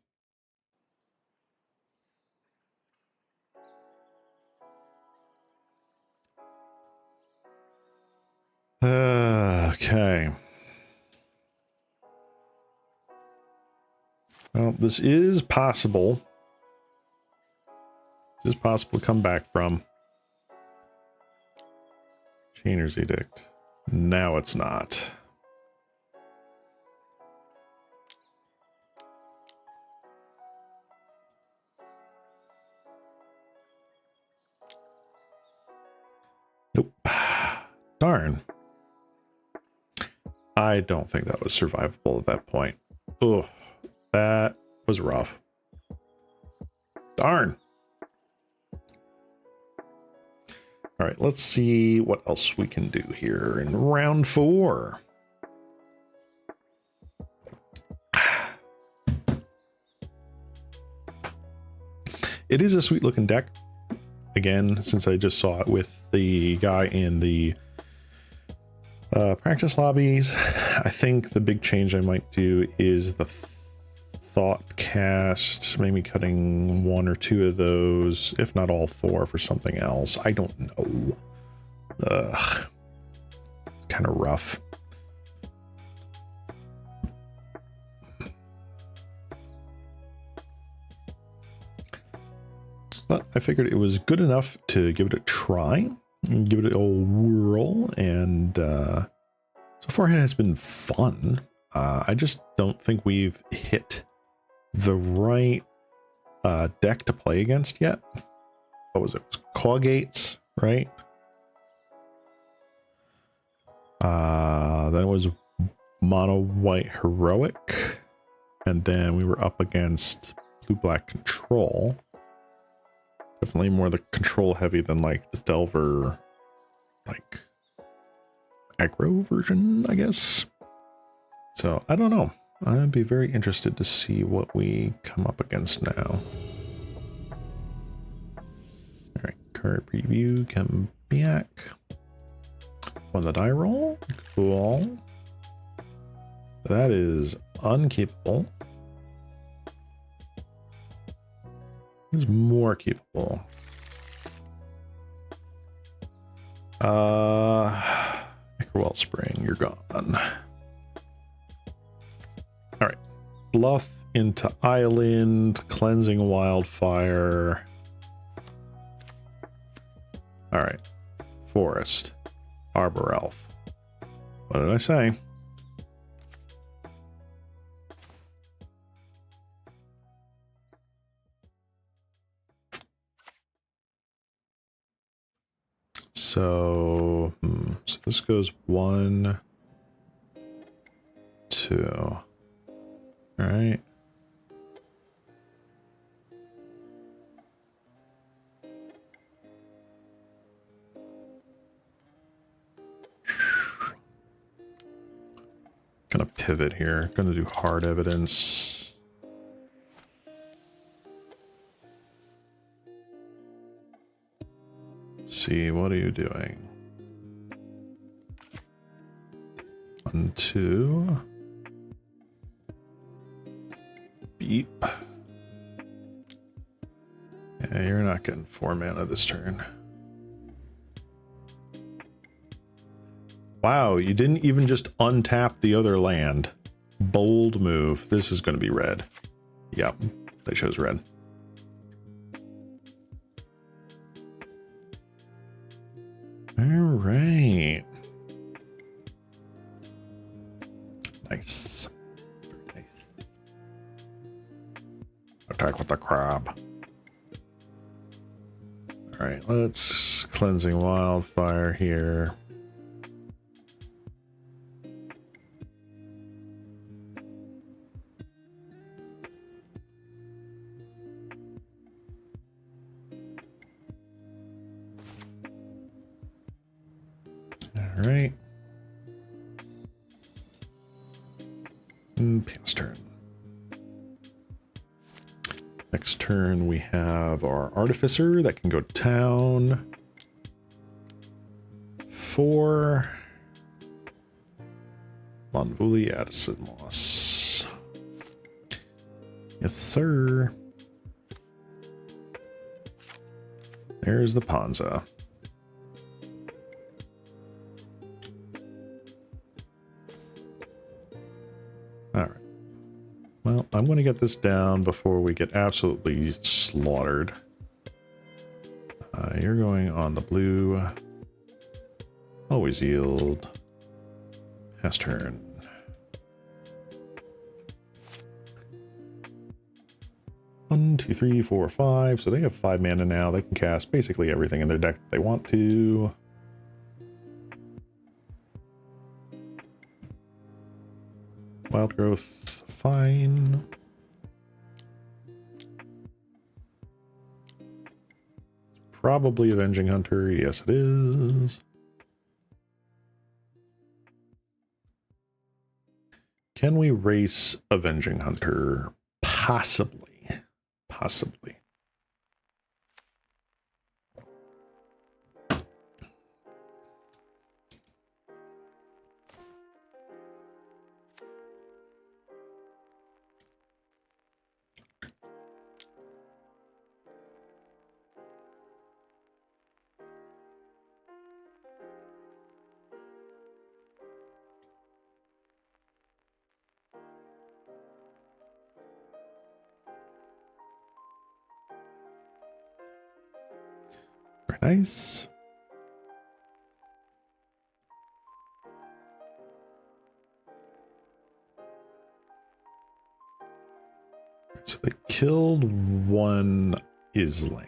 Okay. Well, this is possible. This is possible to come back from. Chainer's Edict. Now it's not. Nope. Darn. I don't think that was survivable at that point. Ugh. That was rough. Darn. All right, let's see what else we can do here in round 4. It is a sweet looking deck. Again, since I just saw it with the guy in the practice lobbies, I think the big change I might do is the thought cast, maybe cutting 1 or 2 of those, if not all 4 for something else. I don't know. Ugh. Kind of rough. But I figured it was good enough to give it a try, and give it a whirl, and so far it has been fun. I just don't think we've hit the right deck to play against yet. What was it? It was Caw Gates, right? Then it was Mono White Heroic, and then we were up against Blue Black Control. Definitely more the control heavy than like the Delver, like aggro version, I guess. So I don't know. I'd be very interested to see what we come up against now. All right, card preview, come back. On the die roll, cool. That is unkeepable. Who's more keepable? Wellspring, you're gone. All right, bluff into island, cleansing wildfire. All right, forest, arbor elf. What did I say? So, so this goes 1, 2. All right. Gonna pivot here. Gonna do hard evidence. See, what are you doing? 1, 2. Beep. Yeah, you're not getting 4 mana this turn. Wow, you didn't even just untap the other land. Bold move. This is going to be red. Yep, they chose red. All right. Nice. Very nice. Attack with the crab. All right, let's cleansing wildfire here. All right. Pan's turn. Next turn, we have our Artificer that can go to town. 4. Monvuli Addison Moss. Yes, sir. There's the Ponza. All right. Well, I'm going to get this down before we get absolutely slaughtered. You're going on the blue. Always yield. Pass turn. One, 2, 3, 4, 5. So they have 5 mana now. They can cast basically everything in their deck that they want to. Wild growth, fine. probably Avenging Hunter. Yes, it is. Can we race Avenging Hunter? Possibly. Possibly. Very nice. So they killed one Island.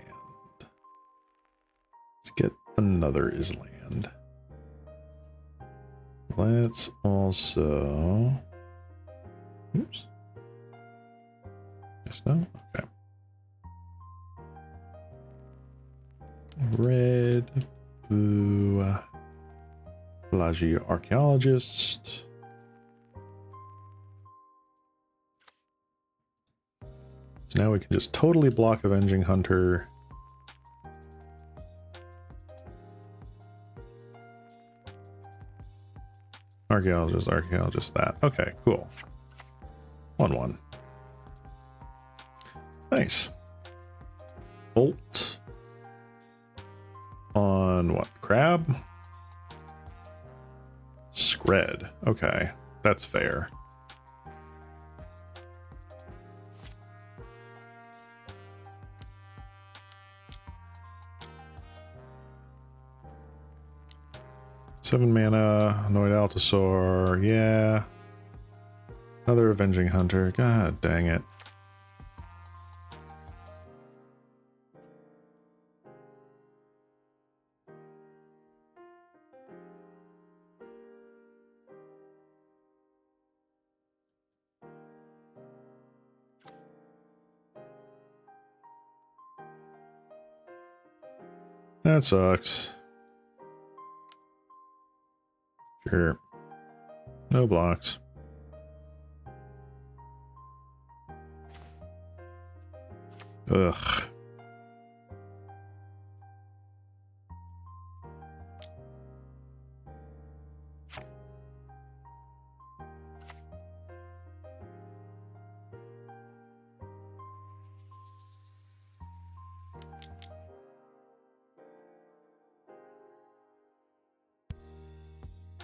Let's get another Island. Let's also... Oops. Yes, no? Okay. Red, blue, Pelagio Archaeologist. So now we can just totally block Avenging Hunter. Archaeologist, that. Okay, cool. 1-1. Nice. Bolt. On what? Crab? Scred. Okay, that's fair. Seven mana, Annoyed Altasaur, yeah. Another Avenging Hunter, god dang it. That sucks. Sure. No blocks. Ugh.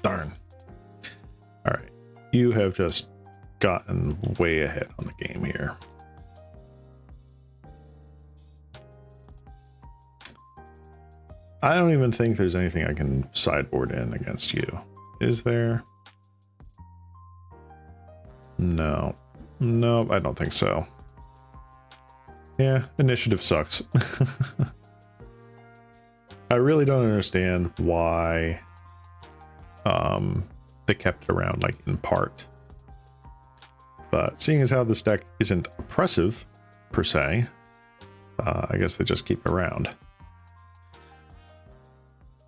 Darn. All right. You have just gotten way ahead on the game here. I don't even think there's anything I can sideboard in against you. Is there? No. Nope, I don't think so. Yeah, initiative sucks. I really don't understand why they kept it around, like, in part. But seeing as how this deck isn't oppressive, per se, I guess they just keep it around.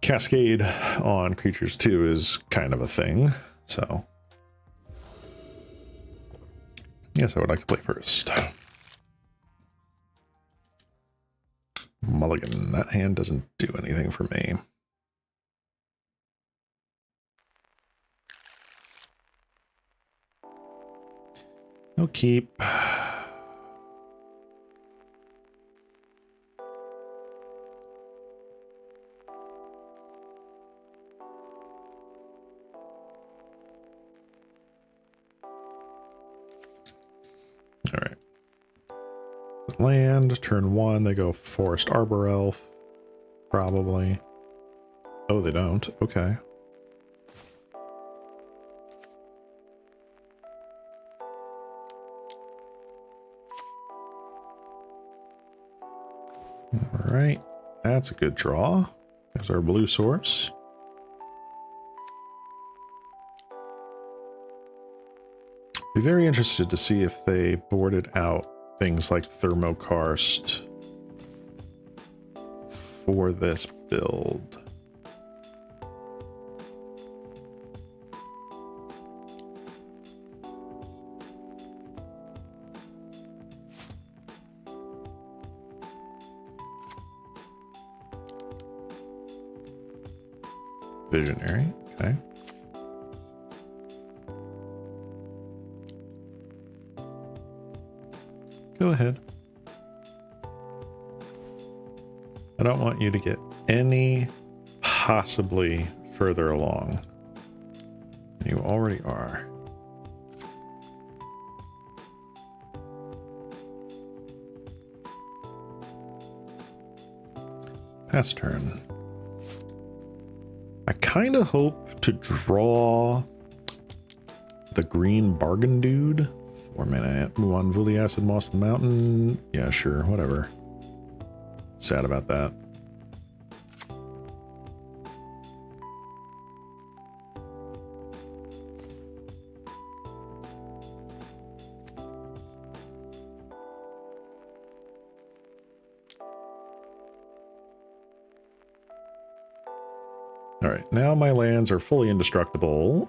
Cascade on creatures too is kind of a thing, so yes, I would like to play first. Mulligan, that hand doesn't do anything for me. No keep. All right. Land, turn 1, they go Forest Arbor Elf, probably. Oh, they don't. Okay. All right, that's a good draw. There's our blue source. Be very interested to see if they boarded out things like Thermokarst for this build. Visionary, okay. Go ahead. I don't want you to get any possibly further along. You already are. Pass turn. I kind of hope to draw the green bargain dude. 4 mana, move on, Vuli Acid, Moss the Mountain. Yeah, sure, whatever. Sad about that. All right, now my lands are fully indestructible.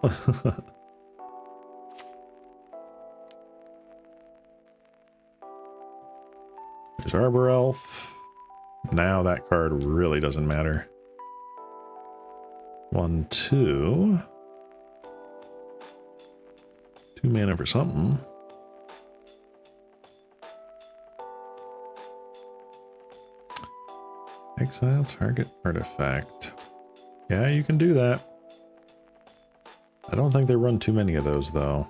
There's Arbor Elf. Now that card really doesn't matter. 1, 2. 2 mana for something. Exile target artifact. Yeah, you can do that. I don't think they run too many of those, though.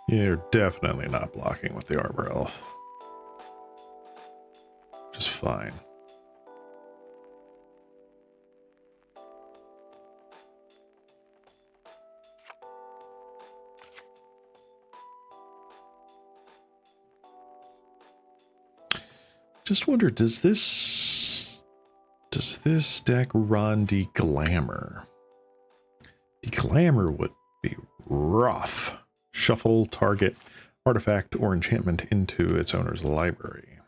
You're definitely not blocking with the Arbor Elf. Just fine. Just wonder, does this deck run De-Glamour? De-Glamour would be rough. Shuffle target artifact or enchantment into its owner's library.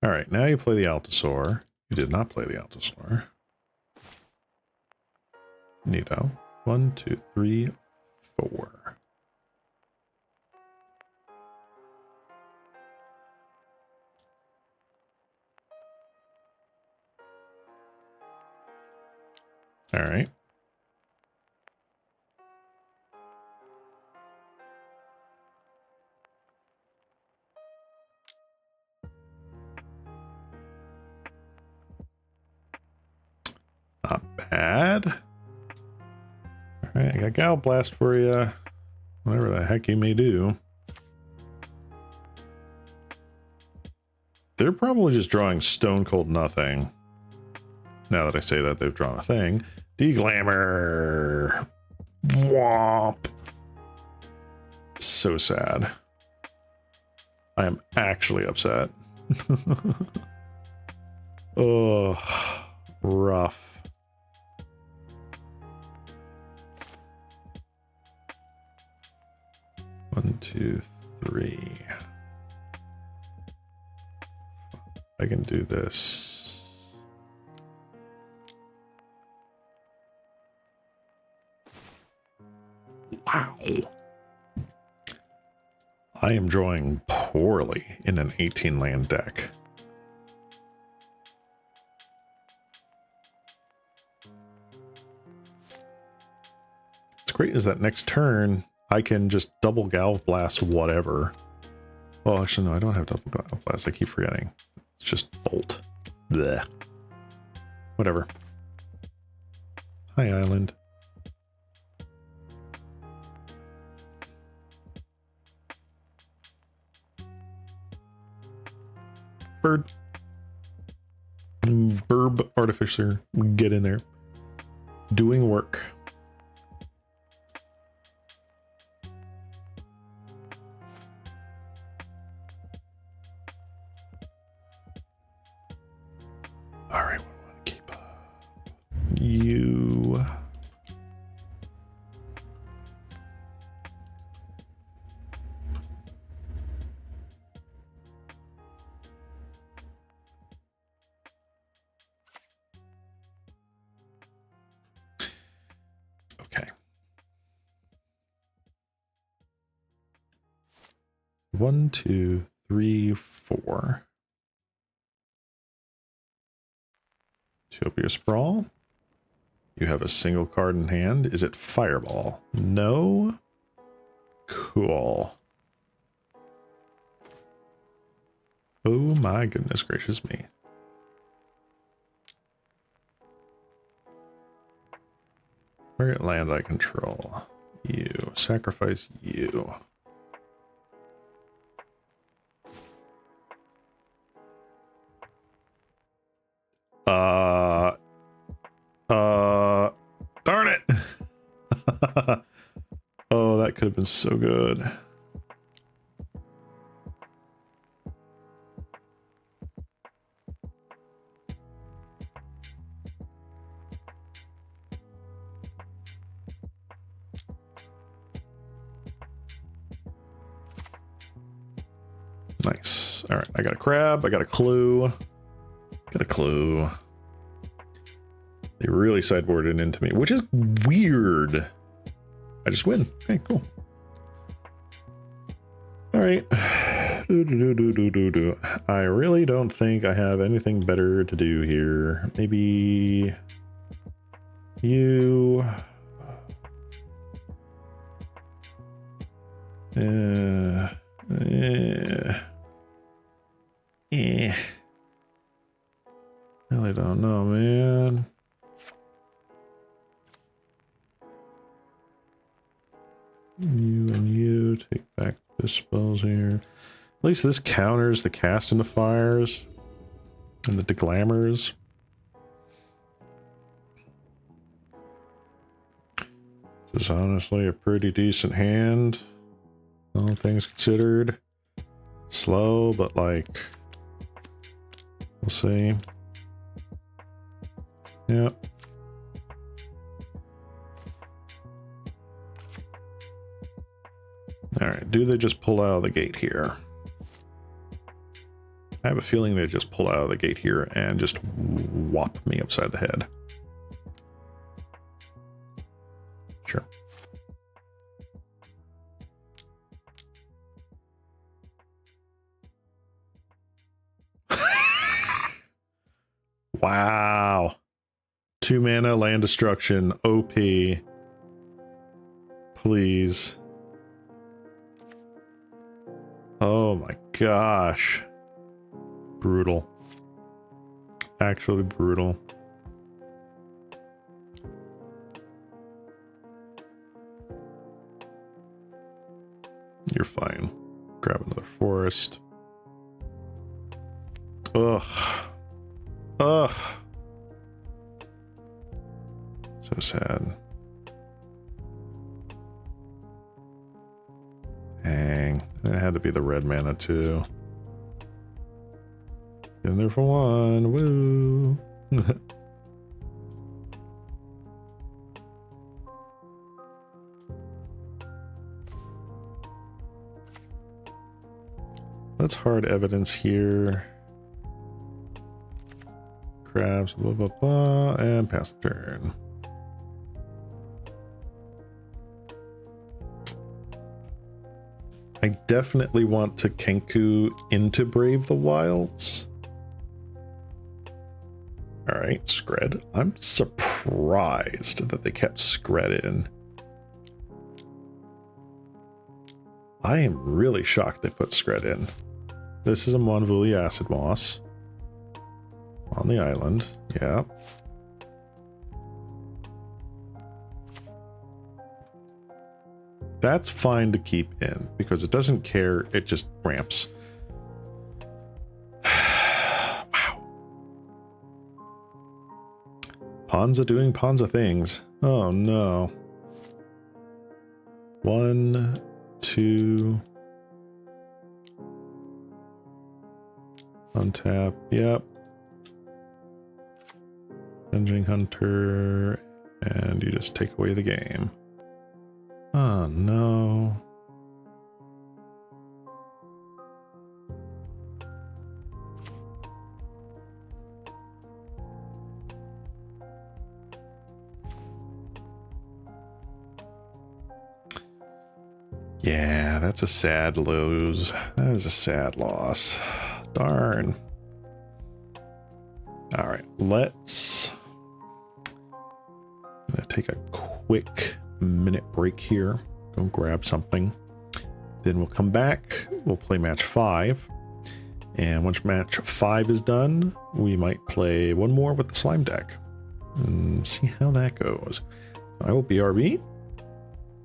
All right, now you play the Altasaur. You did not play the Altasaur. Neato. 1, 2, 3, 4. All right. Not bad. All right, I got Gal Blast for you. Whatever the heck you may do. They're probably just drawing stone cold nothing. Now that I say that, they've drawn a thing. De-Glamour. Womp. So sad. I am actually upset. Oh, rough. One, two, three. I can do this. Wow. I am drawing poorly in an 18 land deck. What's great is that next turn I can just double Gal Blast whatever. Well, actually, no, I don't have double Gal Blast. I keep forgetting. It's just Bolt. Blech. Whatever. Hi, Island. Bird. Burb Artificer. Get in there. Doing work. 1, 2, 3, 4. Utopia Sprawl. You have a single card in hand. Is it Fireball? No. Cool. Oh my goodness gracious me. Target land I control. You. Sacrifice you. Darn it! Oh, that could have been so good. Nice. All right, I got a crab. I got a clue. Got a clue. They really sideboarded into me, which is weird. I just win. Okay, cool. All right. I really don't think I have anything better to do here. Maybe you. Really don't know, man. You and you take back the spells here. At least this counters the cast into fires and the deglammers. This is honestly a pretty decent hand, all things considered. Slow, but like, we'll see. Yep. All right, do they just pull out of the gate here? I have a feeling they just pull out of the gate here and just whop me upside the head. Sure. Wow. 2 mana land destruction, OP. Please. Oh my gosh. Brutal. Actually brutal. You're fine. Grab another forest. Ugh. Ugh. So sad. Dang. It had to be the red mana too. In there for one. Woo. That's hard evidence here. Crabs, blah, blah, blah, and pass the turn. I definitely want to Kenku into Brave the Wilds. All right, Skred. I'm surprised that they kept Skred in. I am really shocked they put Skred in. This is a Monvuli Acid Moss. On the island, yeah. That's fine to keep in, because it doesn't care, it just ramps. Wow. Ponza doing Ponza things. Oh no. 1, 2. Untap, yep. Avenging Hunter, and you just take away the game. Oh no. Yeah, that's a sad lose. That is a sad loss. Darn. All right, let's I'm gonna take a quick minute break here. Go grab something. Then we'll come back. We'll play match 5. And once match 5 is done, we might play one more with the slime deck and see how that goes. I will BRB.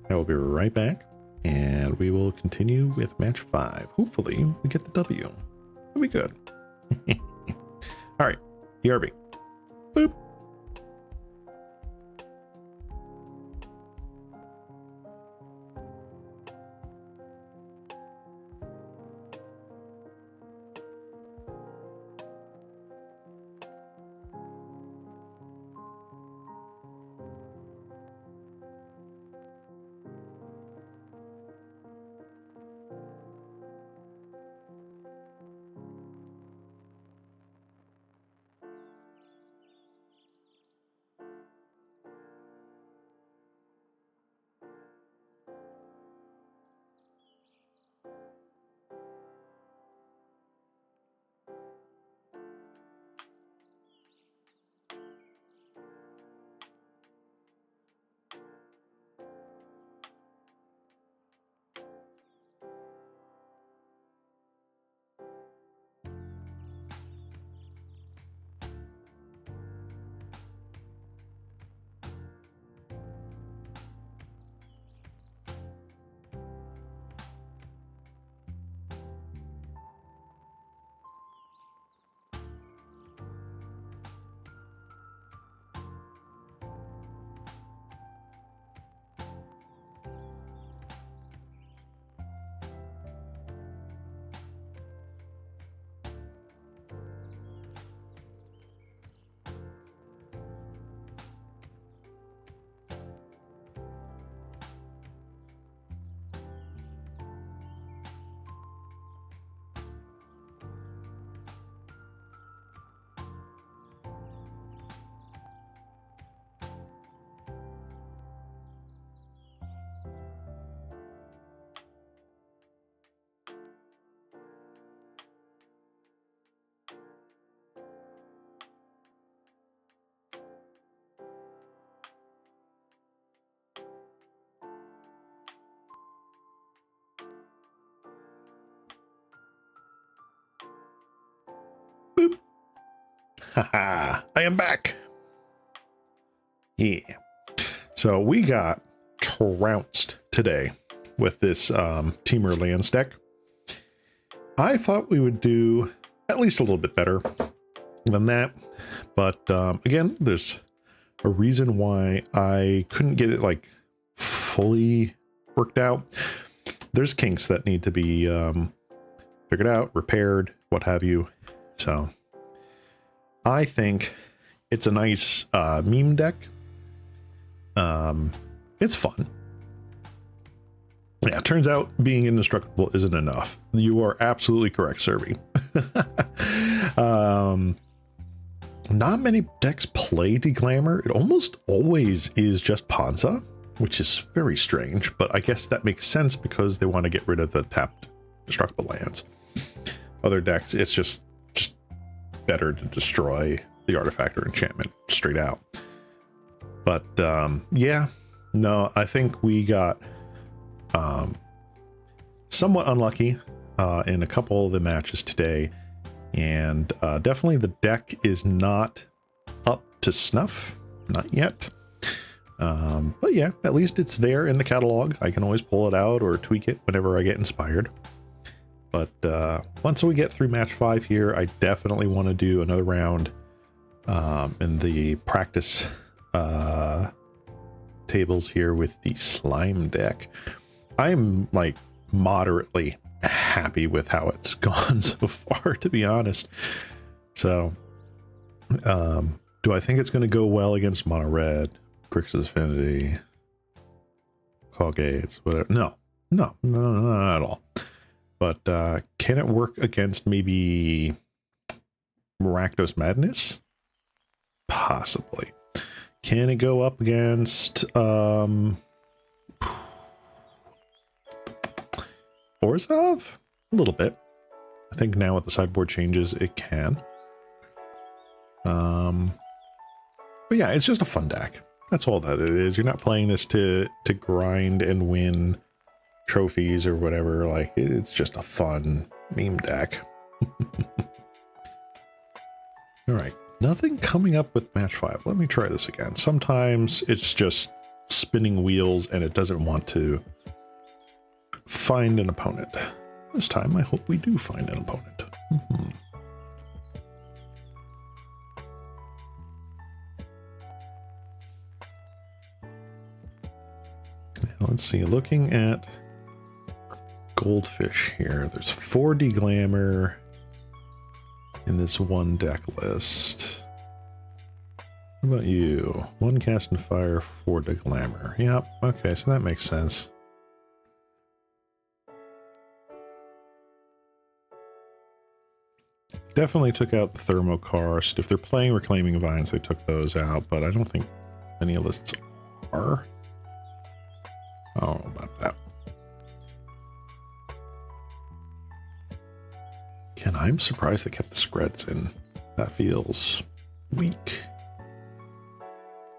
I will be right back. And we will continue with match 5. Hopefully we get the W. That'll be good. All right, BRB. Boop. Boop. Haha, I am back. Yeah. So we got trounced today with this Temur lands deck. I thought we would do at least a little bit better than that. But again, there's a reason why I couldn't get it like fully worked out. There's kinks that need to be figured out, repaired, what have you. So I think it's a nice meme deck. It's fun. Yeah, it turns out being indestructible isn't enough. You are absolutely correct, Serby. Not many decks play Deglamor. It almost always is just Ponza, which is very strange, but I guess that makes sense because they want to get rid of the tapped destructible lands. Other decks, it's just better to destroy the artifact or enchantment straight out. But yeah, no, I think we got somewhat unlucky in a couple of the matches today, and definitely the deck is not up to snuff, not yet. But yeah, at least it's there in the catalog. I can always pull it out or tweak it whenever I get inspired. But once we get through match 5 here, I definitely want to do another round in the practice tables here with the slime deck. I'm like moderately happy with how it's gone so far, to be honest. So do I think it's going to go well against mono red, Grixis Affinity, Caw Gates, whatever? No, not at all. But can it work against maybe Rakdos Madness? Possibly. Can it go up against Orzhov? A little bit. I think now with the sideboard changes, it can. But yeah, it's just a fun deck. That's all that it is. You're not playing this to grind and win trophies or whatever. Like, it's just a fun meme deck. All right, nothing coming up with match 5. Let me try this again. Sometimes it's just spinning wheels and it doesn't want to find an opponent. This time, I hope we do find an opponent. Now, let's see, looking at Goldfish here, there's 4 Deglamor in this one deck list. What about you? 1 Cast and Fire, 4 Deglamor. Yep, okay, so that makes sense. Definitely took out the Thermokarst. If they're playing Reclaiming Vines, they took those out, but I don't think any lists are. I don't know about that. Again, I'm surprised they kept the Screds in. That feels weak.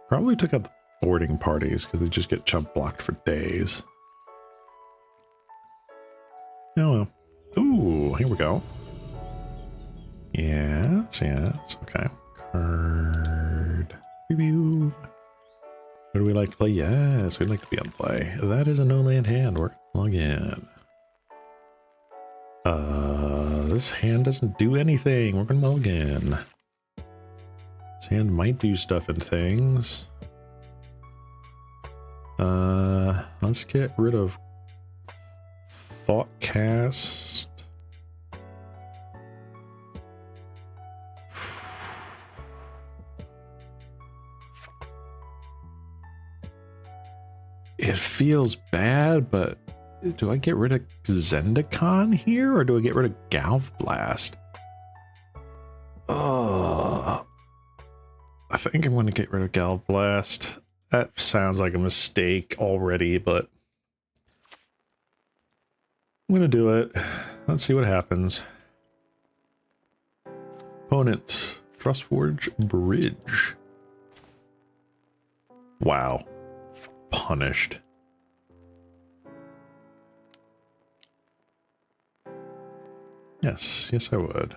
Probably took out the boarding parties because they just get chump blocked for days. Oh well. Ooh, here we go. Yes, okay. Card preview. What do we like to play? Yes, we'd like to be on play. That is a no-land hand. We're gonna log in. This hand doesn't do anything. We're gonna mulligan. This hand might do stuff and things. Let's get rid of Thoughtcast. It feels bad, but do I get rid of Zendikon here, or do I get rid of Galvblast? I think I'm going to get rid of Galvblast. That sounds like a mistake already, but I'm going to do it. Let's see what happens. Opponent, Trustforge Bridge. Wow. Punished. Yes, I would.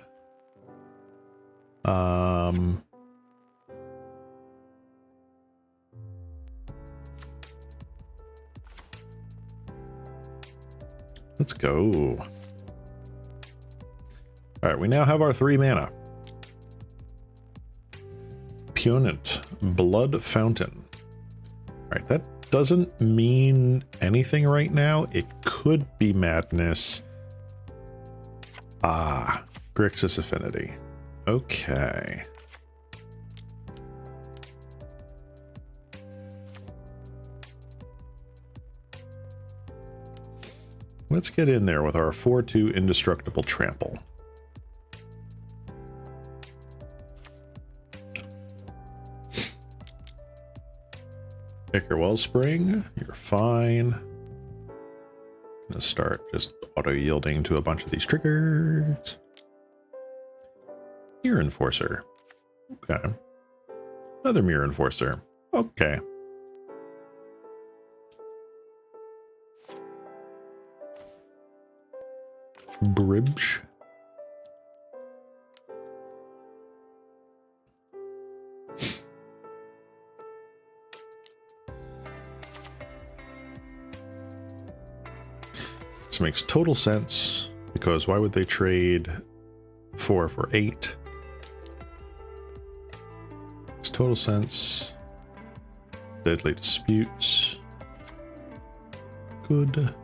Let's go. All right, we now have our 3 mana. Punent, Blood Fountain. All right, that doesn't mean anything right now. It could be madness. Ah, Grixis Affinity. Okay. Let's get in there with our 4/2 Indestructible Trample. Picker Wellspring, you're fine. Gonna start just auto-yielding to a bunch of these triggers. Mirror Enforcer. Okay. Another Mirror Enforcer. Okay. Bridge. This makes total sense, because why would they trade 4 for 8? Makes total sense. Deadly Disputes. Good.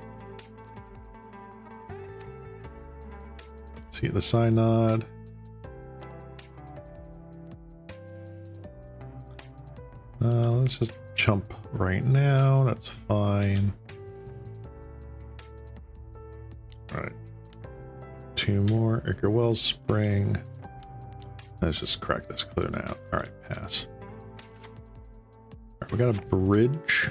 See the Synod. Let's just chump right now. That's fine. All right. 2 more. Ichor Wellspring. Let's just crack this clue now. All right, pass. All right, we got a bridge.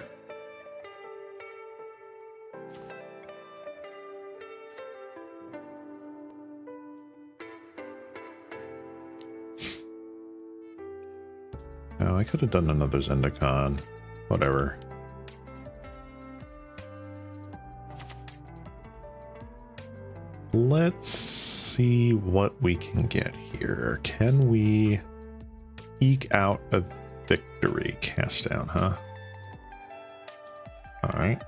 Oh, I could have done another Zendikon. Whatever. Let's see what we can get here. Can we eke out a victory? Cast down, huh? All right.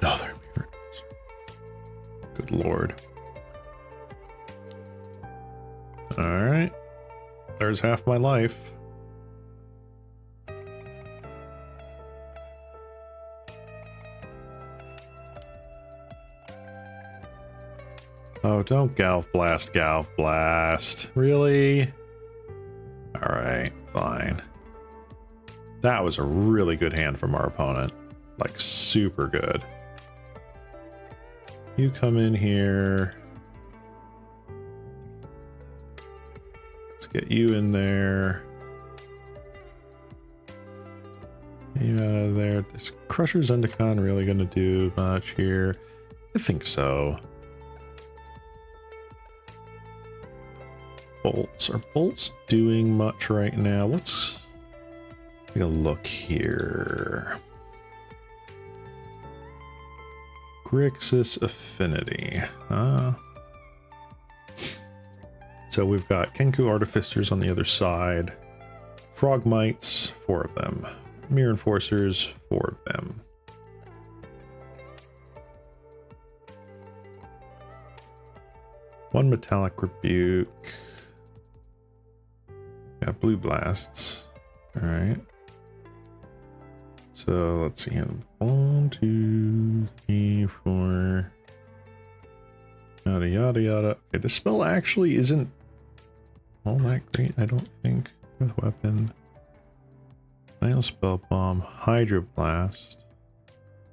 Oh, they're miracles. Good lord. All right. There's half my life. Oh, don't Galv Blast, Galv Blast. Really? Alright, fine. That was a really good hand from our opponent. Like, super good. You come in here. Let's get you in there. You out of there. Is Crusher Zendikon really going to do much here? I think so. Bolts. Are bolts doing much right now? Let's take a look here. Grixis Affinity. So we've got Kenku Artificers on the other side. Frogmites, 4 of them. Mirror Enforcers, 4 of them. One Metallic Rebuke. Got Blue Blasts. Alright. So let's see. 1, 2, 3, 4. Yada yada yada. Okay, the spell actually isn't all that great, I don't think. With weapon. Nail Spell Bomb. Hydro Blast.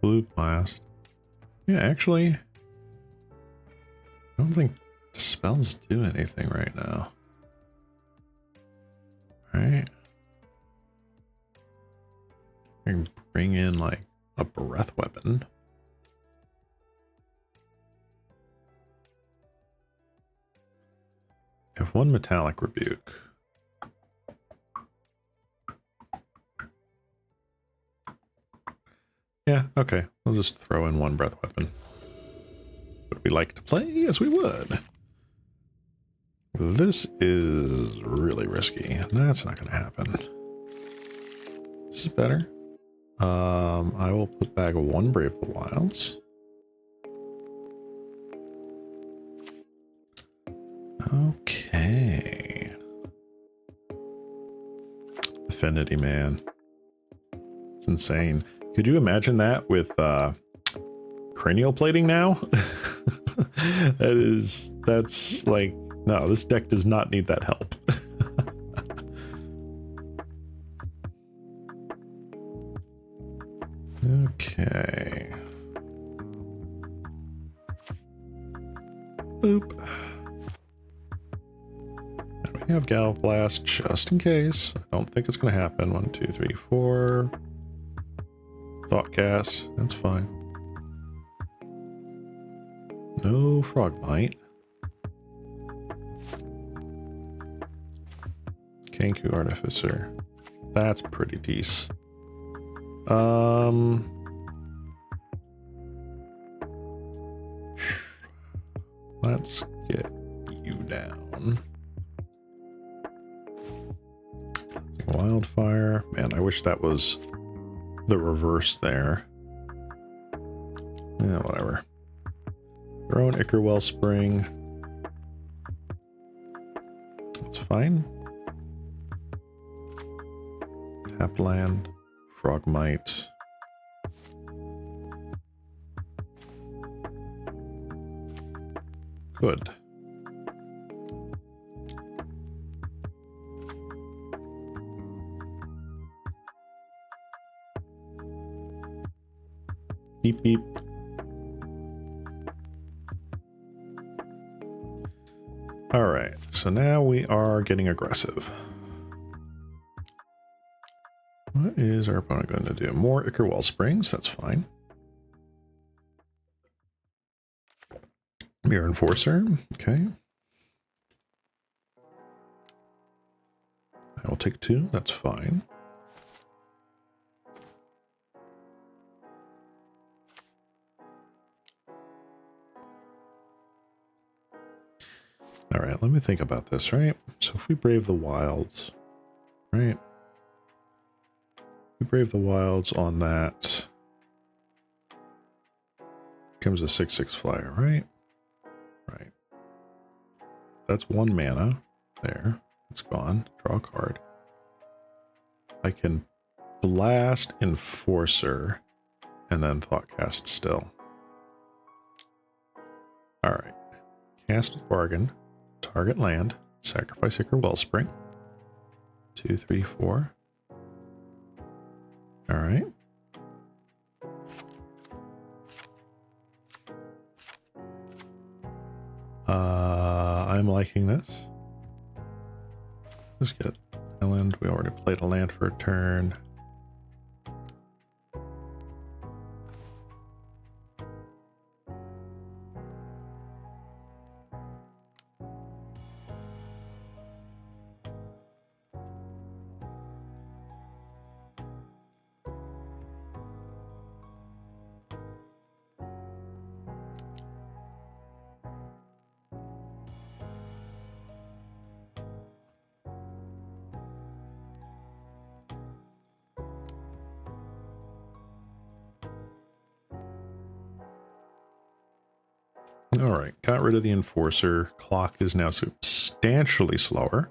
Blue Blast. Yeah, actually, I don't think the spells do anything right now. Right. I can bring in like a breath weapon. I have 1 Metallic Rebuke. Yeah, okay. We'll just throw in 1 breath weapon. Would we like to play? Yes, we would. This is really risky. That's not going to happen. This is better. I will put back 1 Brave the Wilds. Okay. Affinity, man. It's insane. Could you imagine that with cranial plating now? That's like, no, this deck does not need that help. Okay. Boop. And we have Galv Blast just in case. I don't think it's going to happen. 1, 2, 3, 4. Thought Cast. That's fine. No Frogmite. Kenku Artificer. That's pretty decent. Let's get you down. Wildfire. Man, I wish that was the reverse there. Yeah, whatever. Throw an Ichor Wellspring. That's fine. Tap land. Frogmite. Good. Beep beep. All right, so now we are getting aggressive. What is our opponent going to do? More Ichor Wellsprings, that's fine. Mirror Enforcer, okay. I'll take 2. That's fine. All right, let me think about this, right? So if we brave the wilds, right? We brave the wilds on that. Comes a 6/6 flyer, right? Right. That's 1 mana. There. It's gone. Draw a card. I can blast Enforcer and then Thoughtcast still. Alright. Cast with Bargain. Target land. Sacrifice Ichor Wellspring. 2, 3, 4. Alright. I'm liking this. Let's get island. We already played a land for a turn. All right, got rid of the Enforcer. Clock is now substantially slower.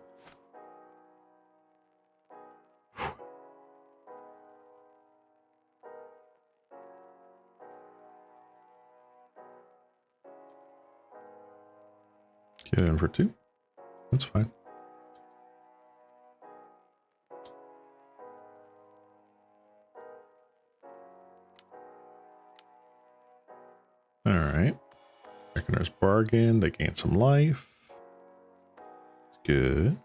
Get in for 2. That's fine. All right. Reckoner's Bargain. They gain some life. Good.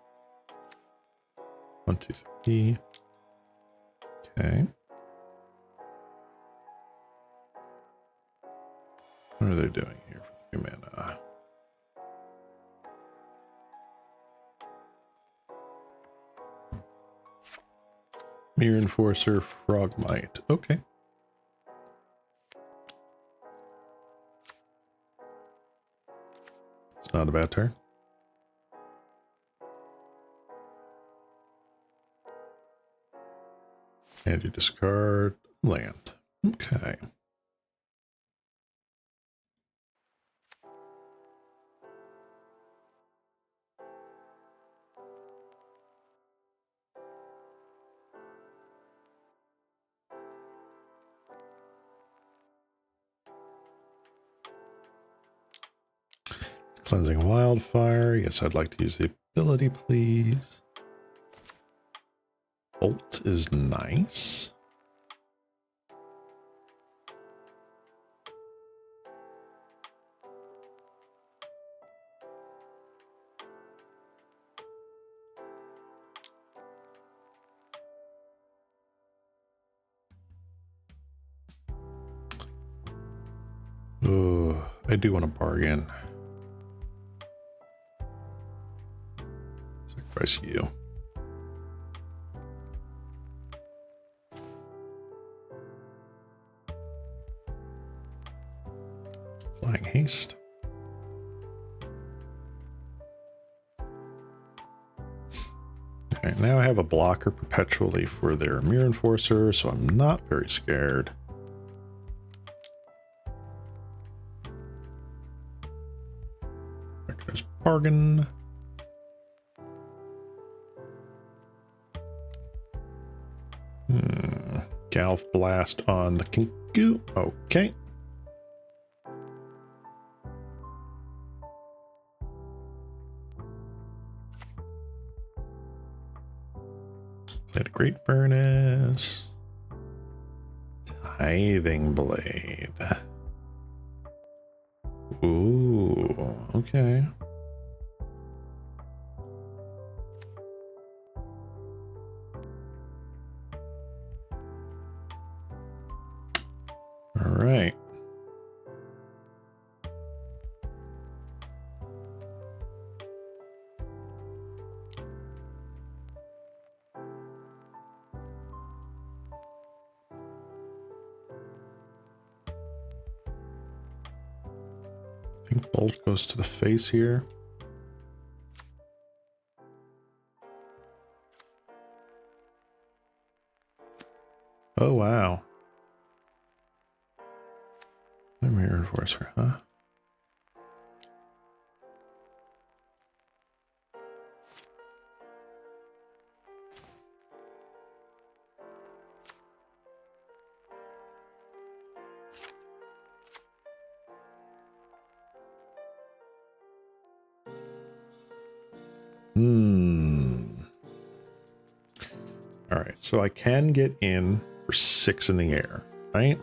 1, 2, 3. Okay. What are they doing here for 3 mana? Mirror Enforcer, Frogmite. Okay. It's not a bad turn. And you discard land. Okay. Cleansing Wildfire. Yes, I'd like to use the ability, please. Bolt is nice. Oh, I do want to bargain. Sacrifice you. Flying Haste. Alright, now I have a blocker perpetually for their Mirror Enforcer, so I'm not very scared. There's Bargain. Galf Blast on the Kinku. Okay. Played a Great Furnace. Tithing Blade. Ooh, okay. All right. think bolt goes to the face here. Oh, wow. Dimir Enforcer, huh? All right, so I can get in for 6 in the air, right?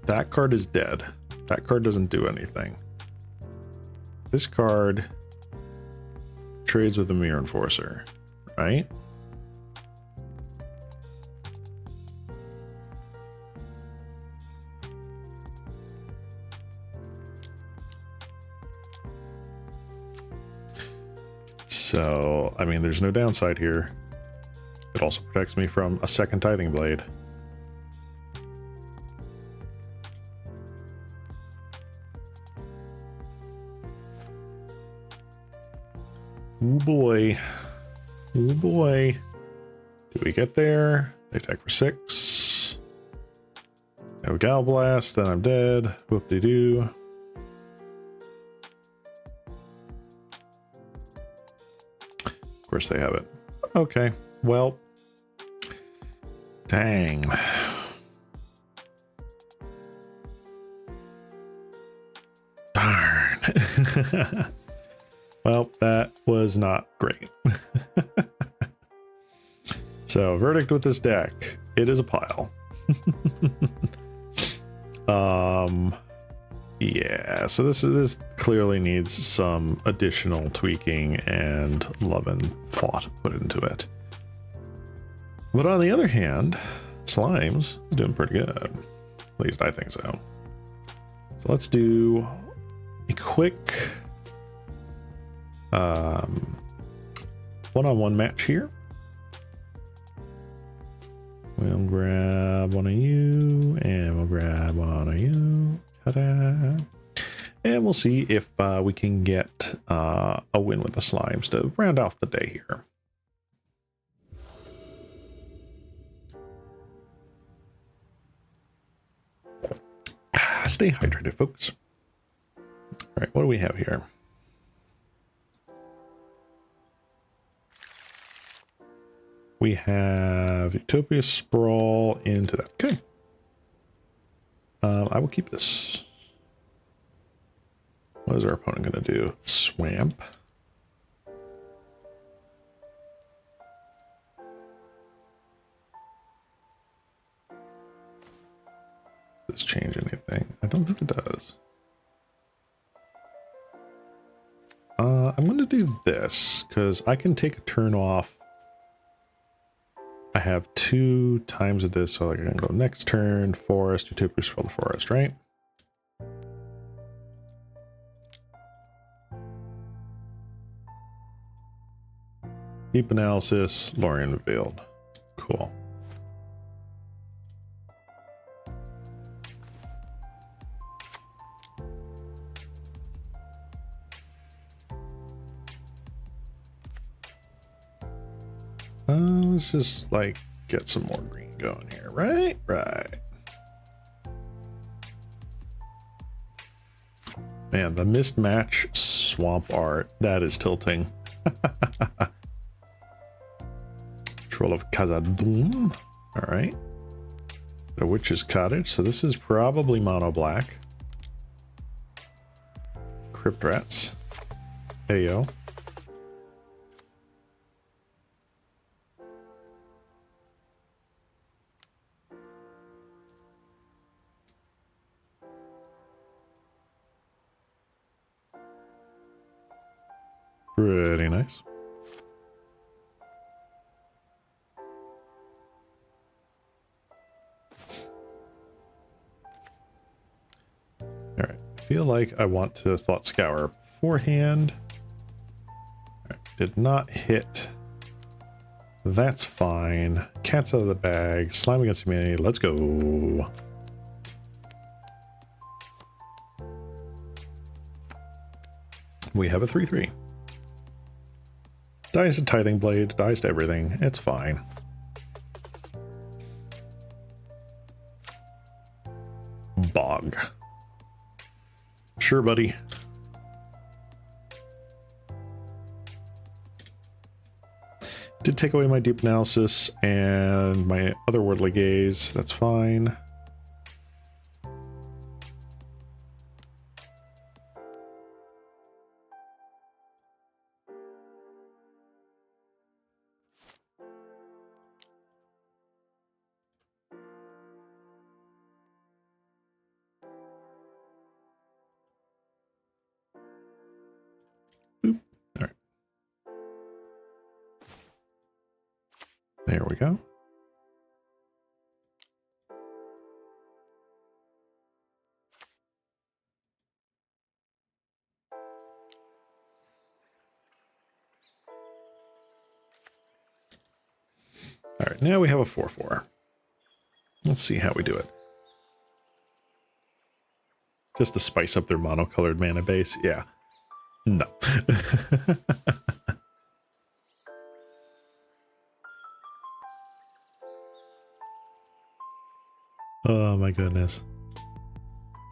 That card is dead. That card doesn't do anything. This card trades with the Mirror Enforcer, right? So, I mean, there's no downside here. It also protects me from a second Tithing Blade. Oh boy. Oh boy. Do we get there? They attack for 6. No Gal Blast, then I'm dead. Whoop-de-doo. Of course they have it. Okay, well. Dang. Darn. Well, that was not great. So, verdict with this deck. It is a pile. Yeah, so this clearly needs some additional tweaking and love and thought put into it. But on the other hand, Slimes are doing pretty good. At least I think so. So let's do a quick one-on-one match here. We'll grab one of you, and we'll grab one of you. Ta-da. And we'll see if we can get a win with the Slimes to round off the day here. Stay hydrated, folks. All right, what do we have here? We have Utopia Sprawl into that. Okay. I will keep this. What is our opponent going to do? Swamp. Does this change anything? I don't think it does. I'm going to do this because I can take a turn off. I have 2 times of this, so I can go next turn, forest, Utopia Sprawl the forest, right? Deep analysis, Lorien revealed. Cool. Let's just like get some more green going here, right? Right. Man, the mismatch swamp art, that is tilting. Troll of Khazad-dûm. All right. The Witch's Cottage. So this is probably mono black. Crypt Rats. Heyo. Pretty nice. All right, I feel like I want to Thought Scour beforehand. All right, did not hit That's fine. Cat's out of the bag. Slime against humanity. Let's go. We have a 3/3. Dies to Tithing Blade. Dies to everything. It's fine. Bog. Sure, buddy. Did take away my deep analysis and my otherworldly gaze. That's fine. Boop. All right. There we go. All right, now we have a 4/4. Let's see how we do it. Just to spice up their monocolored mana base? Yeah. No. Oh my goodness.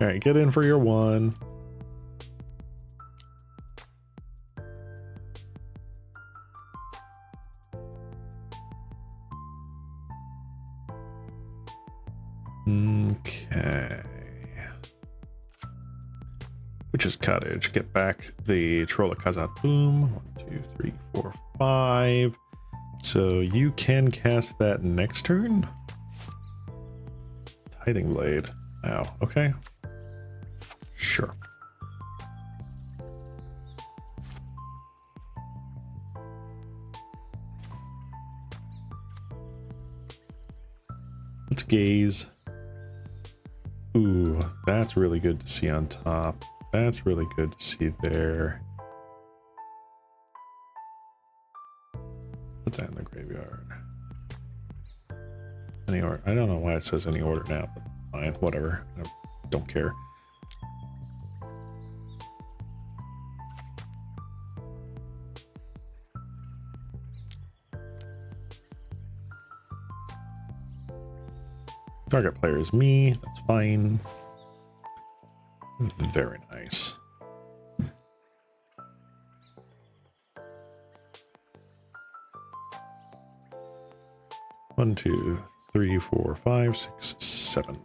All right, get in for your 1. Okay. Witch's Cottage. Get back the Troll of Khazad Boom. 1, 2, 3, 4, 5. So you can cast that next turn? Tithing Blade. Wow, okay. Sure. Let's gaze. Ooh, that's really good to see on top. That's really good to see there. Put that in the graveyard. Any order? I don't know why it says any order now, but fine, whatever. I don't care. Target player is me. That's fine. Very nice. One, 2, 3, 4, 5, 6, 7.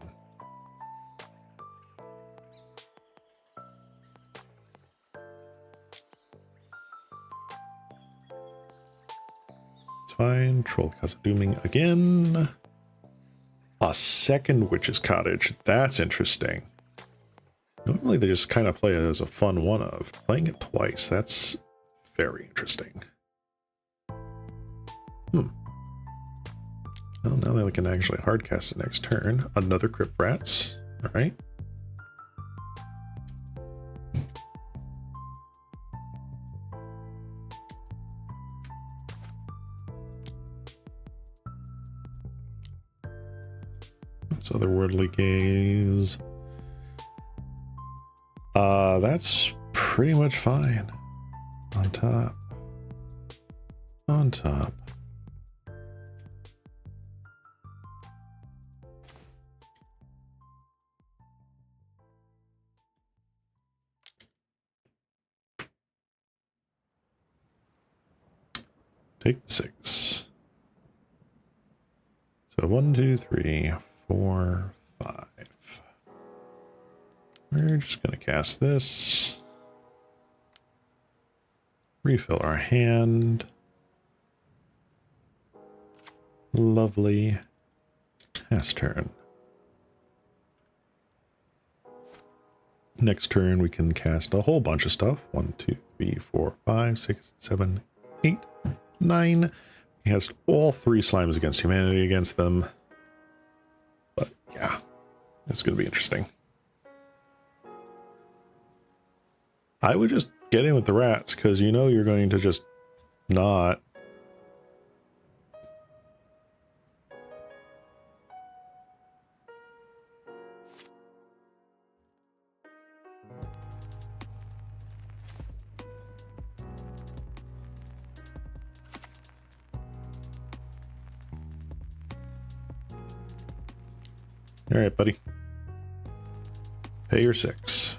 It's fine. Troll Khazad Dooming again. A second Witch's Cottage. That's interesting. Normally they just kind of play it as a fun one-of. Playing it twice, that's very interesting. Well, now they can actually hardcast it next turn. Another Crypt Rats. All right. That's Otherworldly Gaze. That's pretty much fine. On top. On top. Take the 6. So 1, 2, 3, 4, 5. We're just going to cast this. Refill our hand. Lovely. Pass turn. Next turn we can cast a whole bunch of stuff. 1, 2, 3, 4, 5, 6, 7, 8, 9. He has all 3 slimes against humanity against them. But yeah, it's going to be interesting. I would just get in with the rats, because you know you're going to just not All right, buddy. Pay your 6.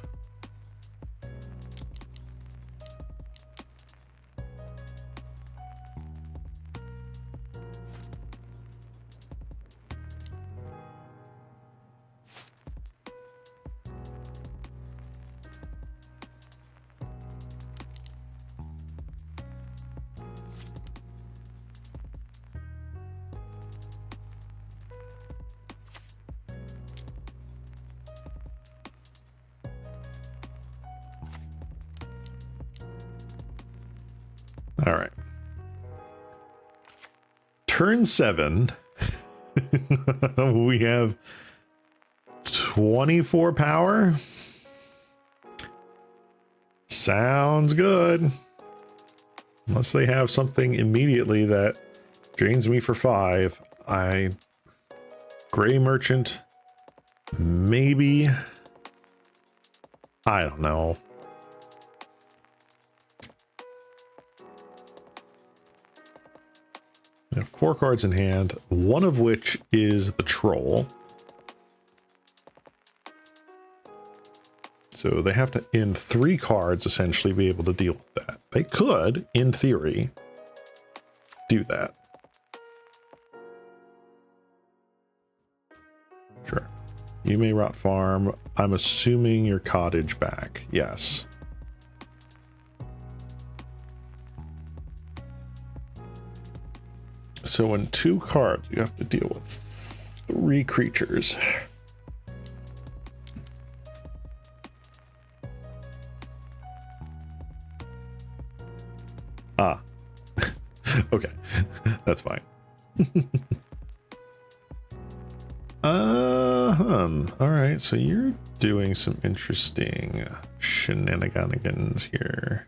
All right. Turn 7. We have 24 power. Sounds good. Unless they have something immediately that drains me for 5. Gray Merchant. Maybe. I don't know. I have 4 cards in hand, one of which is the Troll. So they have to, in 3 cards, essentially be able to deal with that. They could, in theory, do that. Sure. You may rot farm. I'm assuming your cottage back. Yes. So in 2 cards, you have to deal with 3 creatures. Ah. Okay. That's fine. All right, so you're doing some interesting shenanigans here.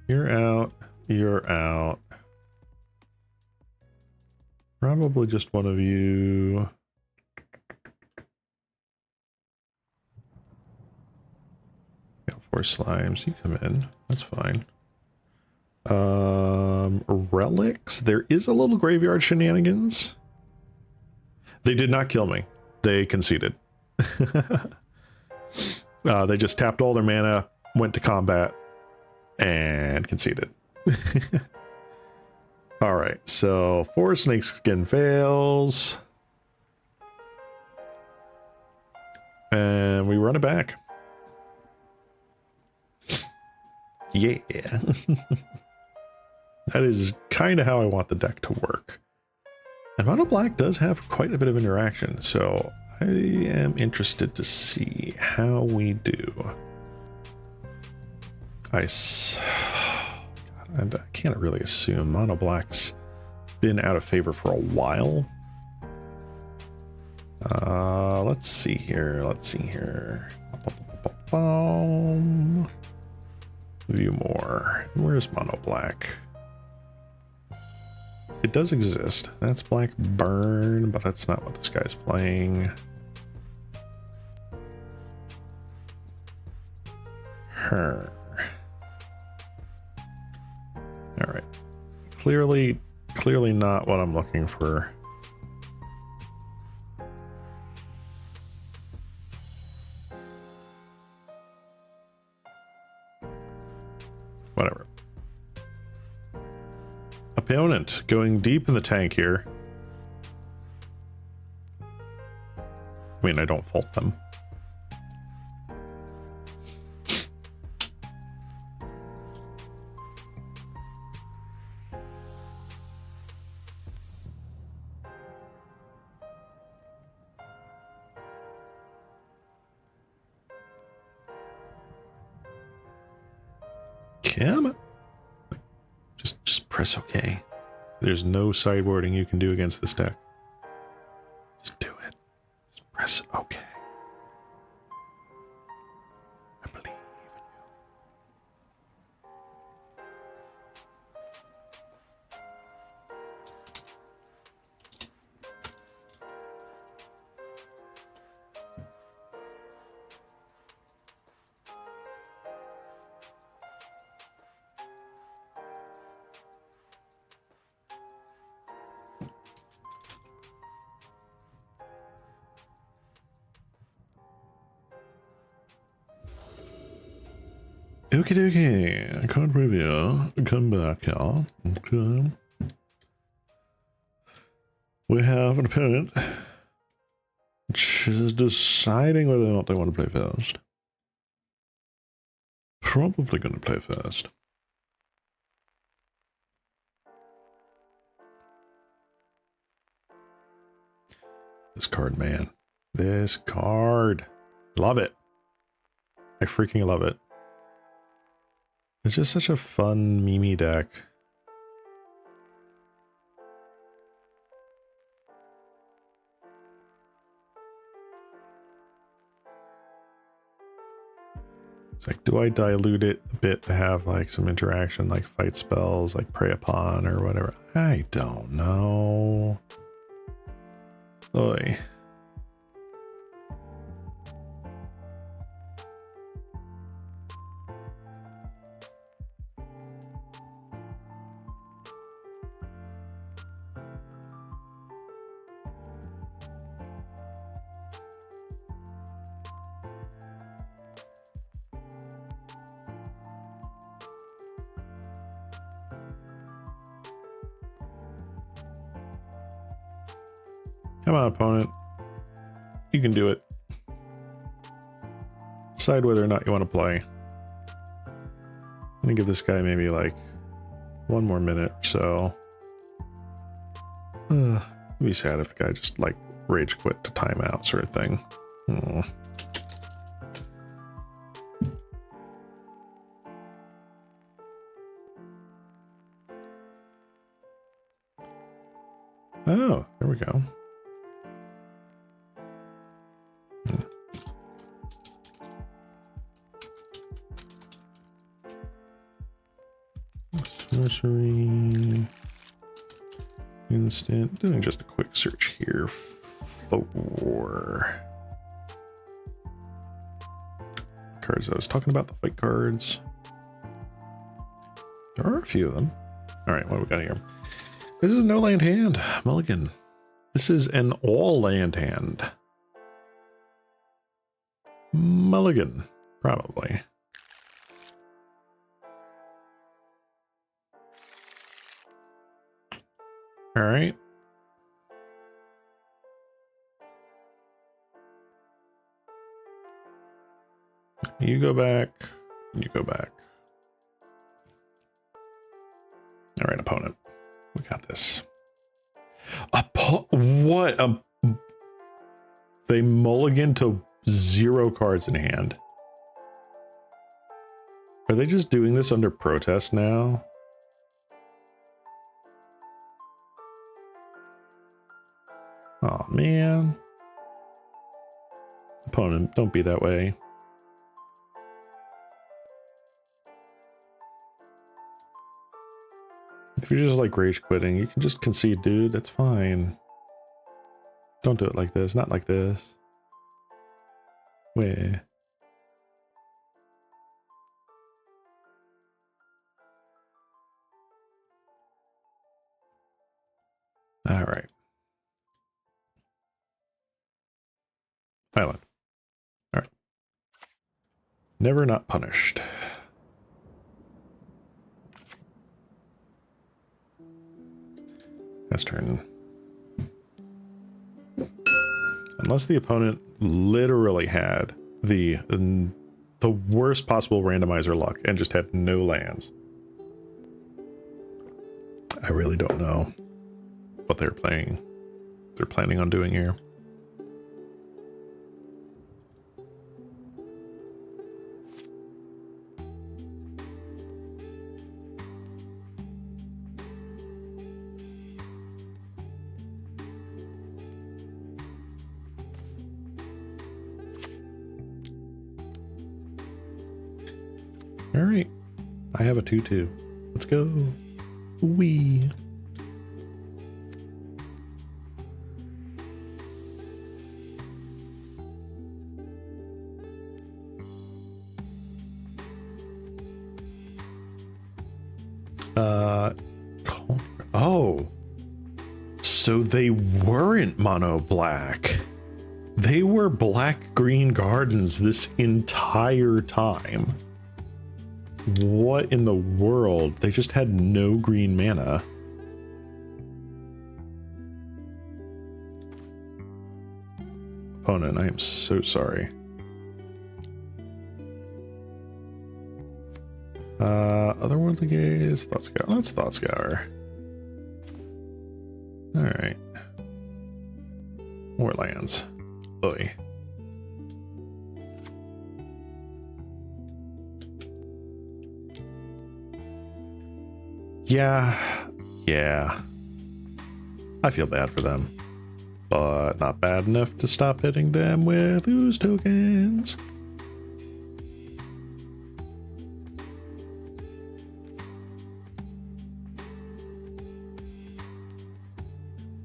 You're out. You're out. Probably just one of you. Got 4 slimes. You come in. That's fine. Relics. There is a little graveyard shenanigans. They did not kill me. They conceded. They just tapped all their mana, went to combat, and conceded. All right, so 4 snakeskin fails. And we run it back. Yeah. That is kind of how I want the deck to work. And Mono Black does have quite a bit of interaction, so I am interested to see how we do. I can't really assume Mono Black's been out of favor for a while. Let's see here. View more. Where's Mono Black? It does exist. That's Black Burn, but that's not what this guy's playing. Her. All right. Clearly not what I'm looking for. Whatever. Opponent going deep in the tank here. I mean, I don't fault them. Come on. Just press OK. There's no sideboarding you can do against this deck. Just do it. Just press OK. I believe in you. Okay, okay. Card preview. Come back, y'all. Okay. We have an opponent which is deciding whether or not they want to play first. Probably going to play first. This card, man. This card. Love it. I freaking love it. It's just such a fun meme deck. It's like, do I dilute it a bit to have like some interaction, like fight spells, like prey upon or whatever? I don't know. Oy. Come on, opponent. You can do it. Decide whether or not you want to play. I'm gonna give this guy maybe like 1 more minute or so. It'd be sad if the guy just like rage quit to timeout sort of thing. Oh, there we go. Sorcery. Instant. Doing just a quick search here for cards I was talking about, the fight cards. There are a few of them. All right, what do we got here? This is a no land hand. Mulligan. This is an all land hand. Mulligan, probably. All right. You go back. You go back. All right, opponent. We got this. What? They mulligan to 0 cards in hand. Are they just doing this under protest now? Oh man. Opponent, don't be that way. If you're just like rage quitting, you can just concede, dude. That's fine. Don't do it like this. Not like this. Where? All right. Island. All right. Never not punished. That's turn. Unless the opponent literally had the worst possible randomizer luck and just had no lands. I really don't know what they're planning on doing here. All right, I have a 2/2. Let's go. Wee. Oh, so they weren't mono black. They were black green gardens this entire time. What in the world? They just had no green mana. Opponent, I am so sorry. Otherworldly Gaze, Thought Scour. Let's Thought Scour. Alright. More lands. Oy. Yeah. I feel bad for them. But not bad enough to stop hitting them with ooze tokens.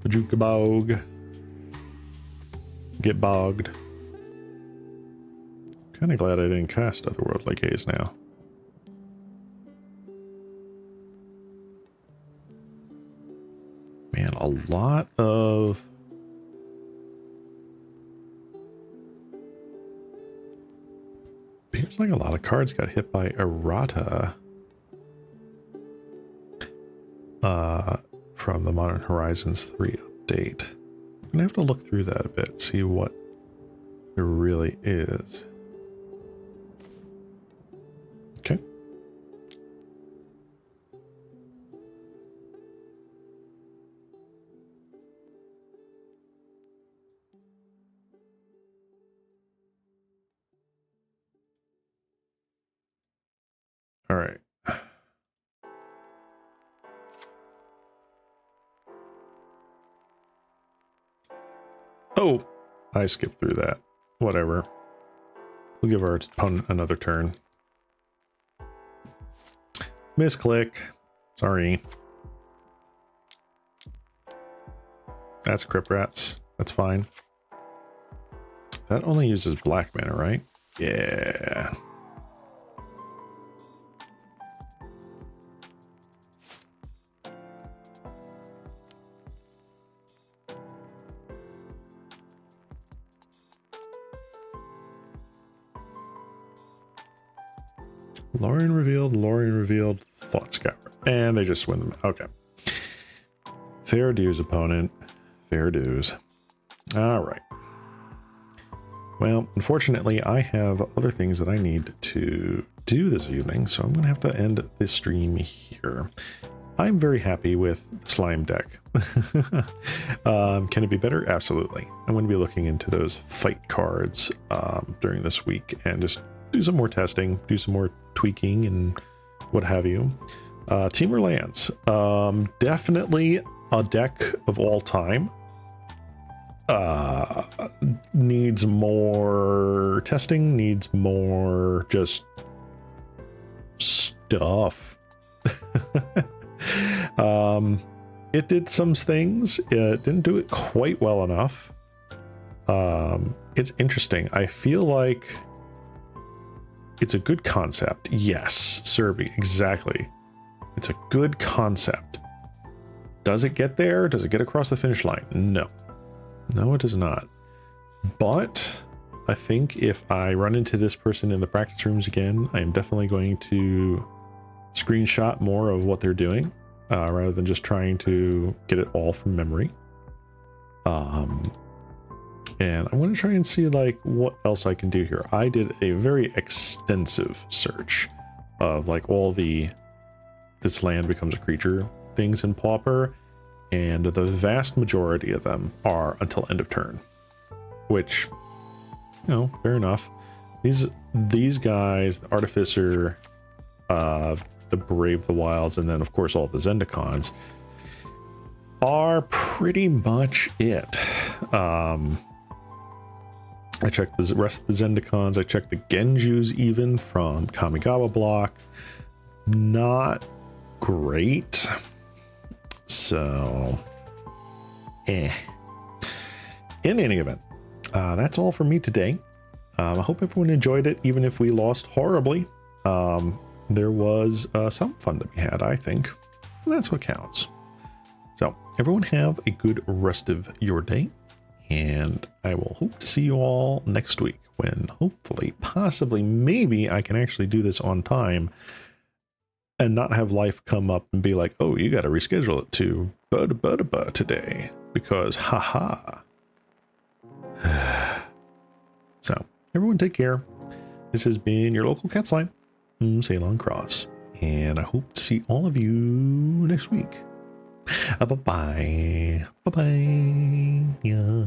Jukabog. Get bogged. Kind of glad I didn't cast Otherworldly Gaze now. Man, a lot of... Feels like a lot of cards got hit by errata. From the Modern Horizons 3 update. I'm gonna have to look through that a bit, see what there really is. Okay. All right. Oh, I skipped through that. Whatever. We'll give our opponent another turn. Misclick. Sorry. That's Crypt Rats. That's fine. That only uses black mana, right? Yeah. Lorien revealed, Thought Scour. And they just win them. Okay. Fair dues, opponent. Fair dues. All right. Well, unfortunately, I have other things that I need to do this evening, so I'm going to have to end this stream here. I'm very happy with the slime deck. Can it be better? Absolutely. I'm going to be looking into those fight cards during this week and just do some more testing, do some more tweaking and what have you. Temur lands. Definitely a deck of all time. Needs more testing, needs more just stuff. It did some things. It didn't do it quite well enough. It's interesting. I feel like it's a good concept. Yes, Serby, exactly. It's a good concept. Does it get there? Does it get across the finish line? No. No, it does not. But I think if I run into this person in the practice rooms again, I am definitely going to screenshot more of what they're doing rather than just trying to get it all from memory. And I'm going to try and see like what else I can do here. I did a very extensive search of like all the this land becomes a creature things in Pauper, and the vast majority of them are until end of turn, which, you know, fair enough. These guys, the Artificer, the Brave the Wilds, and then of course all the Zendikons are pretty much it. I checked the rest of the Zendikons. I checked the Genjus even from Kamigawa block. Not great. So, In any event, that's all for me today. I hope everyone enjoyed it, even if we lost horribly. There was some fun to be had, I think. That's what counts. So, everyone have a good rest of your day. And I will hope to see you all next week when hopefully, possibly, maybe I can actually do this on time and not have life come up and be like, oh, you got to reschedule it to today because haha. So everyone take care. This has been your local cat slime, Ceylon Cross, and I hope to see all of you next week. Bye-bye. Bye-bye. Yeah.